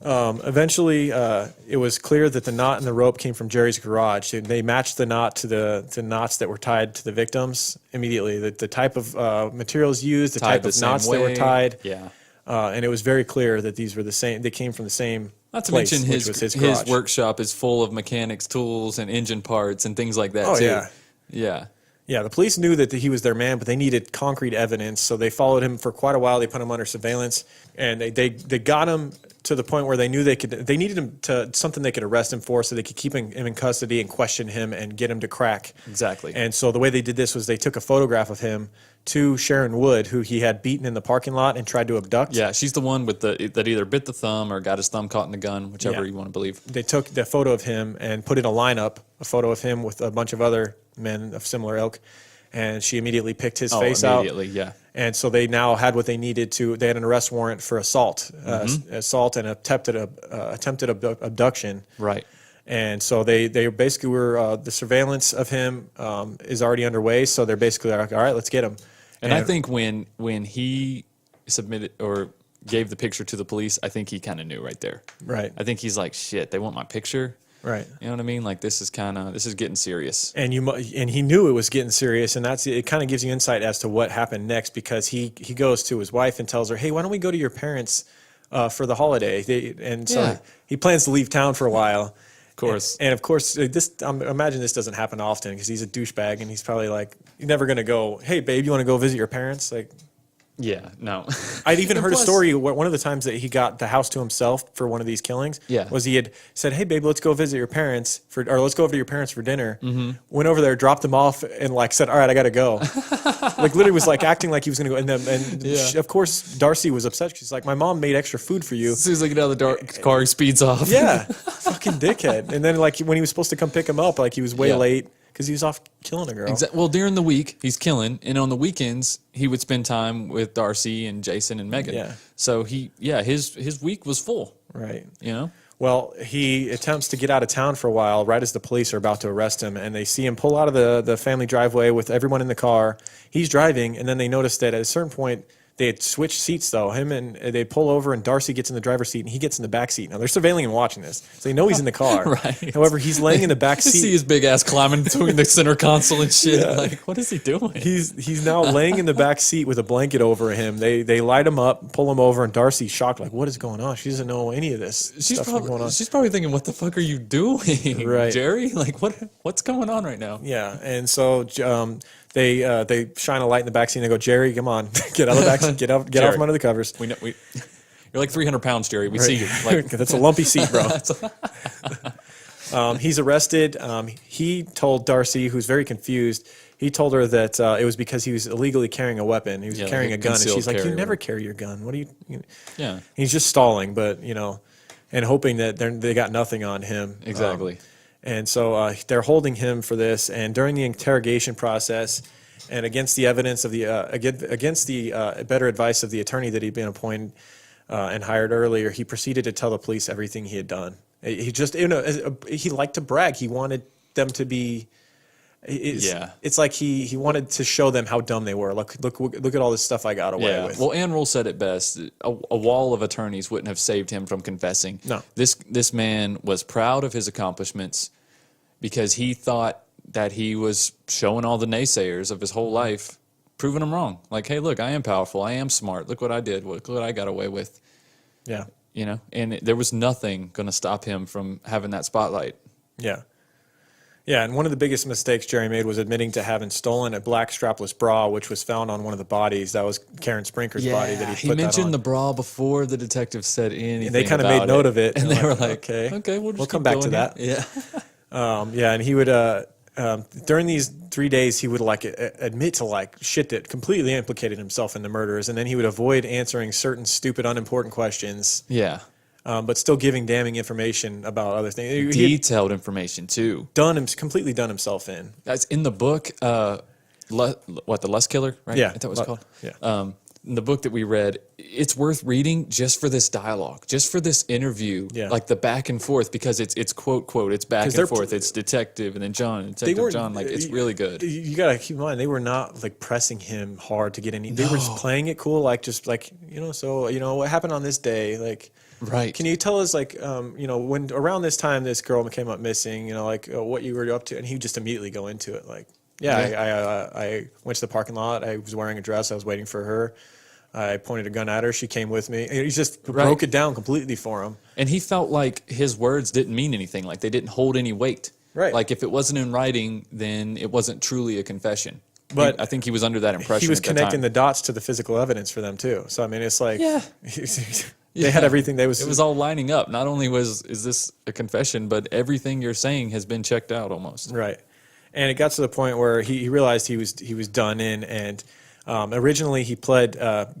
Eventually, it was clear that the knot and the rope came from Jerry's garage. They matched the knot to the knots that were tied to the victims immediately. The type of materials used, the type of knots that were tied. Yeah. And it was very clear that these were the same. They came from the same. Not to place, mention his garage. workshop is full of mechanics tools and engine parts and things like that too. Yeah. Yeah. Yeah, the police knew that he was their man, but they needed concrete evidence, so they followed him for quite a while. They put him under surveillance, and they got him to the point where they knew they needed him to something they could arrest him for, so they could keep him in custody and question him and get him to crack. Exactly. And so the way they did this was they took a photograph of him to Sharon Wood, who he had beaten in the parking lot and tried to abduct. Yeah, she's the one with that either bit the thumb or got his thumb caught in the gun, whichever you want to believe. They took the photo of him and put in a lineup, a photo of him with a bunch of other men of similar ilk. And she immediately picked his face out. Immediately, yeah. And so they now had what they needed to. They had an arrest warrant for assault, assault and attempted abduction. Right. And so they basically were the surveillance of him is already underway. So they're basically like, all right, let's get him. And I think when he submitted or gave the picture to the police, I think he kind of knew right there. Right. I think he's like, shit, they want my picture. Right. You know what I mean? Like this is getting serious. And he knew it was getting serious, and it kind of gives you insight as to what happened next, because he goes to his wife and tells her, "Hey, why don't we go to your parents for the holiday?" He plans to leave town for a while. Of course. And of course, this imagine this doesn't happen often, because he's a douchebag and he's probably like, "You're never gonna go, hey babe, you want to go visit your parents?" Like, yeah, no. I'd even heard a story. One of the times that he got the house to himself for one of these killings, was he had said, "Hey, babe, let's go visit your parents or let's go over to your parents for dinner." Mm-hmm. Went over there, dropped them off, and like said, "All right, I got to go." Like literally was like acting like he was going to go. And of course, Darcy was upset. She's like, "My mom made extra food for you." As soon as they get out of the car, he speeds off. Yeah, fucking dickhead. And then like when he was supposed to come pick him up, like he was way late. Because he was off killing a girl. Well, during the week, he's killing. And on the weekends, he would spend time with Darcy and Jason and Megan. Yeah. So his week was full. Right. You know? Well, he attempts to get out of town for a while right as the police are about to arrest him. And they see him pull out of the family driveway with everyone in the car. He's driving. And then they notice that at a certain point, they had switched seats, though. They pull over, and Darcy gets in the driver's seat, and he gets in the back seat. Now, they're surveilling and watching this, so they know he's in the car. Right. However, he's laying in the back seat. You see his big ass climbing between the center console and shit. Yeah. Like, what is he doing? He's now laying in the back seat with a blanket over him. They light him up, pull him over, and Darcy's shocked, like, what is going on? She doesn't know any of this stuff going on. She's probably thinking, what the fuck are you doing, right. Jerry? Like, what's going on right now? Yeah, and so they shine a light in the backseat and they go, "Jerry, come on, get out of the backseat, get out from under the covers." We know, you're like 300 pounds, Jerry. We see you. Like, that's a lumpy seat, bro. He's arrested. He told Darcy, who's very confused, he told her that it was because he was illegally carrying a weapon. He was carrying a gun, and she's like, "You never carry your gun. What do you?" Yeah. He's just stalling, but and hoping that they got nothing on him. Exactly. And so they're holding him for this. And during the interrogation process, and against the evidence of against the better advice of the attorney that he'd been appointed and hired earlier, he proceeded to tell the police everything he had done. He just, he liked to brag. He wanted them to be It's like he wanted to show them how dumb they were. Look at all this stuff I got away with. Well, Ann Rule said it best. A wall of attorneys wouldn't have saved him from confessing. No. This man was proud of his accomplishments because he thought that he was showing all the naysayers of his whole life, proving them wrong. Like, hey, look, I am powerful. I am smart. Look what I did. Look what I got away with. Yeah. And there was nothing going to stop him from having that spotlight. Yeah. Yeah, and one of the biggest mistakes Jerry made was admitting to having stolen a black strapless bra, which was found on one of the bodies. That was Karen Sprinker's body that he put mentioned that on. the bra before the detective said anything. And they kind of made note of it. And they were like, okay, we'll come back to that. Yeah. Yeah, and he would, during these 3 days, he would admit to shit that completely implicated himself in the murders, and then he would avoid answering certain stupid, unimportant questions. Yeah. But still giving damning information about other things. Detailed information too. Completely done himself in. That's in the book. The Lust Killer, right? Yeah, I thought it was called. Yeah. In the book that we read, it's worth reading just for this dialogue, just for this interview, like the back and forth, because it's quote, it's back and forth, it's detective and then Detective John, it's really good. You gotta keep in mind, they were not pressing him hard to get any. They were just playing it cool, so what happened on this day, right. Can you tell us, when around this time this girl came up missing, what you were up to, and he would just immediately go into it, I went to the parking lot, I was wearing a dress, I was waiting for her. I pointed a gun at her. She came with me. He just broke it down completely for him. And he felt like his words didn't mean anything. Like they didn't hold any weight. Right. Like if it wasn't in writing, then it wasn't truly a confession. But I think he was under that impression. He was at that connecting time. the dots to the physical evidence for them too. So I mean, it's like they had everything. It was all lining up. Not only is this a confession, but everything you're saying has been checked out almost. Right. And it got to the point where he realized he was done in, and originally he pled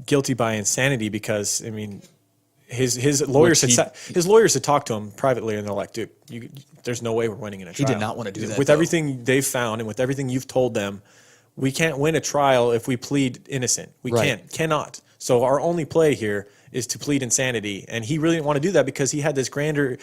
guilty by insanity because his lawyers had talked to him privately, and they're like, dude, there's no way we're winning in a trial. He did not want to do that. With everything they've found and with everything you've told them, we can't win a trial if we plead innocent. We cannot. So our only play here is to plead insanity. And he really didn't want to do that because he had this grandeur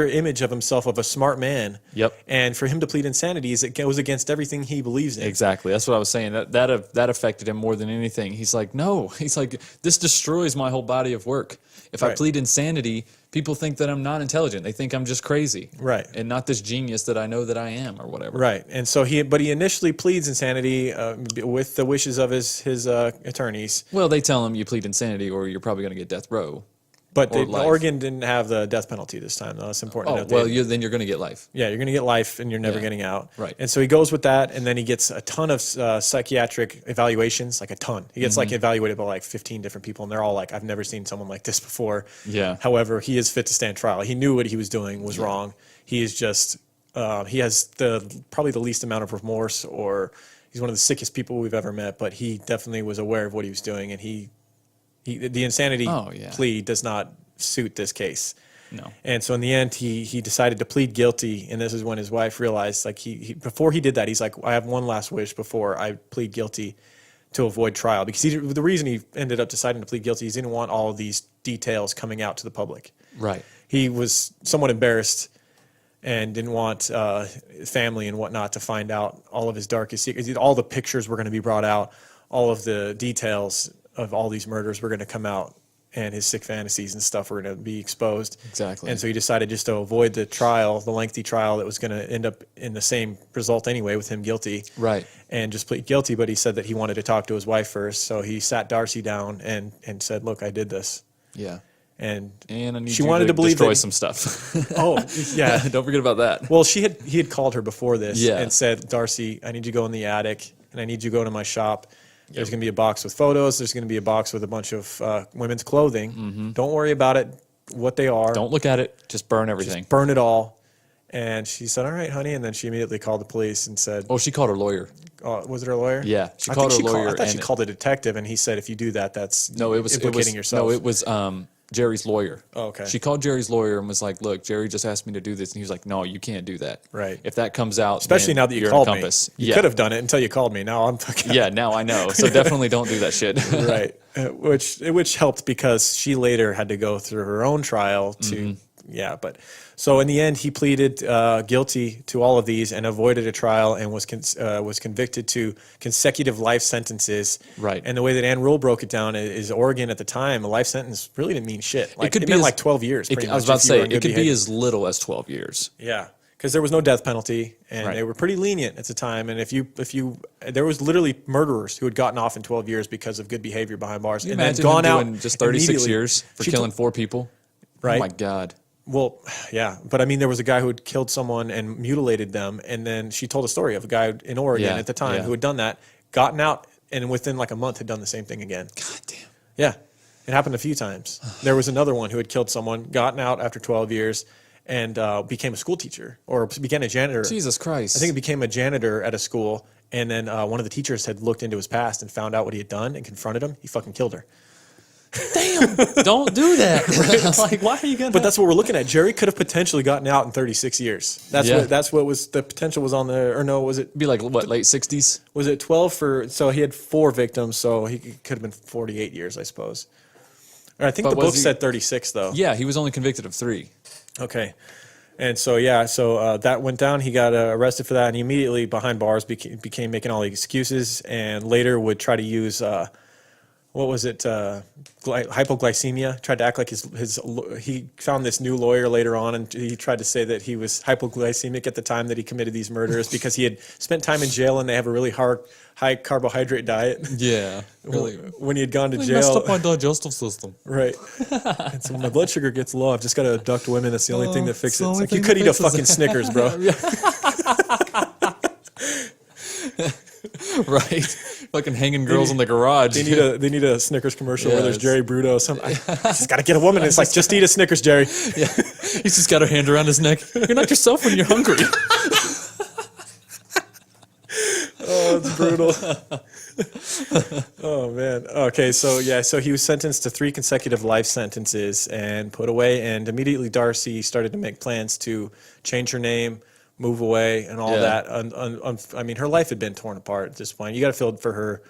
image of himself of a smart man. Yep. And for him to plead insanity it goes against everything he believes in. Exactly. That's what I was saying. That affected him more than anything. He's like, no. He's like, this destroys my whole body of work. If I plead insanity, people think that I'm not intelligent. They think I'm just crazy. Right. And not this genius that I know that I am or whatever. Right. And so he initially pleads insanity with the wishes of his attorneys. Well, they tell him you plead insanity or you're probably going to get death row. But Oregon didn't have the death penalty this time, though. That's important to note. Then you're going to get life. Yeah, you're going to get life, and you're never getting out. Right. And so he goes with that, and then he gets a ton of psychiatric evaluations, like a ton. He gets evaluated by 15 different people, and they're all like, I've never seen someone like this before. Yeah. However, he is fit to stand trial. He knew what he was doing was wrong. He is just, he has probably the least amount of remorse, or he's one of the sickest people we've ever met, but he definitely was aware of what he was doing, and the insanity plea does not suit this case. No. And so in the end, he decided to plead guilty, and this is when his wife realized, before he did that, he's like, I have one last wish before I plead guilty to avoid trial, because the reason he ended up deciding to plead guilty is he didn't want all of these details coming out to the public. Right. He was somewhat embarrassed and didn't want family and whatnot to find out all of his darkest secrets. All the pictures were going to be brought out, all of the details of all these murders were going to come out, and his sick fantasies and stuff were going to be exposed. Exactly. And so he decided just to avoid the lengthy trial that was going to end up in the same result anyway, with him guilty. Right. And just plead guilty, but he said that he wanted to talk to his wife first. So he sat Darcy down and said, look, I did this. Yeah. And I need she you wanted to believe destroy that some stuff. Oh, yeah. Don't forget about that. Well, he had called her before this and said, Darcy, I need you to go in the attic, and I need you to go to my shop. There's going to be a box with photos. There's going to be a box with a bunch of women's clothing. Mm-hmm. Don't worry about it, what they are. Don't look at it. Just burn everything. Just burn it all. And she said, all right, honey. And then she immediately called the police and said... Oh, she called her lawyer. Was it her lawyer? Yeah, she called her lawyer. I thought she called a detective, and he said, if you do that, that's implicating yourself. No, it was Jerry's lawyer. Oh, okay. She called Jerry's lawyer and was like, look, Jerry just asked me to do this. And he was like, no, you can't do that. Right. If that comes out, especially now that you you're called in me. compass. You could have done it until you called me. Now I'm fucking... Yeah, now I know. So definitely don't do that shit. Right. Which helped, because she later had to go through her own trial to yeah. But so in the end, he pleaded guilty to all of these and avoided a trial and was convicted to consecutive life sentences. Right. And the way that Ann Rule broke it down is Oregon at the time, a life sentence really didn't mean shit. Like, could it be meant as- like 12 years. I was about to say, it could be as little as 12 years. Yeah, because there was no death penalty, and Right. they were pretty lenient at the time. And if you, there was literally murderers who had gotten off in 12 years because of good behavior behind bars, Can you and then imagine gone him out doing just 36 immediately. years for She killing told- 4 people? Right. Oh my God. Well, yeah, but I mean, there was a guy who had killed someone and mutilated them, and then she told a story of a guy in Oregon Yeah, at the time yeah. who had done that, gotten out, and within like a month had done the same thing again. God damn. Yeah, it happened a few times. There was another one who had killed someone, gotten out after 12 years, and became a school teacher or became a janitor. Jesus Christ. I think he became a janitor at a school, and then one of the teachers had looked into his past and found out what he had done and confronted him. He fucking killed her. Don't do that. Like, why are you gonna? But that's what we're looking at. Jerry could have potentially gotten out in 36 years. That's what was the potential was on the, or no, was it? be like what, late 60s? Was it 12 for? So he had 4 victims, so he could have been 48 years, I suppose. Or I think But the was book he- said 36 though. Yeah, he was only convicted of 3. Okay. And so, yeah, so that went down. He got arrested for that, and he immediately behind bars became making all the excuses, and later would try to use, what was it, hypoglycemia. Tried to act like he found this new lawyer later on, and he tried to say that he was hypoglycemic at the time that he committed these murders because he had spent time in jail, and they have a really high carbohydrate diet. Yeah. Really. When he had gone to Really jail. messed up my digestive system. Right. And so my blood sugar gets low. I've just got to abduct women. That's the only thing that fixes it. the It's only like, you thing could that eat a fixes fucking it. Snickers, bro. Right. Fucking hanging girls in the garage. They need a Snickers commercial where there's Yes. Jerry Brudos. I just got to get a woman. And it's like, just eat a Snickers, Jerry. Yeah. He's just got her hand around his neck. You're not yourself when you're hungry. Oh, it's brutal. Oh, man. Okay, so he was sentenced to 3 consecutive life sentences and put away. And immediately Darcy started to make plans to change her name, move away, and all Yeah. that. I mean, her life had been torn apart at this point. You got to feel for her.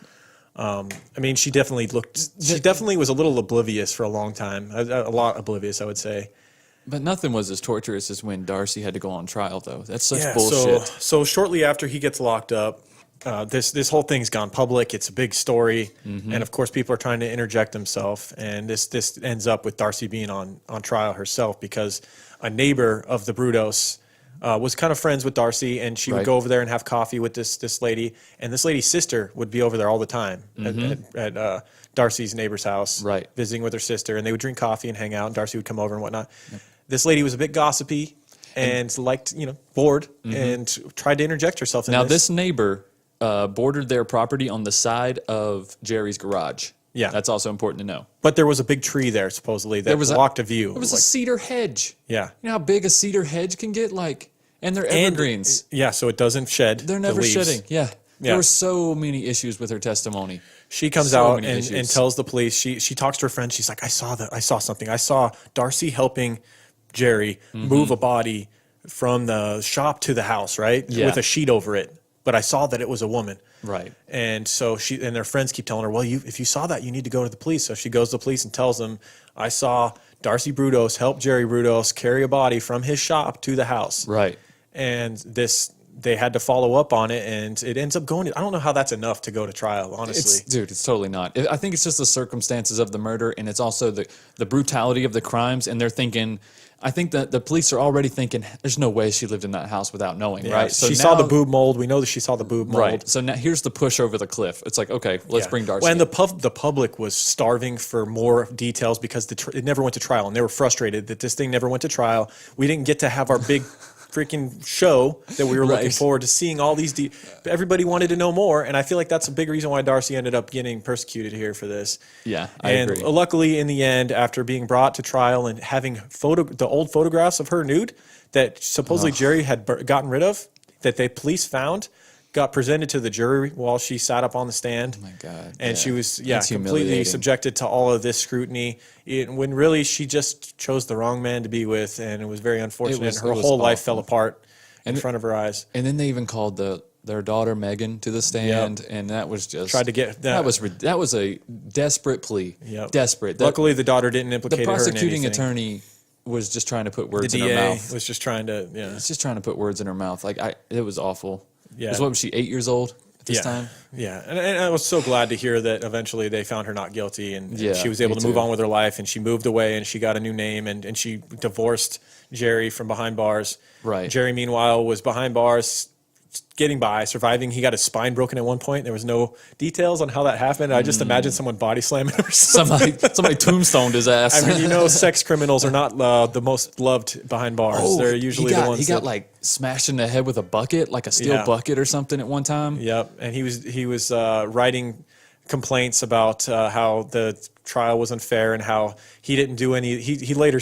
I mean, she definitely was a little oblivious for a long time. A lot oblivious, I would say. But nothing was as torturous as when Darcy had to go on trial, though. That's such Yeah, bullshit. So shortly after he gets locked up, this whole thing's gone public. It's a big story, and of course, people are trying to interject themselves. And this ends up with Darcy being on trial herself because a neighbor of the Brudos was kind of friends with Darcy, and she would Right. go over there and have coffee with this lady. And this lady's sister would be over there all the time at Darcy's neighbor's house, Right. visiting with her sister, and they would drink coffee and hang out. And Darcy would come over and whatnot. This lady was a bit gossipy and liked, bored, and tried to interject herself in Now, this. this neighbor bordered their property on the side of Jerry's garage. Yeah. That's also important to know. But there was a big tree there, supposedly, that blocked a view. There was Like, a cedar hedge. yeah. You know how big a cedar hedge can get? And they're evergreens. Yeah, so it doesn't shed. They're the never leaves. shedding. Yeah. Yeah. There were so many issues with her testimony. She comes So out many and issues. tells the police. She talks to her friend. She's like, I saw something. I saw Darcy helping Jerry move a body from the shop to the house, right? Yeah. With a sheet over it. But I saw that it was a woman. Right. And so their friends keep telling her, well, if you saw that, you need to go to the police. So she goes to the police and tells them, I saw Darcy Brudos help Jerry Brudos carry a body from his shop to the house. Right. And they had to follow up on it, and it ends up going. I don't know how that's enough to go to trial, honestly. It's totally not. I think it's just the circumstances of the murder, and it's also the brutality of the crimes. And they're thinking, I think that the police are already thinking, there's no way she lived in that house without knowing, Yeah, right? So she saw the boob mold. We know that she saw the boob mold. Right. So now here's the push over the cliff. It's like, okay, let's Yeah. bring Darcy. Well, and in. the public was starving for more details because it never went to trial, and they were frustrated that this thing never went to trial. We didn't get to have our big freaking show that we were looking Right. forward to seeing all these. Everybody wanted to know more, and I feel like that's a big reason why Darcy ended up getting persecuted here for this. Yeah, I and agree. luckily, in the end, after being brought to trial and having the old photographs of her nude that supposedly Jerry had gotten rid of, that the police found, got presented to the jury while she sat up on the stand. Oh my God. And she was, That's completely humiliating. subjected to all of this scrutiny when really she just chose the wrong man to be with. And it was very unfortunate. Her it was whole life awful. fell apart in front of her eyes. And then they even called their daughter Megan to the stand, and that was just Tried to get that was a desperate plea. Yep. Desperate. Luckily, the daughter didn't the implicate her in prosecuting anything. attorney was just trying to put The words in her DA mouth. was just trying to, It's just trying to put words in her mouth. Like it was awful. Yeah. 'Cause what was she, 8 years old at this time? Yeah, and I was so glad to hear that eventually they found her not guilty, and she was able me to move too. on with her life, and she moved away, and she got a new name, and she divorced Jerry from behind bars. Right. Jerry, meanwhile, was behind bars, getting by, surviving. He got his spine broken at one point. There was no details on how that happened. I just imagine someone body slamming him or something. Somebody tombstoned his ass. I mean, sex criminals are not the most loved behind bars. They're usually the ones he got like smashed in the head with a bucket, like a steel bucket or something at one time. Yep, and he was writing complaints about how the trial was unfair and how he didn't do any. He later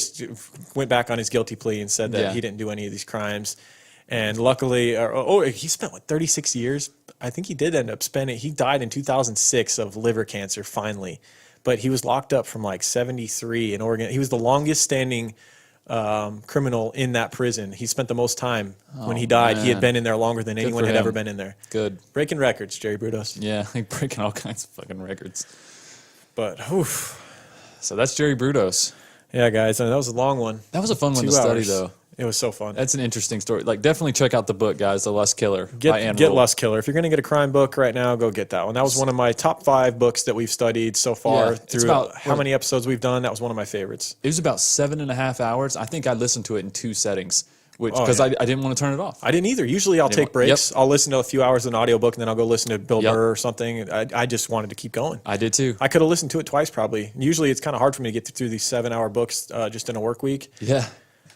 went back on his guilty plea and said that he didn't do any of these crimes. And luckily, he spent 36 years. I think he did end up spending. He died in 2006 of liver cancer finally, but he was locked up from like 73 in Oregon. He was the longest standing criminal in that prison. He spent the most time when he died. He had been in there longer than anyone for had him. ever been in there. Good. Breaking records, Jerry Brudos. Yeah, like breaking all kinds of fucking records. But, So that's Jerry Brudos. yeah, guys, that was a long one. That was a fun one 2 to study, hours. though. It was so fun. That's an interesting story. Like, definitely check out the book, guys, The Lust Killer by Ann Get Rule. Lust Killer. If you're going to get a crime book right now, go get that one. That was one of my top 5 books that we've studied so far. Yeah, it's through about- how many episodes we've done. That was one of my favorites. It was about 7.5 hours. I think I listened to it in 2 settings, which Oh, because yeah. I didn't want to turn it off. I didn't either. Usually I'll take breaks. I'll listen to a few hours of an audiobook and then I'll go listen to Bill Burr or something. I just wanted to keep going. I did too. I could have listened to it twice probably. Usually it's kind of hard for me to get through these 7-hour books just in a work week Yeah.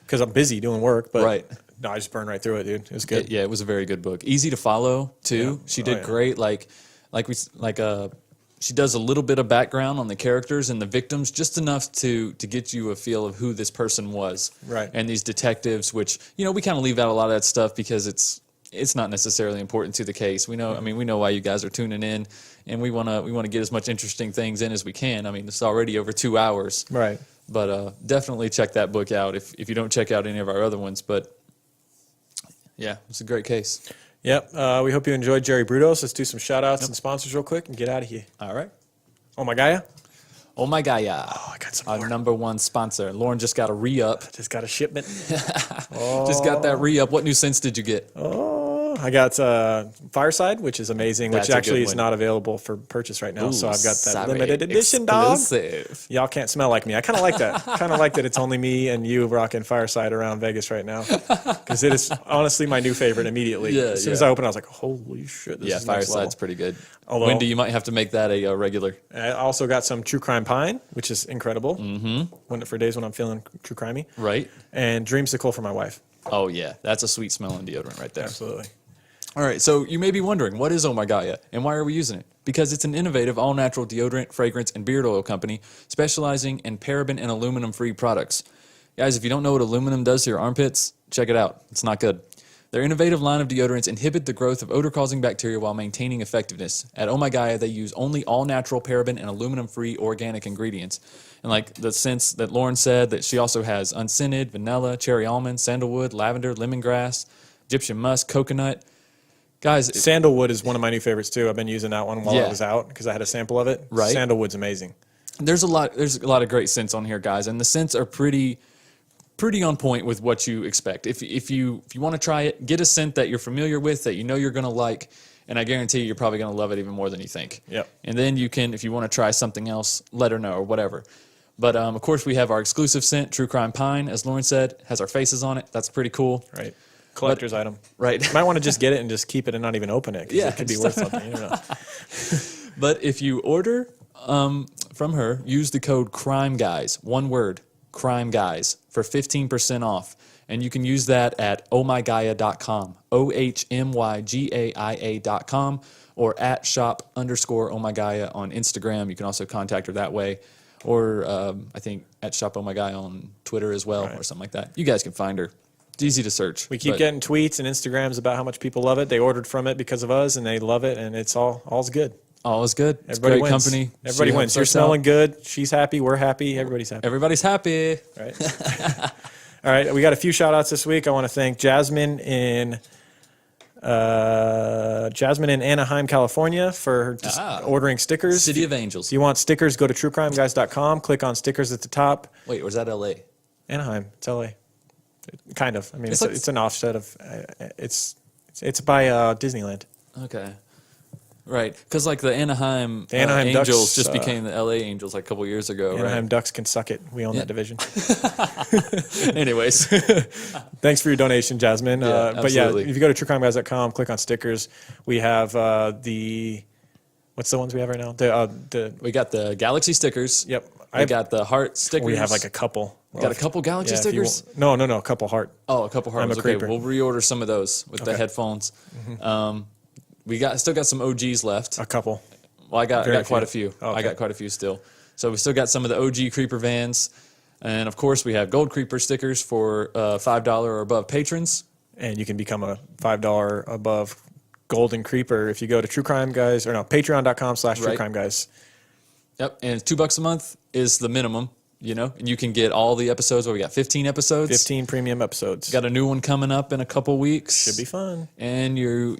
because I'm busy doing work. But Right. no, I just burned right through it, dude. It was good. Yeah, it was a very good book. Easy to follow too. Yeah. She Oh, did yeah. great. She does a little bit of background on the characters and the victims, just enough to get you a feel of who this person was. Right. And these detectives, which we kind of leave out a lot of that stuff because it's not necessarily important to the case. We know why you guys are tuning in, and we want to get as much interesting things in as we can. I mean, it's already over 2 hours. Right. But definitely check that book out if you don't check out any of our other ones. But yeah, it's a great case. Yep. We hope you enjoyed Jerry Brudos. Let's do some shout outs and sponsors real quick and get out of here. All right. Oh my Gaia. Oh my God, yeah. Oh, I got some Our more. number one sponsor. Lauren just got a re-up. Just got a shipment. Just got that re-up. What new scents did you get? I got Fireside, which is amazing, That's which a actually good is one. not available for purchase right now. So Ooh, I've got that sorry. limited edition, dog. Exclusive. Y'all can't smell like me. I kind of like that. Kind of like that it's only me and you rocking Fireside around Vegas right now. Because it is honestly my new favorite immediately. Yeah, as soon as I opened, I was like, holy shit, this Yeah, is next Fireside's level. pretty good. Although- Wendy, you might have to make that a regular. I also got some True Crime Pine, which is incredible. Mm-hmm. For days when I'm feeling true crimey. Right. And Dreamsicle for my wife. Oh, yeah. That's a sweet smelling deodorant right there. Absolutely. All right, so you may be wondering, what is Oh My Gaia and why are we using it? Because it's an innovative all-natural deodorant, fragrance, and beard oil company specializing in paraben and aluminum-free products. Guys, if you don't know what aluminum does to your armpits, check it out. It's not good. Their innovative line of deodorants inhibit the growth of odor-causing bacteria while maintaining effectiveness. At Oh My Gaia, they use only all-natural paraben and aluminum-free organic ingredients. And like the scents that Lauren said, that she also has unscented, vanilla, cherry almond, sandalwood, lavender, lemongrass, Egyptian musk, coconut. Guys, Sandalwood is one of my new favorites too. I've been using that one while Yeah. I was out because I had a sample of it. Right. Sandalwood's amazing. there's a lot of great scents on here, guys, and the scents are pretty on point with what you expect. If you want to try it, get a scent that you're familiar with, that you know you're going to like, and I guarantee you're probably going to love it even more than you think. Yep. And then you can, if you want to try something else, let her know or whatever. But of course, we have our exclusive scent, True Crime Pine, as Lauren said, has our faces on it. That's pretty cool. Right. Collector's item. Right. You might want to just get it and just keep it and not even open it because Yeah, it could be worth something. You don't know. But if you order from her, use the code CRIMEGUYS, one word, CRIMEGUYS, for 15% off. And you can use that at ohmygaia.com, ohmygaia.com, or at shop_ohmygaia on Instagram. You can also contact her that way. Or I think at shop_ohmygaia on Twitter as well, or something like that. You guys can find her. It's easy to search. We keep getting tweets and Instagrams about how much people love it. They ordered from it because of us, and they love it, and it's all's good. All is good. It's Everybody great wins. company. Everybody She wins. helps You're us smelling out. good. She's happy. We're happy. Everybody's happy. Everybody's happy. Right. All right. We got a few shout outs this week. I want to thank Jasmine in Anaheim, California for just ordering stickers. City of Angels. If you want stickers, go to truecrimeguys.com. Click on stickers at the top. Wait, was that L.A.? Anaheim. It's LA. Kind of. I mean, It's it's, like- it's an offset of. It's by Disneyland. Okay. Right, because like the Anaheim, Anaheim Angels Ducks, just became the LA Angels like a couple years ago. Anaheim Ducks can suck it. We own that division. Right. Anyways, Thanks for your donation, Jasmine. Yeah, but yeah, absolutely. if you go to truecrimeguys.com, click on stickers. We have what's the ones we have right now? we got the Galaxy stickers. Yep. We got the heart stickers. We have like a couple. Got a couple Galaxy Yeah, if you stickers. want- No, a couple heart. Oh, a couple heart I'm a ones. Okay, creeper. we'll reorder some of those with the Okay. headphones. We still got some OGs left. A couple. Well, I got Very quite a few. few. Okay. I got quite a few still. So we still got some of the OG Creeper vans. And of course, we have Gold Creeper stickers for $5 or above patrons. And you can become a $5 above Golden Creeper if you go to patreon.com/truecrimeguys. Yep. And $2 a month is the minimum, and you can get all the episodes. We got 15 episodes. 15 premium episodes. Got a new one coming up in a couple weeks. Should be fun. And you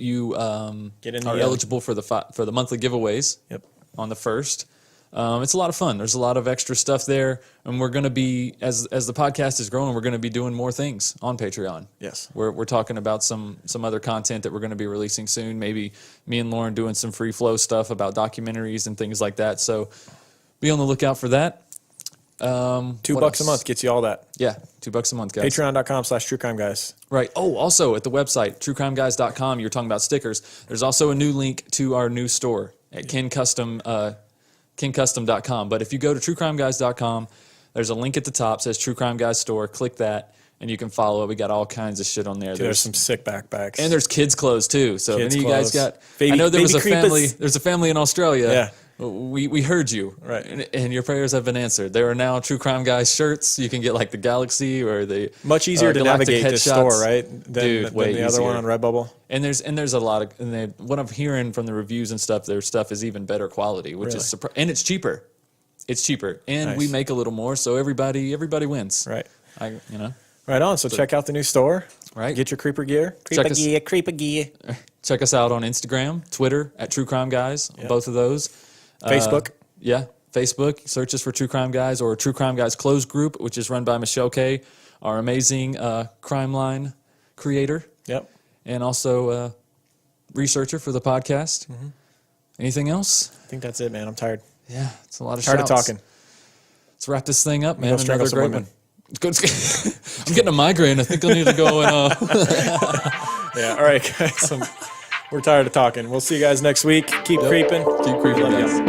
Get in are the, eligible for the monthly giveaways. Yep. On the 1st. It's a lot of fun. There's a lot of extra stuff there, and we're going to be as the podcast is growing, we're going to be doing more things on Patreon. Yes. We're talking about some other content that we're going to be releasing soon. Maybe me and Lauren doing some free flow stuff about documentaries and things like that. So be on the lookout for that. $2 a month gets you all that. Yeah, $2 a month, guys. Patreon.com/truecrimeguys. Right. Oh, also at the website, truecrimeguys.com, you're talking about stickers. There's also a new link to our new store at KingCustom.com. But if you go to truecrimeguys.com, there's a link at the top, says True Crime Guys Store. Click that, and you can follow it. We got all kinds of shit on there. Dude, there's some sick backpacks. And there's kids' clothes, too. So Kids' if any of you guys clothes. got... Baby- I know there was a baby family... creepers. There's a family in Australia. Yeah. We heard you. Right. And your prayers have been answered. There are now True Crime Guys shirts. You can get like the Galaxy or the... Much easier to Galactic navigate this headshots. store, right? Dude, way than the other easier. one on Redbubble. And there's a lot of... And what I'm hearing from the reviews and stuff, their stuff is even better quality, which Really? is... And it's cheaper. It's cheaper. And we Nice. make a little more, so everybody wins. Right. Right on. So check out the new store. Right. Get your creeper gear. Check Creeper gear. Check us out on Instagram, Twitter, at True Crime Guys, both of those. Facebook. Yeah, Facebook. Search us for True Crime Guys or True Crime Guys Closed Group, which is run by MICHEAL K., our amazing crime line creator. Yep. And also researcher for the podcast. Mm-hmm. Anything else? I think that's it, man. I'm tired. Yeah, it's a lot of Tired of shouts. talking. Let's wrap this thing up, man. Go strangle Another some great women. one. I'm getting a migraine. I think I need to go and... Yeah. All right, guys. We're tired of talking. We'll see you guys next week. Keep creeping. Keep creeping, Love guys. you.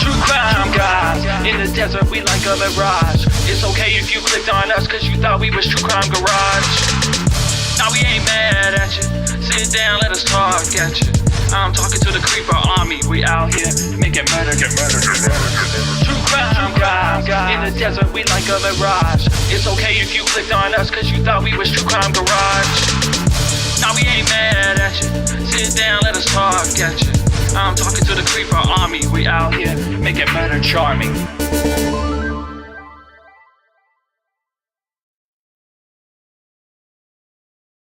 True crime guys, in the desert we like a mirage. It's okay if you clicked on us cause you thought we was True Crime Garage. Now we ain't mad at you, sit down, let us talk at you. I'm talking to the creeper army, we out here making murder, get murder. True crime guys, in the desert we like a mirage. It's okay if you clicked on us cause you thought we was True Crime Garage. Now we ain't mad at you, sit down, let us talk at you. I'm talking to the creeper army, we out here making murder charming.